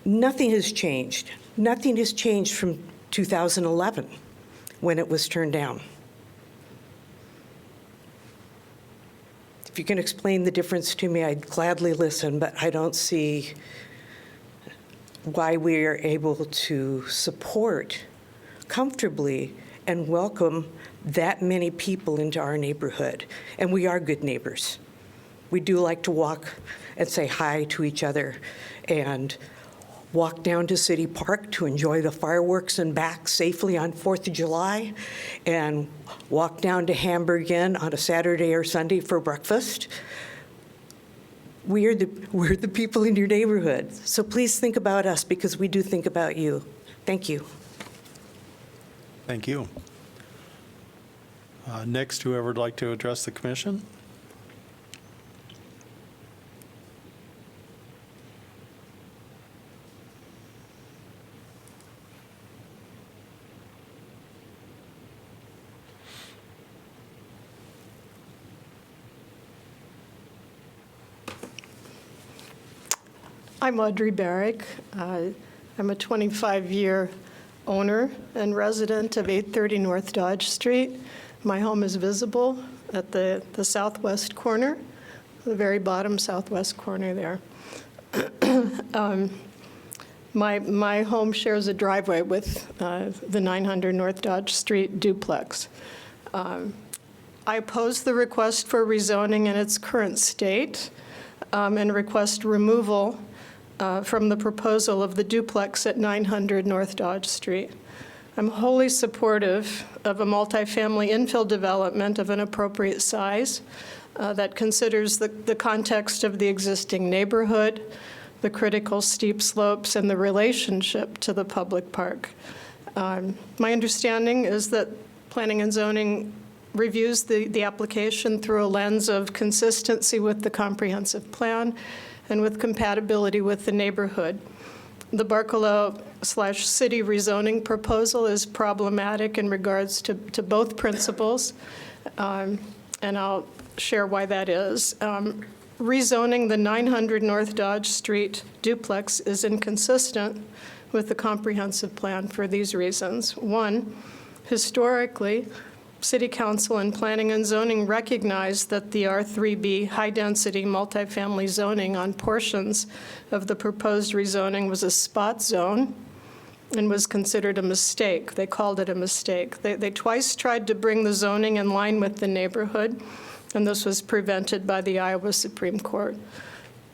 Nothing has changed. Nothing has changed from 2011 when it was turned down. If you can explain the difference to me, I'd gladly listen, but I don't see why we are able to support comfortably and welcome that many people into our neighborhood. And we are good neighbors. We do like to walk and say hi to each other and walk down to City Park to enjoy the fireworks and back safely on 4th of July, and walk down to Hamburg Inn on a Saturday or Sunday for breakfast. We're the people in your neighborhood. So please think about us, because we do think about you. Thank you. Thank you. Next, whoever would like to address the commission? I'm Audrey Barrick. I'm a 25-year owner and resident of 830 North Dodge Street. My home is visible at the southwest corner, the very bottom southwest corner there. My home shares a driveway with the 900 North Dodge Street duplex. I oppose the request for rezoning in its current state and request removal from the proposal of the duplex at 900 North Dodge Street. I'm wholly supportive of a multifamily infill development of an appropriate size that considers the context of the existing neighborhood, the critical steep slopes, and the relationship to the public park. My understanding is that Planning and Zoning reviews the application through a lens of consistency with the comprehensive plan and with compatibility with the neighborhood. The Barcelo/city rezoning proposal is problematic in regards to both principles, and I'll share why that is. Rezoning the 900 North Dodge Street duplex is inconsistent with the comprehensive plan for these reasons. One, historically, City Council and Planning and Zoning recognized that the R3B high-density multifamily zoning on portions of the proposed rezoning was a spot zone and was considered a mistake. They called it a mistake. They twice tried to bring the zoning in line with the neighborhood, and this was prevented by the Iowa Supreme Court.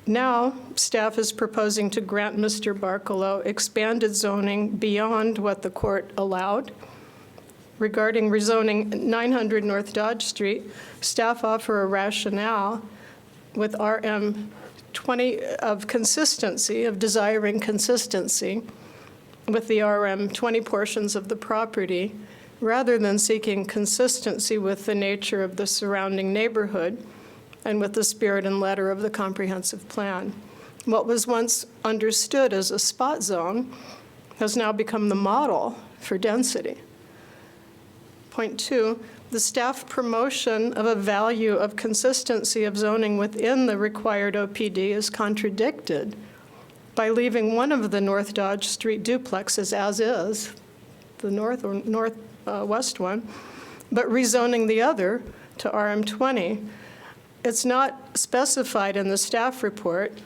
Now, staff is proposing to grant Mr. Barcelo expanded zoning beyond what the court allowed. Regarding rezoning 900 North Dodge Street, staff offer a rationale with RM 20 of consistency, of desiring consistency with the RM 20 portions of the property, rather than seeking consistency with the nature of the surrounding neighborhood and with the spirit and letter of the comprehensive plan. What was once understood as a spot zone has now become the model for density. Point two, the staff promotion of a value of consistency of zoning within the required OPD is contradicted by leaving one of the North Dodge Street duplexes as is, the northwest one, but rezoning the other to RM20. It's not specified in the staff report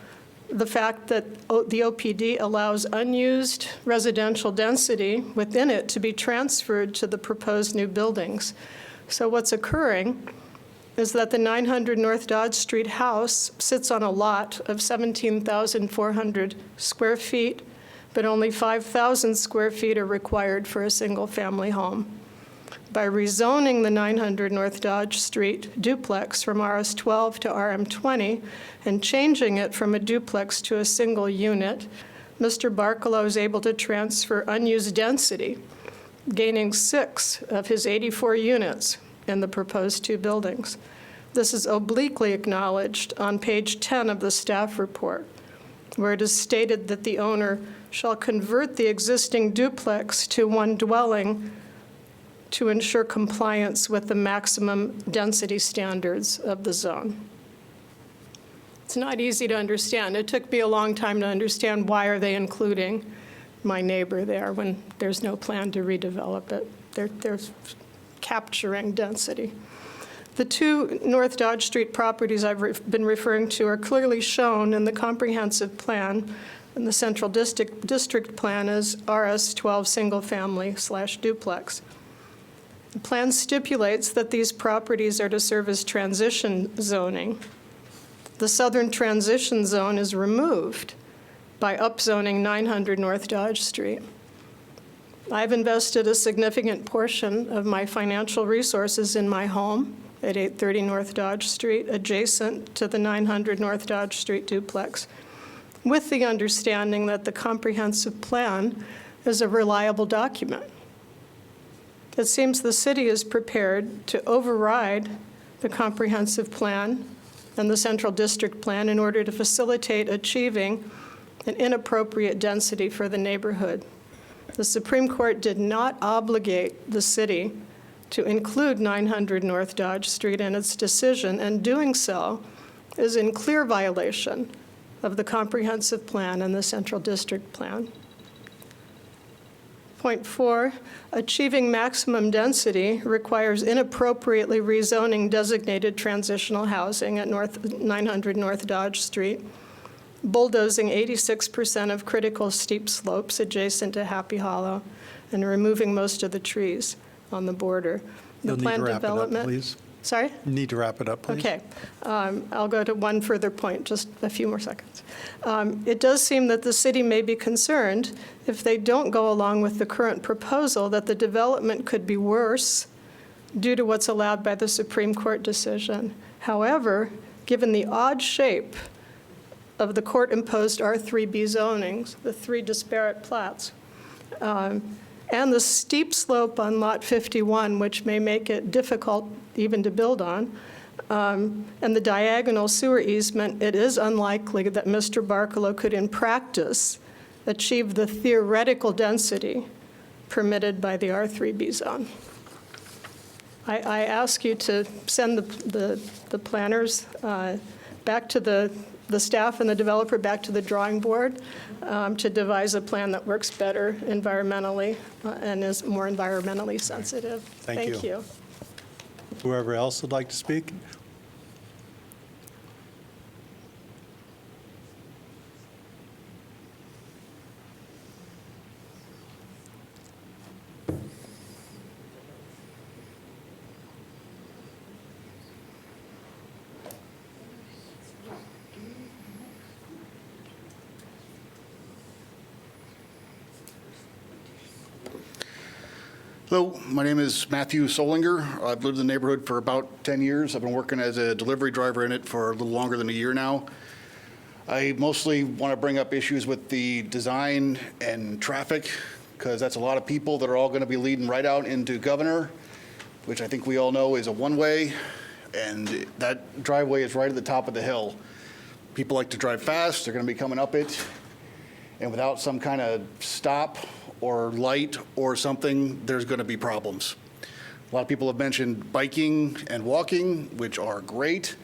the fact that the OPD allows unused residential density within it to be transferred to the proposed new buildings. So what's occurring is that the 900 North Dodge Street house sits on a lot of 17,400 square feet, but only 5,000 square feet are required for a single-family home. By rezoning the 900 North Dodge Street duplex from RS12 to RM20 and changing it from a duplex to a single unit, Mr. Barcelo is able to transfer unused density, gaining 6 of his 84 units in the proposed 2 buildings. This is obliquely acknowledged on page 10 of the staff report, where it is stated that the owner shall convert the existing duplex to one dwelling to ensure compliance with the maximum density standards of the zone. It's not easy to understand. It took me a long time to understand why are they including my neighbor there when there's no plan to redevelop it. They're capturing density. The 2 North Dodge Street properties I've been referring to are clearly shown in the comprehensive plan, and the central district plan is RS12 single family/duplex. The plan stipulates that these properties are to serve as transition zoning. The southern transition zone is removed by upzoning 900 North Dodge Street. I've invested a significant portion of my financial resources in my home at 830 North Dodge Street, adjacent to the 900 North Dodge Street duplex, with the understanding that the comprehensive plan is a reliable document. It seems the city is prepared to override the comprehensive plan and the central district plan in order to facilitate achieving an inappropriate density for the neighborhood. The Supreme Court did not obligate the city to include 900 North Dodge Street in its decision, and doing so is in clear violation of the comprehensive plan and the central district plan. 6.4, achieving maximum density requires inappropriately rezoning designated transitional housing at 900 North Dodge Street, bulldozing 86% of critical steep slopes adjacent to Happy Hollow, and removing most of the trees on the border. The You'll need to planned wrap it up, development- please. Sorry? You need to wrap it up, please. Okay. I'll go to one further point, just a few more seconds. It does seem that the city may be concerned if they don't go along with the current proposal that the development could be worse due to what's allowed by the Supreme Court decision. However, given the odd shape of the court-imposed R3B zonings, the three disparate plats, and the steep slope on Lot 51, which may make it difficult even to build on, and the diagonal sewer easement, it is unlikely that Mr. Barkalow could, in practice, achieve the theoretical density permitted by the R3B zone. I ask you to send the planners back to the staff and the developer back to the drawing board to devise a plan that works better environmentally and is more environmentally sensitive. Thank you. Whoever else would like to speak? Hello, my name is Matthew Solinger. I've lived in the neighborhood for about 10 years. I've been working as a delivery driver in it for a little longer than a year now. I mostly want to bring up issues with the design and traffic, because that's a lot of people that are all going to be leading right out into Governor, which I think we all know is a one-way, and that driveway is right at the top of the hill. People like to drive fast, they're going to be coming up it, and without some kind of stop or light or something, there's going to be problems. A lot of people have mentioned biking and walking, which are great,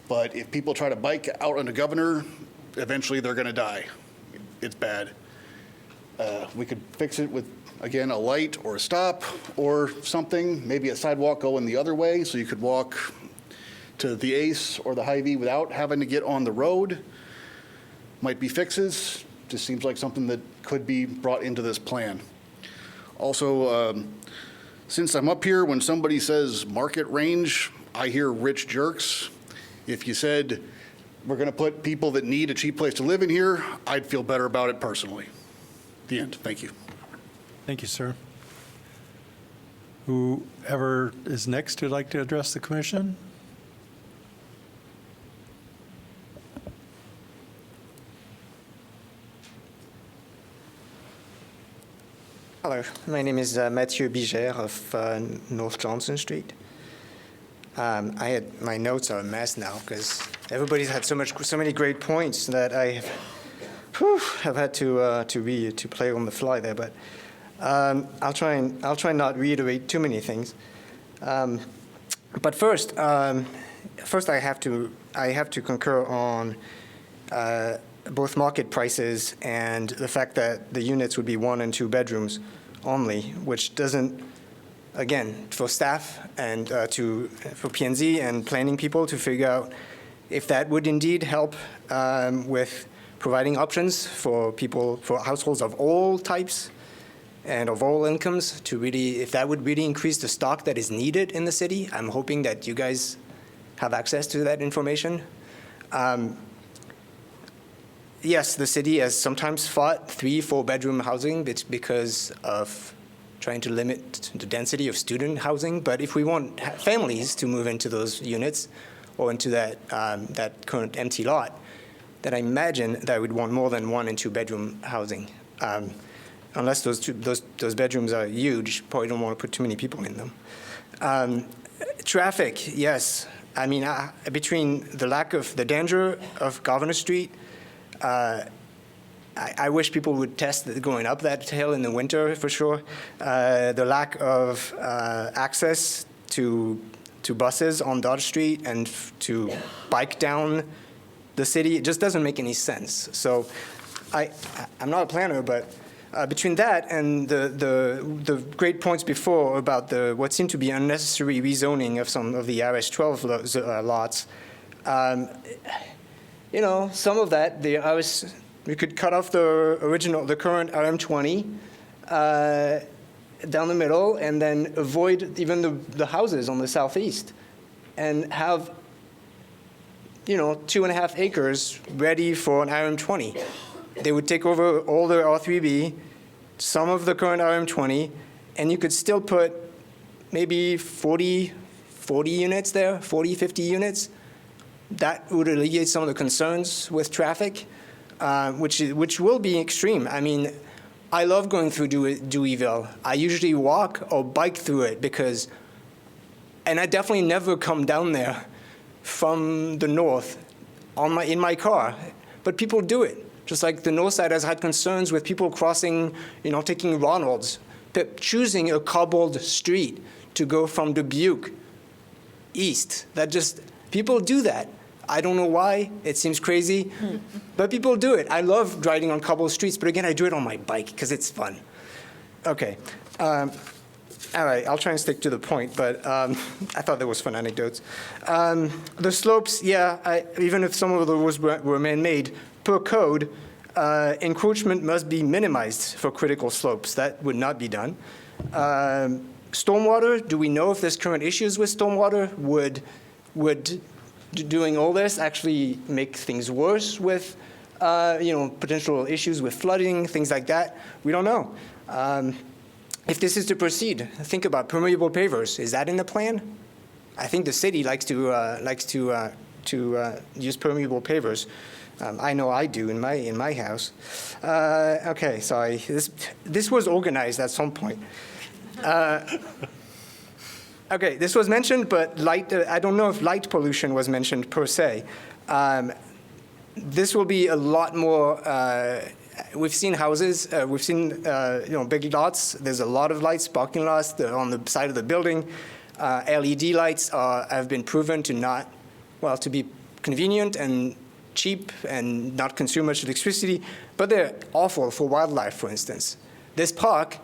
but if people try to bike out onto Governor, eventually they're going to die. It's bad. We could fix it with, again, a light or a stop or something, maybe a sidewalk going the other way so you could walk to the Ace or the Hy-Vee without having to get on the road. Might be fixes. Just seems like something that could be brought into this plan. Also, since I'm up here, when somebody says market range, I hear rich jerks. If you said we're going to put people that need a cheap place to live in here, I'd feel better about it personally. The end. Thank you. Thank you, sir. Whoever is next who'd like to address the commission? Hello, my name is Mathieu Biger of North Johnson Street. My notes are a mess now because everybody's had so many great points that I have had to play on the fly there. But I'll try and not reiterate too many things. But first I have to concur on both market prices and the fact that the units would be 1 and 2 bedrooms only, which doesn't, again, for staff and for P&Z and planning people to figure out if that would indeed help with providing options for people, for households of all types and of all incomes, to really, if that would really increase the stock that is needed in the city. I'm hoping that you guys have access to that information. Yes, the city has sometimes fought 3-4 bedroom housing because of trying to limit the density of student housing. But if we want families to move into those units or into that current empty lot, then I imagine that we'd want more than 1 and 2 bedroom housing. Unless those bedrooms are huge, probably don't want to put too many people in them. Traffic, yes. I mean, between the danger of Governor Street, I wish people would test going up that hill in the winter for sure. The lack of access to buses on Dodge Street and to bike down the city, it just doesn't make any sense. So I'm not a planner, but Between that and the great points before about what seemed to be unnecessary rezoning of some of the RS12 lots, some of that, we could cut off the current RM20 down the middle and then avoid even the houses on the southeast and have 2.5 acres ready for an RM20. They would take over all the R3B, some of the current RM20, and you could still put maybe 40 units there, 40, 50 units. That would alleviate some of the concerns with traffic, which will be extreme. I mean, I love going through Deweyville. I usually walk or bike through it and I definitely never come down there from the north in my car, but people do it. Just like the north side has had concerns with people crossing, taking Ronalds, choosing a cobbled street to go from Dubuque east. People do that. I don't know why. It seems crazy, but people do it. I love riding on cobbled streets, but again, I do it on my bike because it's fun. Okay. All right, I'll try and stick to the point, but I thought there was fun anecdotes. The slopes, even if some of those were man-made, per code, encroachment must be minimized for critical slopes. That would not be done. Stormwater, do we know if there's current issues with stormwater? Would doing all this actually make things worse with, potential issues with flooding, things like that? We don't know. If this is to proceed, think about permeable pavers. Is that in the plan? I think the city likes to use permeable pavers. I know I do in my house. Okay, sorry. This was organized at some point. Okay, this was mentioned, but light. I don't know if light pollution was mentioned per se. This will be a lot more. We've seen houses, we've seen big lots. There's a lot of lights, parking lots on the side of the building. LED lights have been proven to be convenient and cheap and not consume much electricity, but they're awful for wildlife, for instance. This park,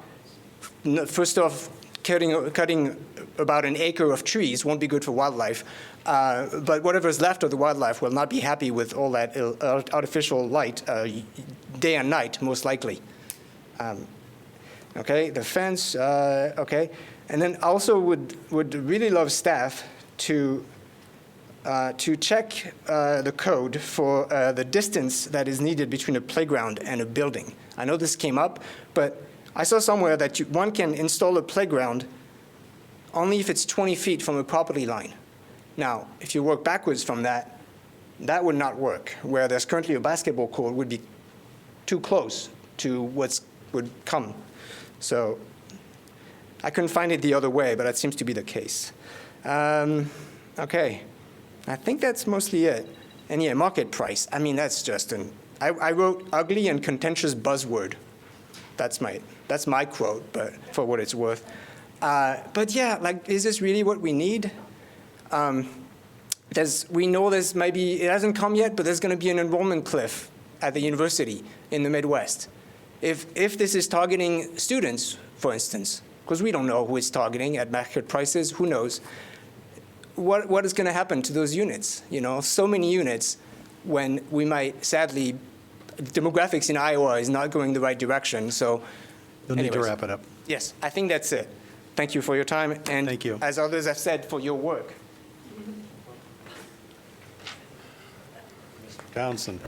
first off, cutting about an acre of trees won't be good for wildlife, but whatever's left of the wildlife will not be happy with all that artificial light day and night, most likely. Okay, the fence, okay. And then also would really love staff to check the code for the distance that is needed between a playground and a building. I know this came up, but I saw somewhere that one can install a playground only if it's 20 feet from a property line. Now, if you work backwards from that, that would not work. Where there's currently a basketball court would be too close to what would come. So I couldn't find it the other way, but that seems to be the case. Okay, I think that's mostly it. And yeah, market price. I mean, that's just I wrote ugly and contentious buzzword. That's my quote, but for what it's worth. But yeah, is this really what we need? We know it hasn't come yet, but there's going to be an enrollment cliff at the university in the Midwest. If this is targeting students, for instance, because we don't know who it's targeting at market prices, who knows? What is going to happen to those units? So many units when we might, sadly, demographics in Iowa is not going the right direction. So you'll need to wrap it up. Yes, I think that's it. Thank you for your time, and thank you. As others have said, for your work. Townsend.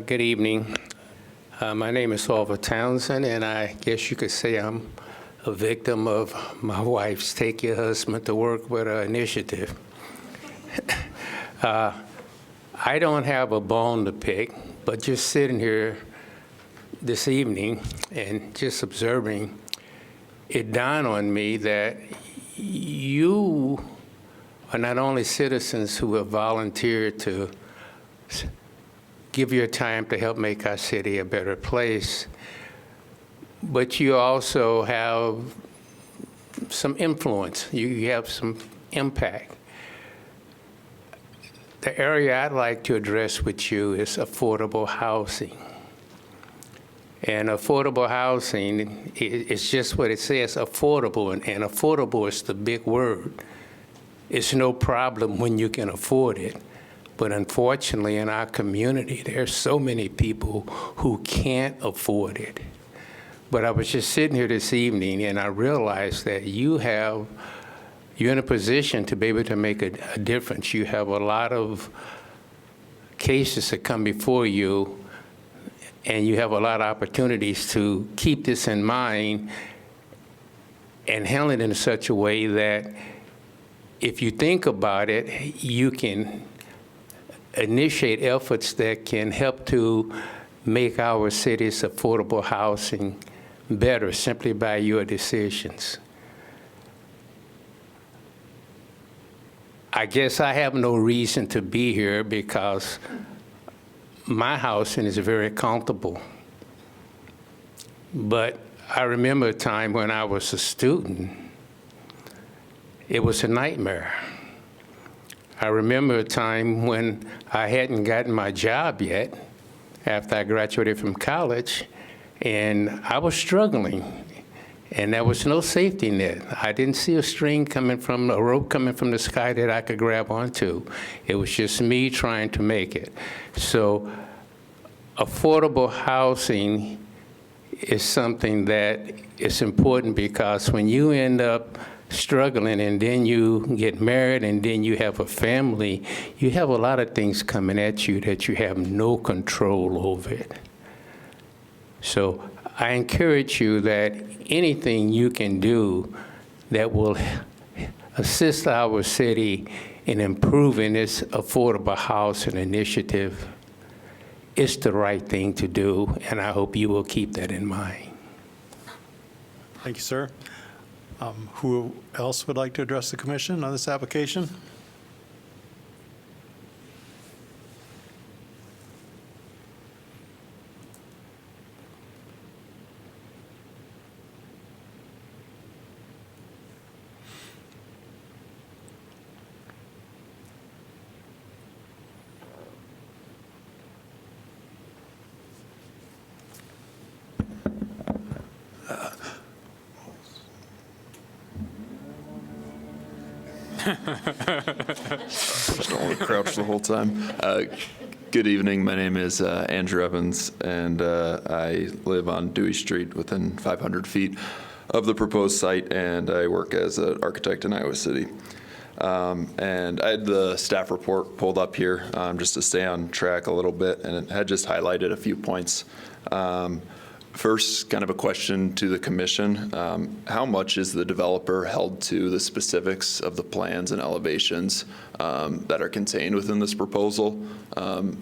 Good evening. My name is Oliver Townsend, and I guess you could say I'm a victim of my wife's Take Your Husband to Work With Her initiative. I don't have a bone to pick, but just sitting here this evening and just observing, it dawned on me that you are not only citizens who have volunteered to give your time to help make our city a better place. But you also have some influence. You have some impact. The area I'd like to address with you is affordable housing. And affordable housing, it's just what it says, affordable, and affordable is the big word. It's no problem when you can afford it. But unfortunately, in our community, there's so many people who can't afford it. But I was just sitting here this evening, and I realized that you're in a position to be able to make a difference. You have a lot of cases that come before you, and you have a lot of opportunities to keep this in mind and handle it in such a way that if you think about it, you can initiate efforts that can help to make our city's affordable housing better simply by your decisions. I guess I have no reason to be here because my housing is very comfortable. But I remember a time when I was a student, it was a nightmare. I remember a time when I hadn't gotten my job yet after I graduated from college, and I was struggling, and there was no safety net. I didn't see a rope coming from the sky that I could grab onto. It was just me trying to make it. So affordable housing is something that is important because when you end up struggling and then you get married and then you have a family, you have a lot of things coming at you that you have no control over it. So I encourage you that anything you can do that will assist our city in improving its affordable housing initiative is the right thing to do, and I hope you will keep that in mind. Thank you, sir. Who else would like to address the commission on this application? Just don't want to crouch the whole time. Good evening. My name is Andrew Evans, and I live on Dewey Street within 500 feet of the proposed site, and I work as an architect in Iowa City. And I had the staff report pulled up here just to stay on track a little bit, and it had just highlighted a few points. First, kind of a question to the commission. How much is the developer held to the specifics of the plans and elevations that are contained within this proposal,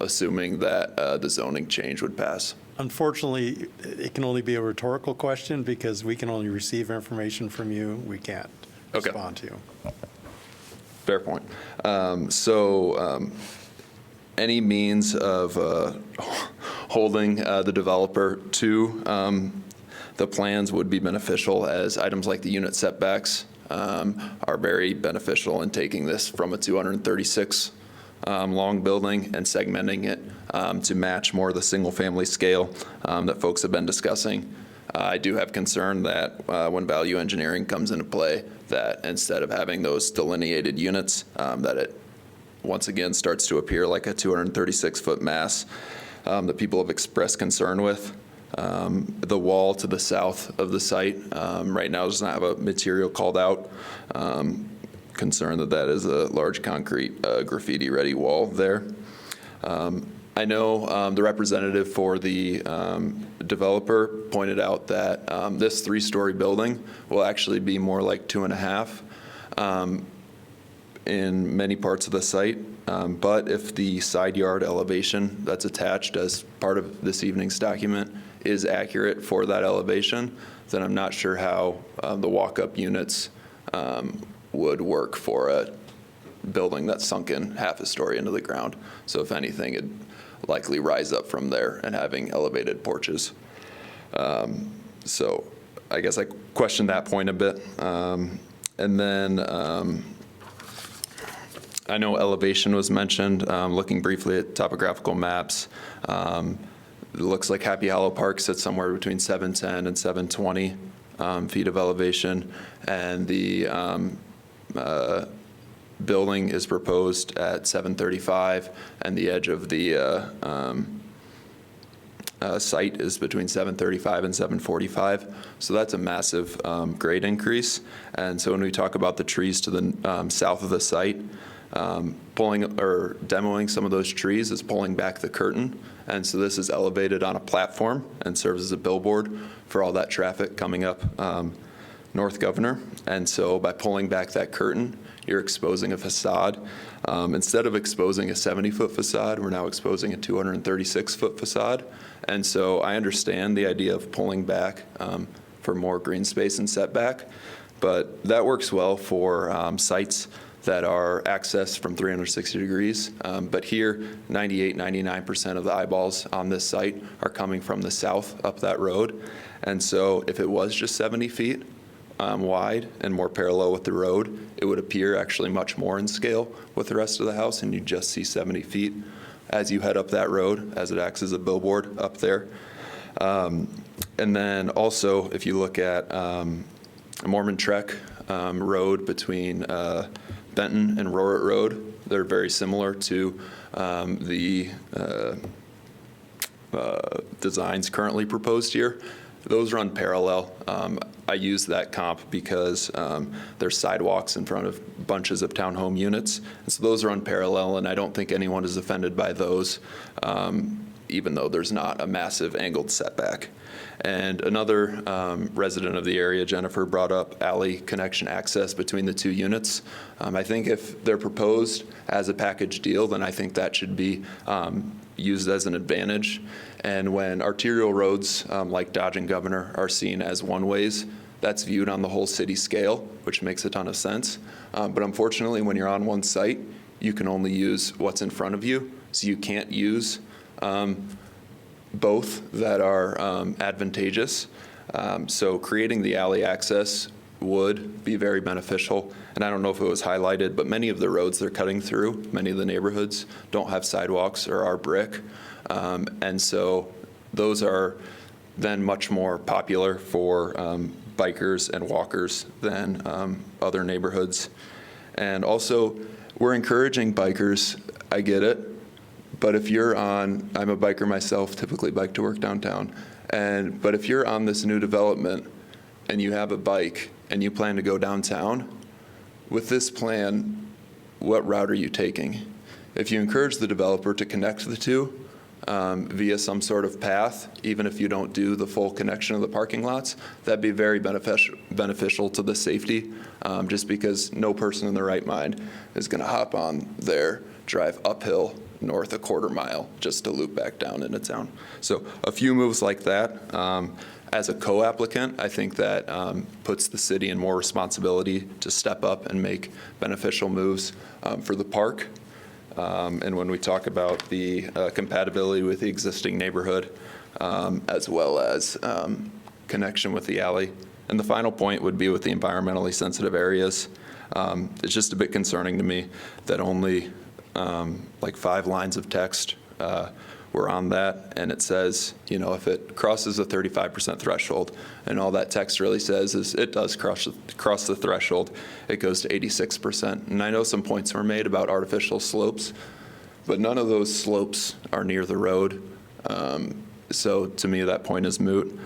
assuming that the zoning change would pass? Unfortunately, it can only be a rhetorical question because we can only receive information from you. We can't respond to you. Fair point. Any means of holding the developer to the plans would be beneficial, as items like the unit setbacks are very beneficial in taking this from a 236 long building and segmenting it to match more of the single-family scale that folks have been discussing. I do have concern that when value engineering comes into play, that instead of having those delineated units, that it once again starts to appear like a 236-foot mass that people have expressed concern with. The wall to the south of the site right now does not have a material called out. Concerned that that is a large concrete graffiti-ready wall there. I know the representative for the developer pointed out that this three-story building will actually be more like 2.5 in many parts of the site. But if the side yard elevation that's attached as part of this evening's document is accurate for that elevation, then I'm not sure how the walk-up units would work for a building that's sunk in half a story into the ground. So if anything, it'd likely rise up from there and having elevated porches. So I guess I questioned that point a bit. And then I know elevation was mentioned. Looking briefly at topographical maps, it looks like Happy Hollow Park sits somewhere between 710 and 720 feet of elevation, and the building is proposed at 735, and the edge of the site is between 735 and 745. So that's a massive grade increase. And so when we talk about the trees to the south of the site, pulling or demoing some of those trees is pulling back the curtain. And so this is elevated on a platform and serves as a billboard for all that traffic coming up North Governor. And so by pulling back that curtain, you're exposing a facade. Instead of exposing a 70-foot facade, we're now exposing a 236-foot facade. And so I understand the idea of pulling back for more green space and setback, but that works well for sites that are accessed from 360 degrees. But here, 98, 99% of the eyeballs on this site are coming from the south up that road. And so if it was just 70 feet wide and more parallel with the road, it would appear actually much more in scale with the rest of the house, and you just see 70 feet as you head up that road, as it acts as a billboard up there. And then also, if you look at Mormon Trek Road between Benton and Rorett Road, they're very similar to the designs currently proposed here. Those run parallel. I use that comp because there's sidewalks in front of bunches of townhome units. And so those run parallel, and I don't think anyone is offended by those, even though there's not a massive angled setback. And another resident of the area, Jennifer, brought up alley connection access between the two units. I think if they're proposed as a package deal, then I think that should be used as an advantage. And when arterial roads like Dodge and Governor are seen as one-ways, that's viewed on the whole city scale, which makes a ton of sense. But unfortunately, when you're on one site, you can only use what's in front of you. So you can't use both that are advantageous. So creating the alley access would be very beneficial. And I don't know if it was highlighted, but many of the roads they're cutting through, many of the neighborhoods don't have sidewalks or are brick. And so those are then much more popular for bikers and walkers than other neighborhoods. And also, we're encouraging bikers, I get it, but if you're on, I'm a biker myself, typically bike to work downtown, but if you're on this new development and you have a bike and you plan to go downtown, with this plan, what route are you taking? If you encourage the developer to connect the two via some sort of path, even if you don't do the full connection of the parking lots, that'd be very beneficial to the safety, just because no person in their right mind is going to hop on there, drive uphill north a quarter mile just to loop back down into town. So a few moves like that. As a co-applicant, I think that puts the city in more responsibility to step up and make beneficial moves for the park. And when we talk about the compatibility with the existing neighborhood, as well as connection with the alley. And the final point would be with the environmentally sensitive areas. It's just a bit concerning to me that only like 5 lines of text were on that, and it says, you know, if it crosses the 35% threshold, and all that text really says is it does cross the threshold, it goes to 86%. And I know some points were made about artificial slopes, but none of those slopes are near the road. So to me, that point is moot.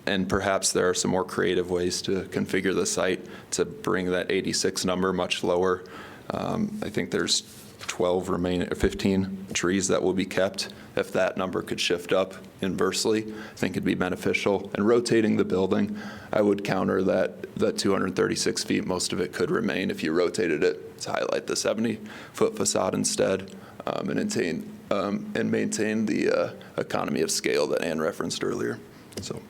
And perhaps there are some more creative ways to configure the site to bring that 86 number much lower. I think there's 15 trees that will be kept. If that number could shift up inversely, I think it'd be beneficial. And rotating the building, I would counter that 236 feet, most of it could remain if you rotated it to highlight the 70-foot facade instead, and maintain the economy of scale that Ann referenced earlier. So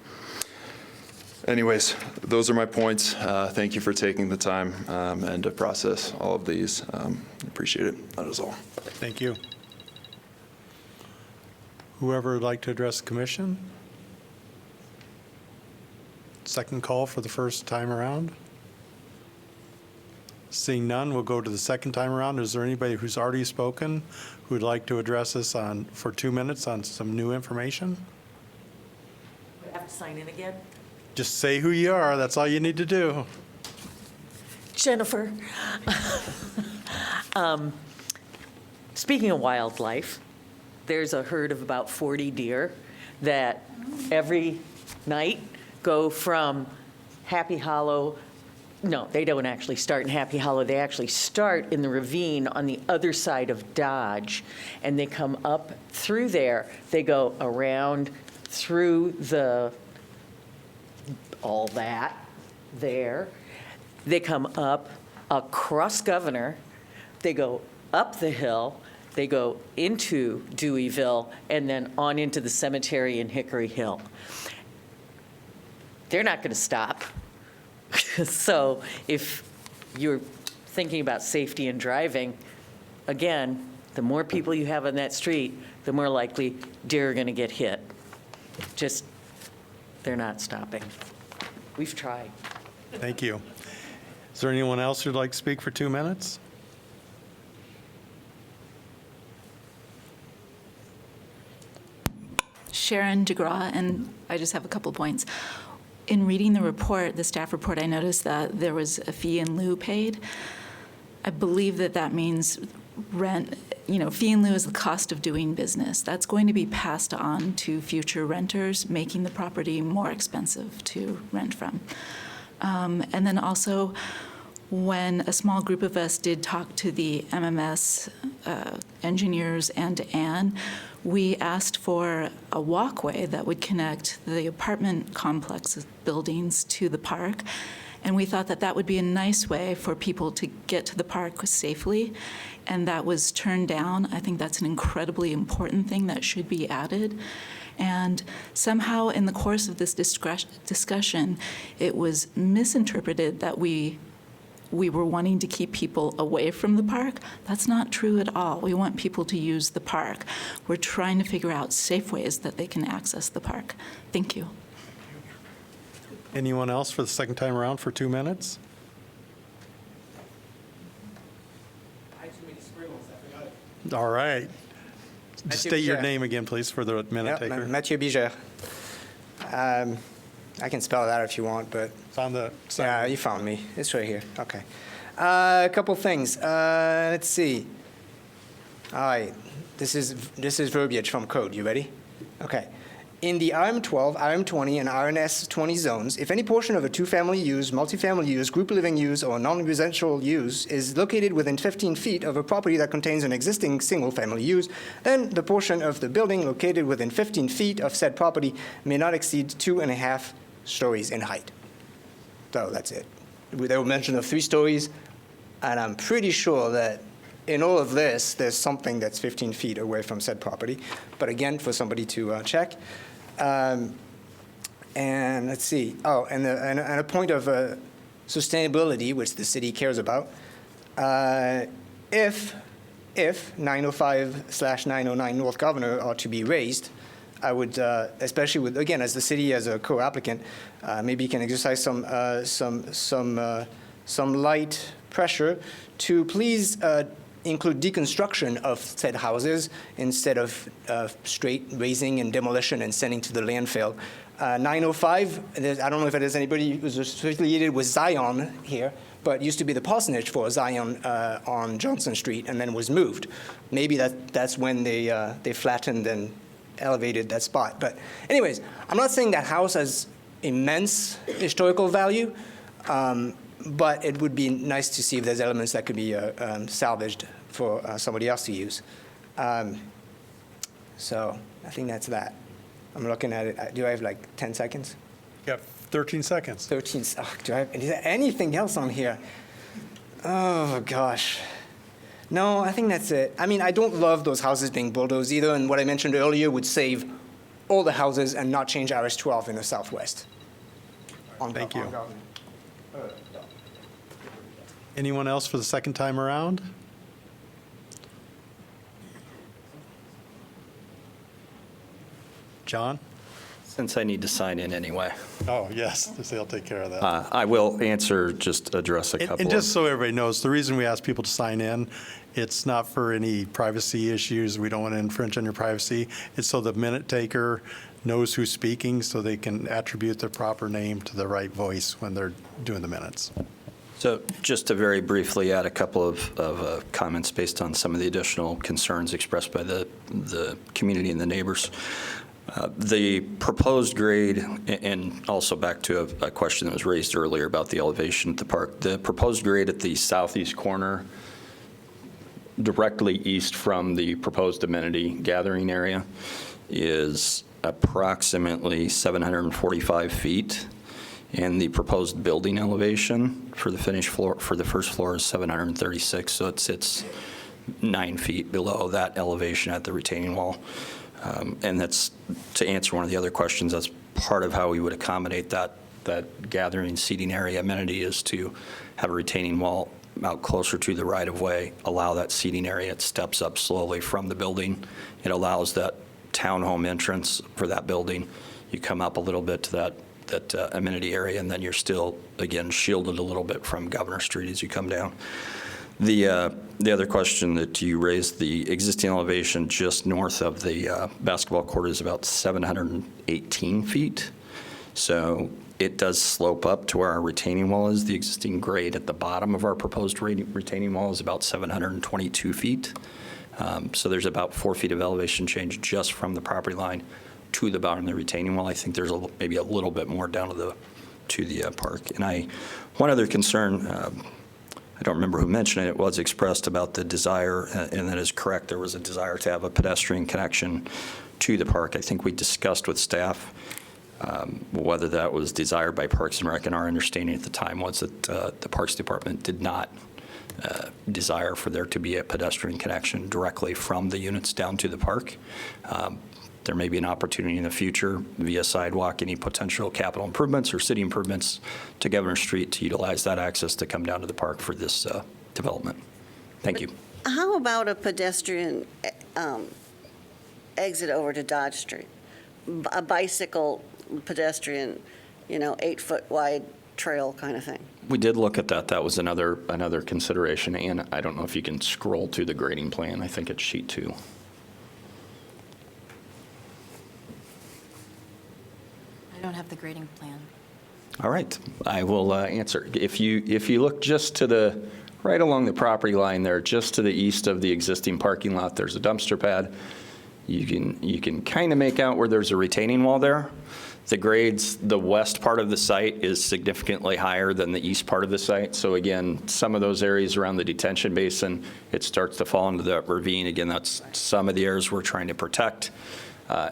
anyways, those are my points. Thank you for taking the time and to process all of these. Appreciate it. That is all. Thank you. Whoever would like to address the commission? Second call for the first time around? Seeing none, we'll go to the second time around. Is there anybody who's already spoken who would like to address us for 2 minutes on some new information? I have to sign in again? Just say who you are. That's all you need to do. Jennifer. Speaking of wildlife, there's a herd of about 40 deer that every night go from Happy Hollow. No, they don't actually start in Happy Hollow. They actually start in the ravine on the other side of Dodge, and they come up through there. They go around through all that there. They come up across Governor. They go up the hill. They go into Deweyville and then on into the cemetery in Hickory Hill. They're not going to stop. So if you're thinking about safety and driving, again, the more people you have on that street, the more likely deer are going to get hit. Just, they're not stopping. We've tried. Thank you. Is there anyone else who'd like to speak for 2 minutes? Sharon DeGraw, and I just have a couple points. In reading the report, the staff report, I noticed that there was a fee in lieu paid. I believe that means rent, fee in lieu is the cost of doing business. That's going to be passed on to future renters, making the property more expensive to rent from. And then also, when a small group of us did talk to the MMS engineers and Anne, we asked for a walkway that would connect the apartment complex buildings to the park. And we thought that would be a nice way for people to get to the park safely. And that was turned down. I think that's an incredibly important thing that should be added. And somehow in the course of this discussion, it was misinterpreted that we were wanting to keep people away from the park. That's not true at all. We want people to use the park. We're trying to figure out safe ways that they can access the park. Thank you. Anyone else for the second time around for 2 minutes? All right. Just state your name again, please, for the minute taker. Mathieu Biger. I can spell it out if you want, but. It's on the side. Yeah, you found me. It's right here. Okay. A couple things. Let's see. All right. This is verbiage from code. You ready? Okay. In the RM12, RM20, and RNS20 zones, if any portion of a two-family use, multifamily use, group living use, or non-residential use is located within 15 feet of a property that contains an existing single-family use, then the portion of the building located within 15 feet of said property may not exceed 2.5 stories in height. So that's it. There were mention of 3 stories, and I'm pretty sure that in all of this, there's something that's 15 feet away from said property. But again, for somebody to check. And let's see. Oh, and a point of sustainability, which the city cares about. If 905/909 North Governor are to be raised, I would, especially with, again, as the city as a co-applicant, maybe can exercise some light pressure to please include deconstruction of said houses instead of straight raising and demolition and sending to the landfill. 905, I don't know if there's anybody who's affiliated with Zion here, but used to be the parsonage for Zion on Johnson Street and then was moved. Maybe that's when they flattened and elevated that spot. But anyways, I'm not saying that house has immense historical value, but it would be nice to see if there's elements that could be salvaged for somebody else to use. So I think that's that. I'm looking at it. Do I have like 10 seconds? You got 13 seconds. 13. Oh, is there anything else on here? Oh, gosh. No, I think that's it. I mean, I don't love those houses being bulldozed either, and what I mentioned earlier would save all the houses and not change RS12 in the southwest. Thank you. Anyone else for the second time around? John? Since I need to sign in anyway, Oh, yes, they'll take care of that. I will address a couple And just of. so everybody knows, the reason we ask people to sign in, it's not for any privacy issues. We don't want to infringe on your privacy. It's so the minute taker knows who's speaking, so they can attribute the proper name to the right voice when they're doing the minutes. So just to very briefly add a couple of comments based on some of the additional concerns expressed by the community and the neighbors. The proposed grade, and also back to a question that was raised earlier about the elevation at the park, the proposed grade at the southeast corner, directly east from the proposed amenity gathering area, is approximately 745 feet. And the proposed building elevation for the finished floor, for the first floor, is 736, so it sits 9 feet below that elevation at the retaining wall. And that's, to answer one of the other questions, that's part of how we would accommodate that gathering seating area amenity, is to have a retaining wall out closer to the right-of-way, allow that seating area. It steps up slowly from the building. It allows that townhome entrance for that building. You come up a little bit to that amenity area, and then you're still, again, shielded a little bit from Governor Street as you come down. The other question that you raised, the existing elevation just north of the basketball court is about 718 feet. So it does slope up to where our retaining wall is. The existing grade at the bottom of our proposed retaining wall is about 722 feet. So there's about 4 feet of elevation change just from the property line to the bottom of the retaining wall. I think there's maybe a little bit more down to the park. And one other concern, I don't remember who mentioned it, it was expressed about the desire, and that is correct, there was a desire to have a pedestrian connection to the park. I think we discussed with staff whether that was desired by Parks and Rec, and our understanding at the time was that the Parks Department did not desire for there to be a pedestrian connection directly from the units down to the park. There may be an opportunity in the future via sidewalk, any potential capital improvements or city improvements to Governor Street to utilize that access to come down to the park for this development. Thank you. How about a pedestrian exit over to Dodge Street? A bicycle pedestrian, 8-foot wide trail kind of thing? We did look at that. That was another consideration. And I don't know if you can scroll to the grading plan. I think it's sheet 2. I don't have the grading plan. All right, I will answer. If you look just to right along the property line there, just to the east of the existing parking lot, there's a dumpster pad. You can kind of make out where there's a retaining wall there. The grades, the west part of the site is significantly higher than the east part of the site. So again, some of those areas around the detention basin, it starts to fall into that ravine. Again, that's some of the areas we're trying to protect.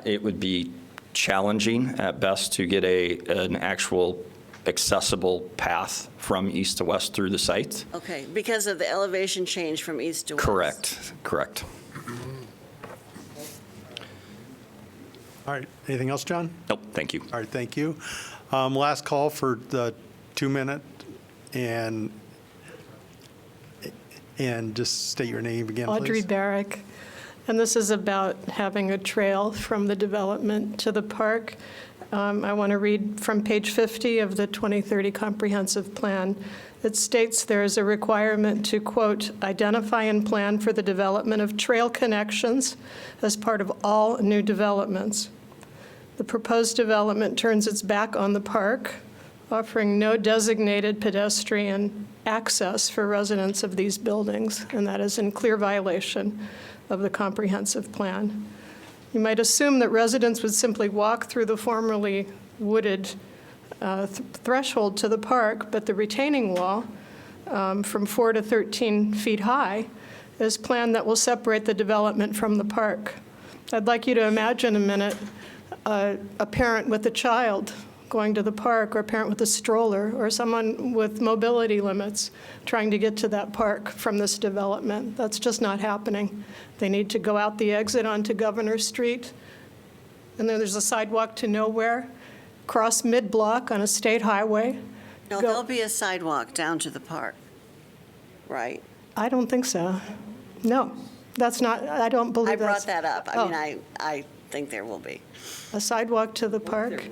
It would be challenging at best to get an actual accessible path from east to west through the site. Okay, because of the elevation change from east to west. Correct. All right, anything else, John? Nope, thank you. All right, thank you. Last call for the 2-minute, and just state your name again, please. Audrey Barrick, and this is about having a trail from the development to the park. I want to read from page 50 of the 2030 Comprehensive Plan. It states there is a requirement to, quote, identify and plan for the development of trail connections as part of all new developments. The proposed development turns its back on the park, offering no designated pedestrian access for residents of these buildings, and that is in clear violation of the comprehensive plan. You might assume that residents would simply walk through the formerly wooded threshold to the park, but the retaining wall from 4 to 13 feet high is planned that will separate the development from the park. I'd like you to imagine a minute a parent with a child going to the park, or a parent with a stroller, or someone with mobility limits trying to get to that park from this development. That's just not happening. They need to go out the exit onto Governor Street, and then there's a sidewalk to nowhere, cross mid-block on a state highway. No, there'll be a sidewalk down to the park, right? I don't think so. No, that's not, I don't believe I that's. brought that up. I mean, I think there will be. A sidewalk to the park?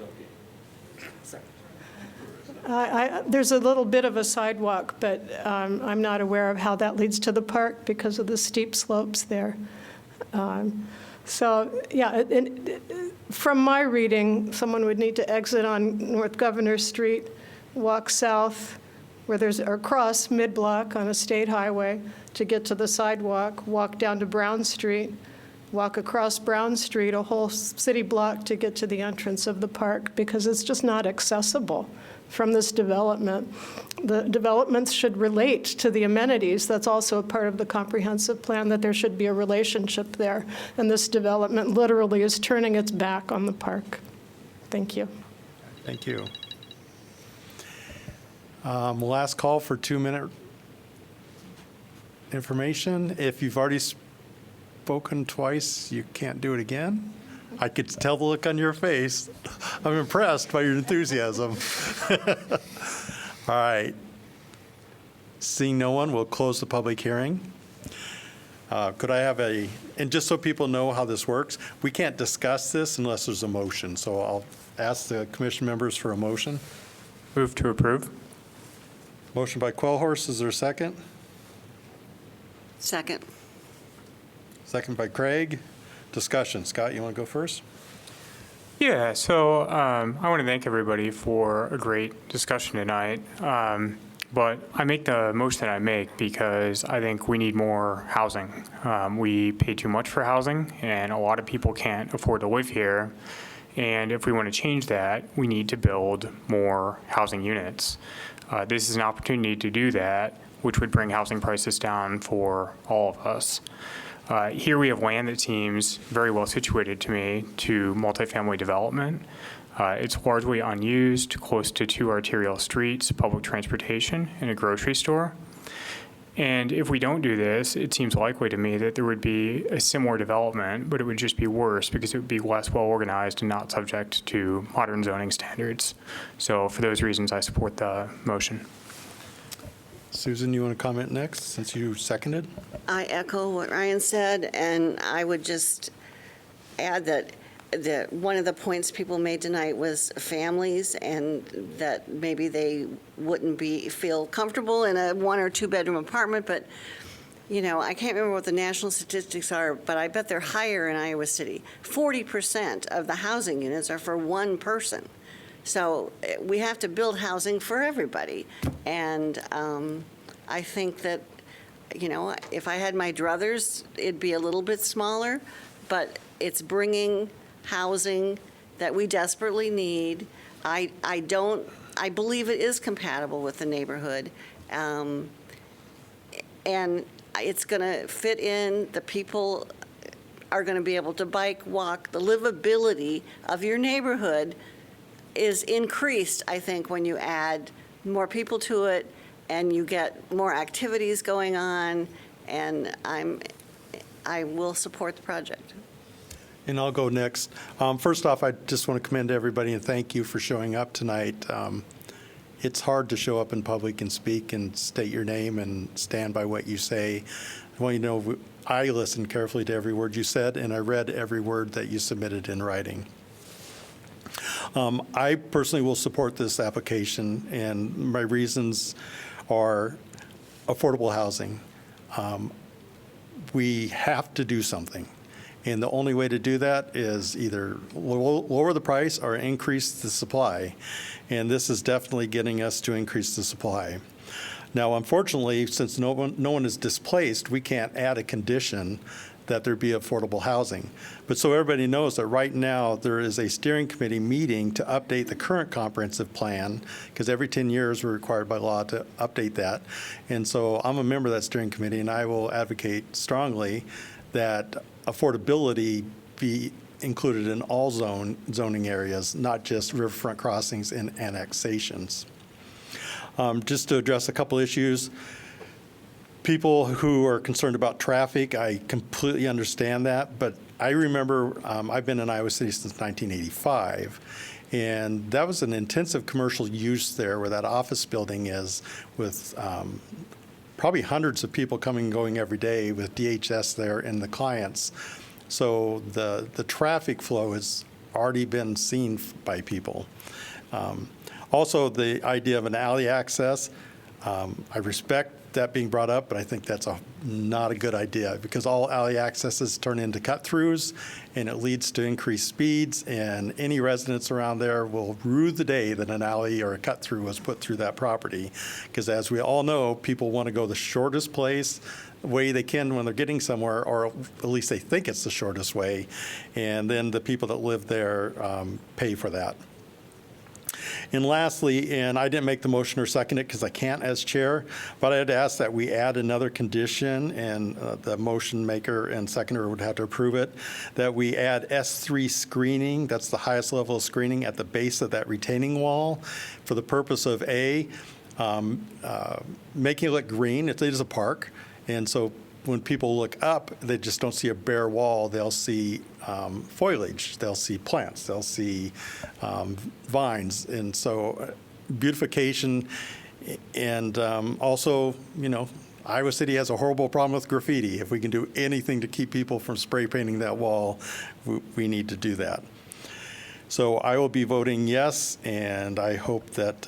There's a little bit of a sidewalk, but I'm not aware of how that leads to the park because of the steep slopes there. So, yeah, from my reading, someone would need to exit on North Governor Street, walk south, or cross mid-block on a state highway to get to the sidewalk, walk down to Brown Street, walk across Brown Street, a whole city block to get to the entrance of the park, because it's just not accessible from this development. The developments should relate to the amenities. That's also a part of the comprehensive plan, that there should be a relationship there. And this development literally is turning its back on the park. Thank you. Thank you. Last call for 2-minute information. If you've already spoken twice, you can't do it again. I could tell the look on your face. I'm impressed by your enthusiasm. All right. Seeing no one, we'll close the public hearing. Could I have and just so people know how this works, we can't discuss this unless there's a motion. So I'll ask the commission members for a motion. Move to approve. Motion by Quellhorst, is there a second? Second. Second by Craig. Discussion. Scott, you want to go first? Yeah, so I want to thank everybody for a great discussion tonight. But I make the motion that I make because I think we need more housing. We pay too much for housing, and a lot of people can't afford to live here. And if we want to change that, we need to build more housing units. This is an opportunity to do that, which would bring housing prices down for all of us. Here we have land that seems very well situated to me to multifamily development. It's largely unused, close to 2 arterial streets, public transportation, and a grocery store. And if we don't do this, it seems likely to me that there would be a similar development, but it would just be worse because it would be less well organized and not subject to modern zoning standards. So for those reasons, I support the motion. Susan, you want to comment next since you seconded? I echo what Ryan said, and I would just add that one of the points people made tonight was families, and that maybe they wouldn't feel comfortable in a 1 or 2 bedroom apartment, but I can't remember what the national statistics are, but I bet they're higher in Iowa City. 40% of the housing units are for one person. So we have to build housing for everybody. And I think that, if I had my druthers, it'd be a little bit smaller, but it's bringing housing that we desperately need. I believe it is compatible with the neighborhood. And it's going to fit in. The people are going to be able to bike, walk. The livability of your neighborhood is increased, I think, when you add more people to it and you get more activities going on, and I will support the project. And I'll go next. First off, I just want to commend everybody and thank you for showing up tonight. It's hard to show up in public and speak and state your name and stand by what you say. I want you to know I listened carefully to every word you said, and I read every word that you submitted in writing. I personally will support this application, and my reasons are affordable housing. We have to do something, and the only way to do that is either lower the price or increase the supply, and this is definitely getting us to increase the supply. Now, unfortunately, since no one is displaced, we can't add a condition that there be affordable housing. But so everybody knows that right now there is a steering committee meeting to update the current comprehensive plan, because every 10 years we're required by law to update that. And so I'm a member of that steering committee, and I will advocate strongly that affordability be included in all zoning areas, not just riverfront crossings and annexations. Just to address a couple issues. People who are concerned about traffic, I completely understand that, but I remember I've been in Iowa City since 1985, and that was an intensive commercial use there where that office building is, with probably hundreds of people coming and going every day with DHS there and the clients. So the traffic flow has already been seen by people. Also, the idea of an alley access, I respect that being brought up, but I think that's not a good idea because all alley accesses turn into cut-throughs, and it leads to increased speeds, and any residents around there will rue the day that an alley or a cut-through was put through that property. Because as we all know, people want to go the shortest way they can when they're getting somewhere, or at least they think it's the shortest way, and then the people that live there pay for that. And lastly, and I didn't make the motion or second it because I can't as chair, but I had asked that we add another condition, and the motion maker and seconder would have to approve it, that we add S3 screening, that's the highest level of screening at the base of that retaining wall, for the purpose of making it look green. It is a park, and so when people look up, they just don't see a bare wall. They'll see foliage. They'll see plants. They'll see vines. And so beautification, and also, Iowa City has a horrible problem with graffiti. If we can do anything to keep people from spray painting that wall, we need to do that. So I will be voting yes, and I hope that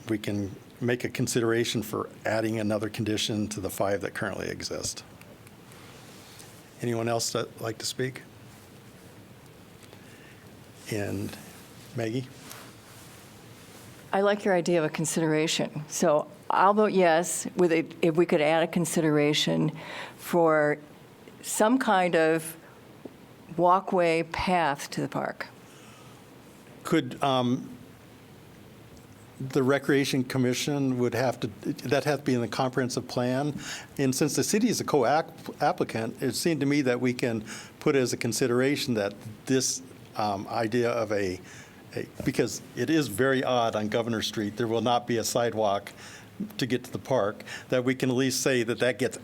we can make a consideration for adding another condition to the 5 that currently exist. Anyone else that like to speak? And Maggie? I like your idea of a consideration. So I'll vote yes with if we could add a consideration for some kind of walkway path to the park. Could the Recreation Commission would have to, that has to be in the comprehensive plan? And since the city is a co-applicant, it seemed to me that we can put as a consideration that this idea of because it is very odd on Governor Street, there will not be a sidewalk to get to the park, that we can at least say that gets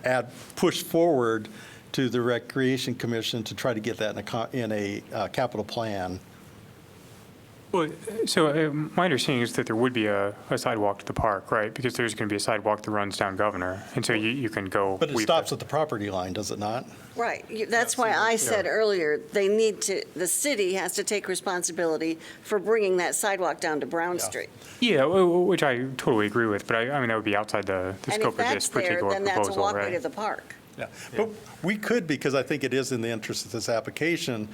pushed forward to the Recreation Commission to try to get that in a capital plan. Well, so my understanding is that there would be a sidewalk to the park, right? Because there's going to be a sidewalk that runs down Governor, and so you can go. But it stops at the property line, does it not? Right. That's why I said earlier, the city has to take responsibility for bringing that sidewalk down to Brown Street. Yeah, which I totally agree with, but I mean, that would be outside the scope of this particular proposal, right? And if that's there, then that's a walkway to the park. Yeah, but we could, because I think it is in the interest of this application,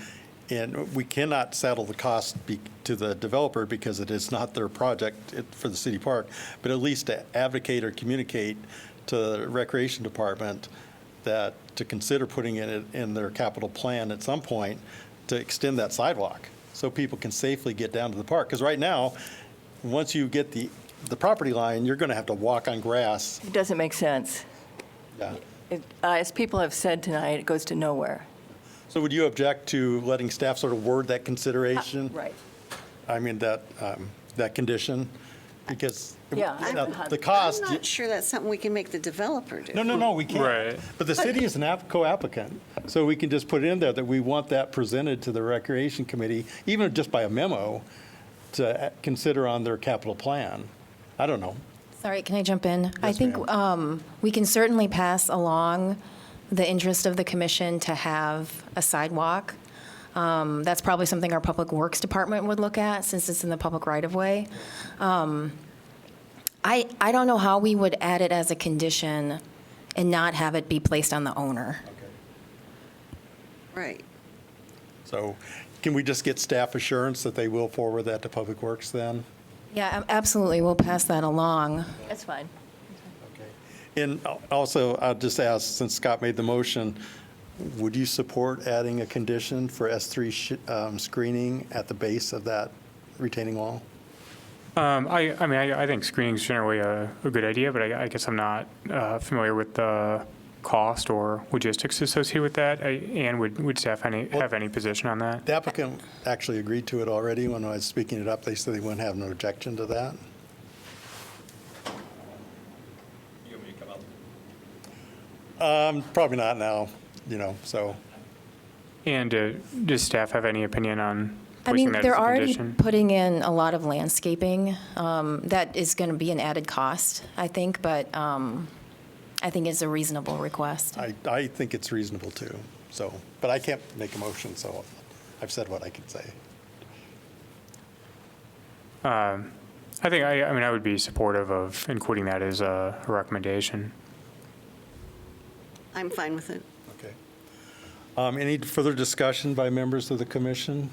and we cannot saddle the cost to the developer because it is not their project for the city park, but at least to advocate or communicate to the Recreation Department that to consider putting it in their capital plan at some point to extend that sidewalk so people can safely get down to the park. Because right now, once you get the property line, you're going to have to walk on grass. It doesn't make sense. Yeah. As people have said tonight, it goes to nowhere. So would you object to letting staff sort of word that consideration? Right. I mean, that condition? Because Yeah. the cost. I'm not sure that's something we can make the developer do. No, we can't. Right. But the city is an co-applicant, so we can just put in there that we want that presented to the Recreation Committee, even just by a memo, to consider on their capital plan. I don't know. Sorry, can I jump in? Yes, I think we can certainly pass along the interest of the commission to have a sidewalk. That's probably something our Public Works Department would look at since it's in the public right-of-way. I don't know how we would add it as a condition and not have it be placed on the owner. Right. So can we just get staff assurance that they will forward that to Public Works then? Yeah, absolutely. We'll pass that along. That's fine. And also, I'll just ask, since Scott made the motion, would you support adding a condition for S3 screening at the base of that retaining wall? I think screening is generally a good idea, but I guess I'm not familiar with the cost or logistics associated with that. Ann, would staff have any position on that? The applicant actually agreed to it already. When I was speaking it up, they said they wouldn't have no objection to that. You want me to come up? Probably not now, so. And does staff have any opinion on I placing mean, that as they're a already condition? putting in a lot of landscaping. That is going to be an added cost, I think, but I think it's a reasonable request. I think it's reasonable too. So, but I can't make a motion, so I've said what I can say. I think, I mean, I would be supportive of including that as a recommendation. I'm fine with it. Okay. Any further discussion by members of the commission?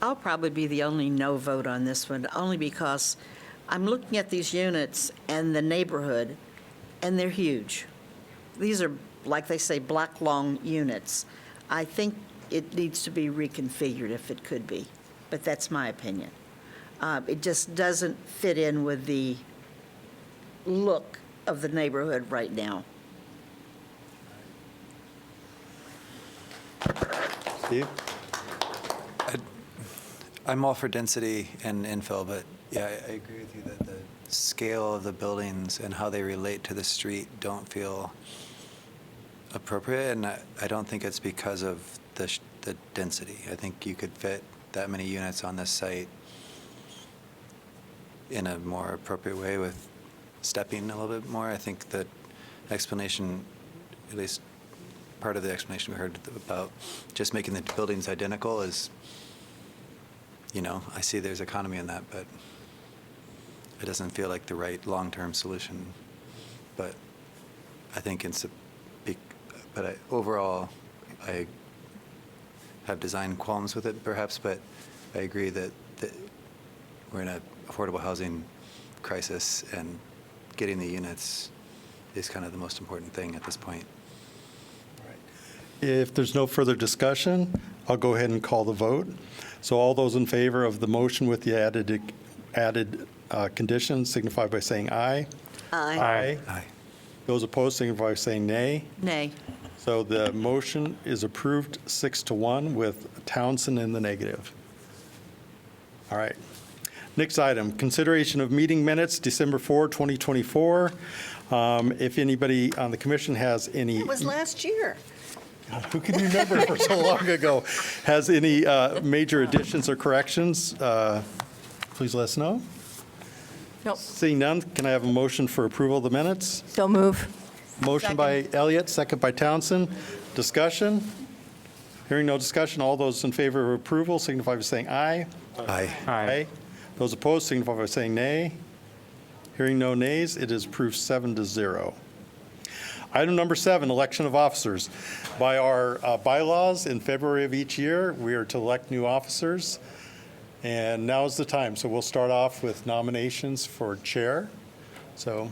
I'll probably be the only no vote on this one, only because I'm looking at these units and the neighborhood, and they're huge. These are, like they say, block-long units. I think it needs to be reconfigured if it could be, but that's my opinion. It just doesn't fit in with the look of the neighborhood right now. Steve? I'm all for density and infill, but yeah, I agree with you that the scale of the buildings and how they relate to the street don't feel appropriate, and I don't think it's because of the density. I think you could fit that many units on this site in a more appropriate way with stepping a little bit more. I think the explanation, at least part of the explanation we heard about just making the buildings identical is, you know, I see there's economy in that, but it doesn't feel like the right long-term solution. But I think overall, I have design qualms with it perhaps, but I agree that we're in an affordable housing crisis, and getting the units is kind of the most important thing at this point. If there's no further discussion, I'll go ahead and call the vote. So all those in favor of the motion with the added conditions signify by saying aye. Aye. Aye. Those opposed signify by saying nay. Nay. So the motion is approved 6-1 with Townsend in the negative. All right. Next item, consideration of meeting minutes, December 4, 2024. If anybody on the commission has any. It was last year. Who can remember for so long ago? Has any major additions or corrections? Please let us know. Nope. Seeing none, can I have a motion for approval of the minutes? So move. Motion by Elliott, second by Townsend. Discussion? Hearing no discussion, all those in favor of approval signify by saying aye. Aye. Aye. Those opposed signify by saying nay. Hearing no nays, it is approved 7-0. Item number 7, election of officers. By our bylaws, in February of each year, we are to elect new officers, and now is the time. So we'll start off with nominations for chair. So,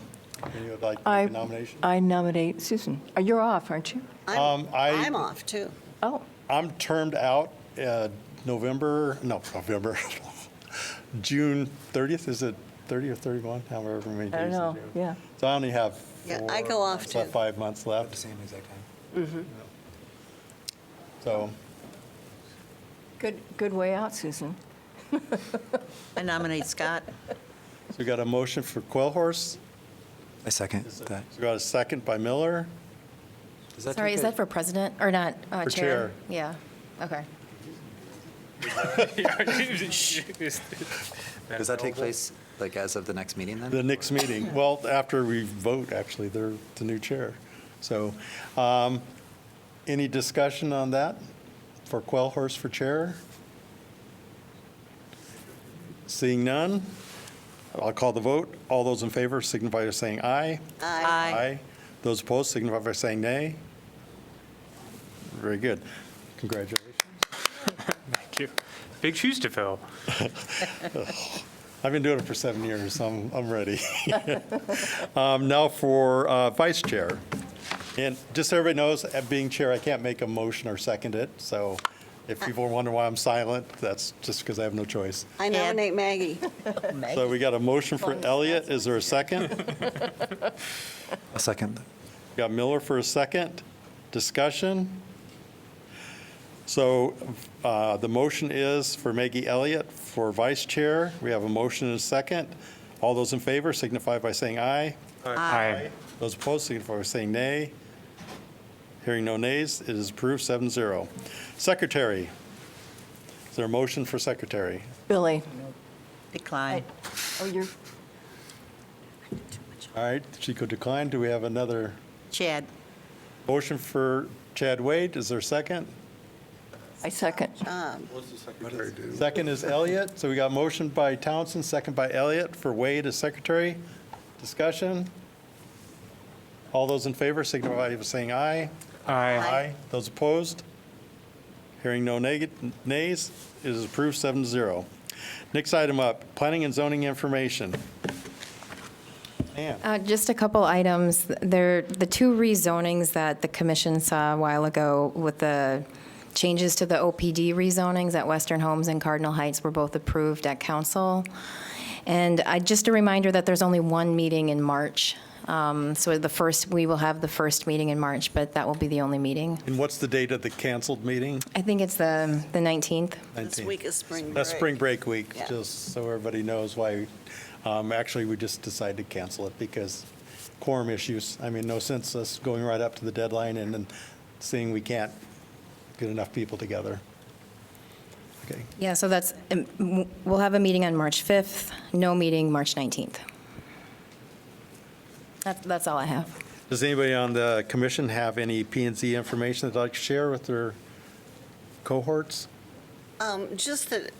any would like to make a nomination? I nominate Susan. You're off, aren't you? I'm off, too. Oh. I'm termed out June 30th. Is it 30 or 31? However many days. I don't know, yeah. So I only have Yeah, I go off, too. 5 months left. The same exact time. So, Good way out, Susan. I nominate Scott. so we got a motion for Quellhorse. I second that. We got a second by Miller. Sorry, is that for president, or not, For chair. Yeah, okay. Does that take place like as of the next meeting then? The next meeting. Well, after we vote, actually, they're the new chair. So, any discussion on that for Quellhorse for chair? Seeing none, I'll call the vote. All those in favor signify by saying aye. Aye. Those opposed signify by saying nay. Very good. Congratulations. Thank you. Big shoes to fill. I've been doing it for 7 years, so I'm ready. Now for vice chair. And just so everybody knows, being chair, I can't make a motion or second it. So if people are wondering why I'm silent, that's just because I have no choice. I nominate Maggie. So we got a motion for Elliott. Is there a second? A second. Got Miller for a second. Discussion? So the motion is for Maggie Elliott for vice chair. We have a motion and a second. All those in favor signify by saying aye. Aye. Those opposed signify by saying nay. Hearing no nays, it is approved 7-0. Secretary. Is there a motion for secretary? Billy. Decline. Oh, you're, All right, Chico declined. Do we have another? Chad. Motion for Chad Wade, is there a second? I second. What's the secretary do? Second is Elliott. So we got motion by Townsend, second by Elliott for Wade as secretary. Discussion? All those in favor signify by saying aye. Aye. Those opposed? Hearing no nays, it is approved 7-0. Next item up, planning and zoning information. Ann. Just a couple items. The two rezonings that the commission saw a while ago with the changes to the OPD rezonings at Western Homes and Cardinal Heights were both approved at council. And just a reminder that there's only one meeting in March. So we will have the first meeting in March, but that will be the only meeting. And what's the date of the canceled meeting? I think it's the 19th. This week is spring break. That's spring break week, Yeah. just so everybody knows why. Actually, we just decided to cancel it because quorum issues. I mean, no sense us going right up to the deadline and then seeing we can't get enough people together. Okay. Yeah, so we'll have a meeting on March 5th, no meeting March 19th. That's all I have. Does anybody on the commission have any P&Z information they'd like to share with their cohorts? Just that,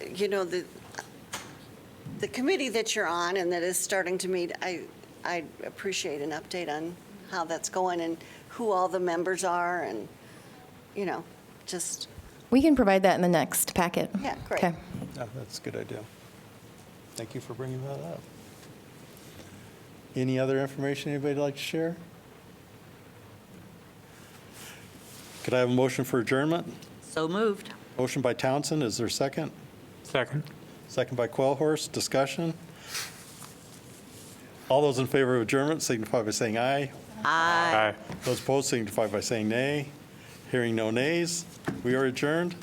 the committee that you're on and that is starting to meet, I appreciate an update on how that's going and who all the members are and, just, We can provide that in the next packet. yeah, great. Okay. Yeah, that's a good idea. Thank you for bringing that up. Any other information anybody'd like to share? Could I have a motion for adjournment? So moved. Motion by Townsend, is there a second? Second. Second by Quellhorst, discussion? All those in favor of adjournment signify by saying aye. Aye. Those opposed signify by saying nay. Hearing no nays, we are adjourned.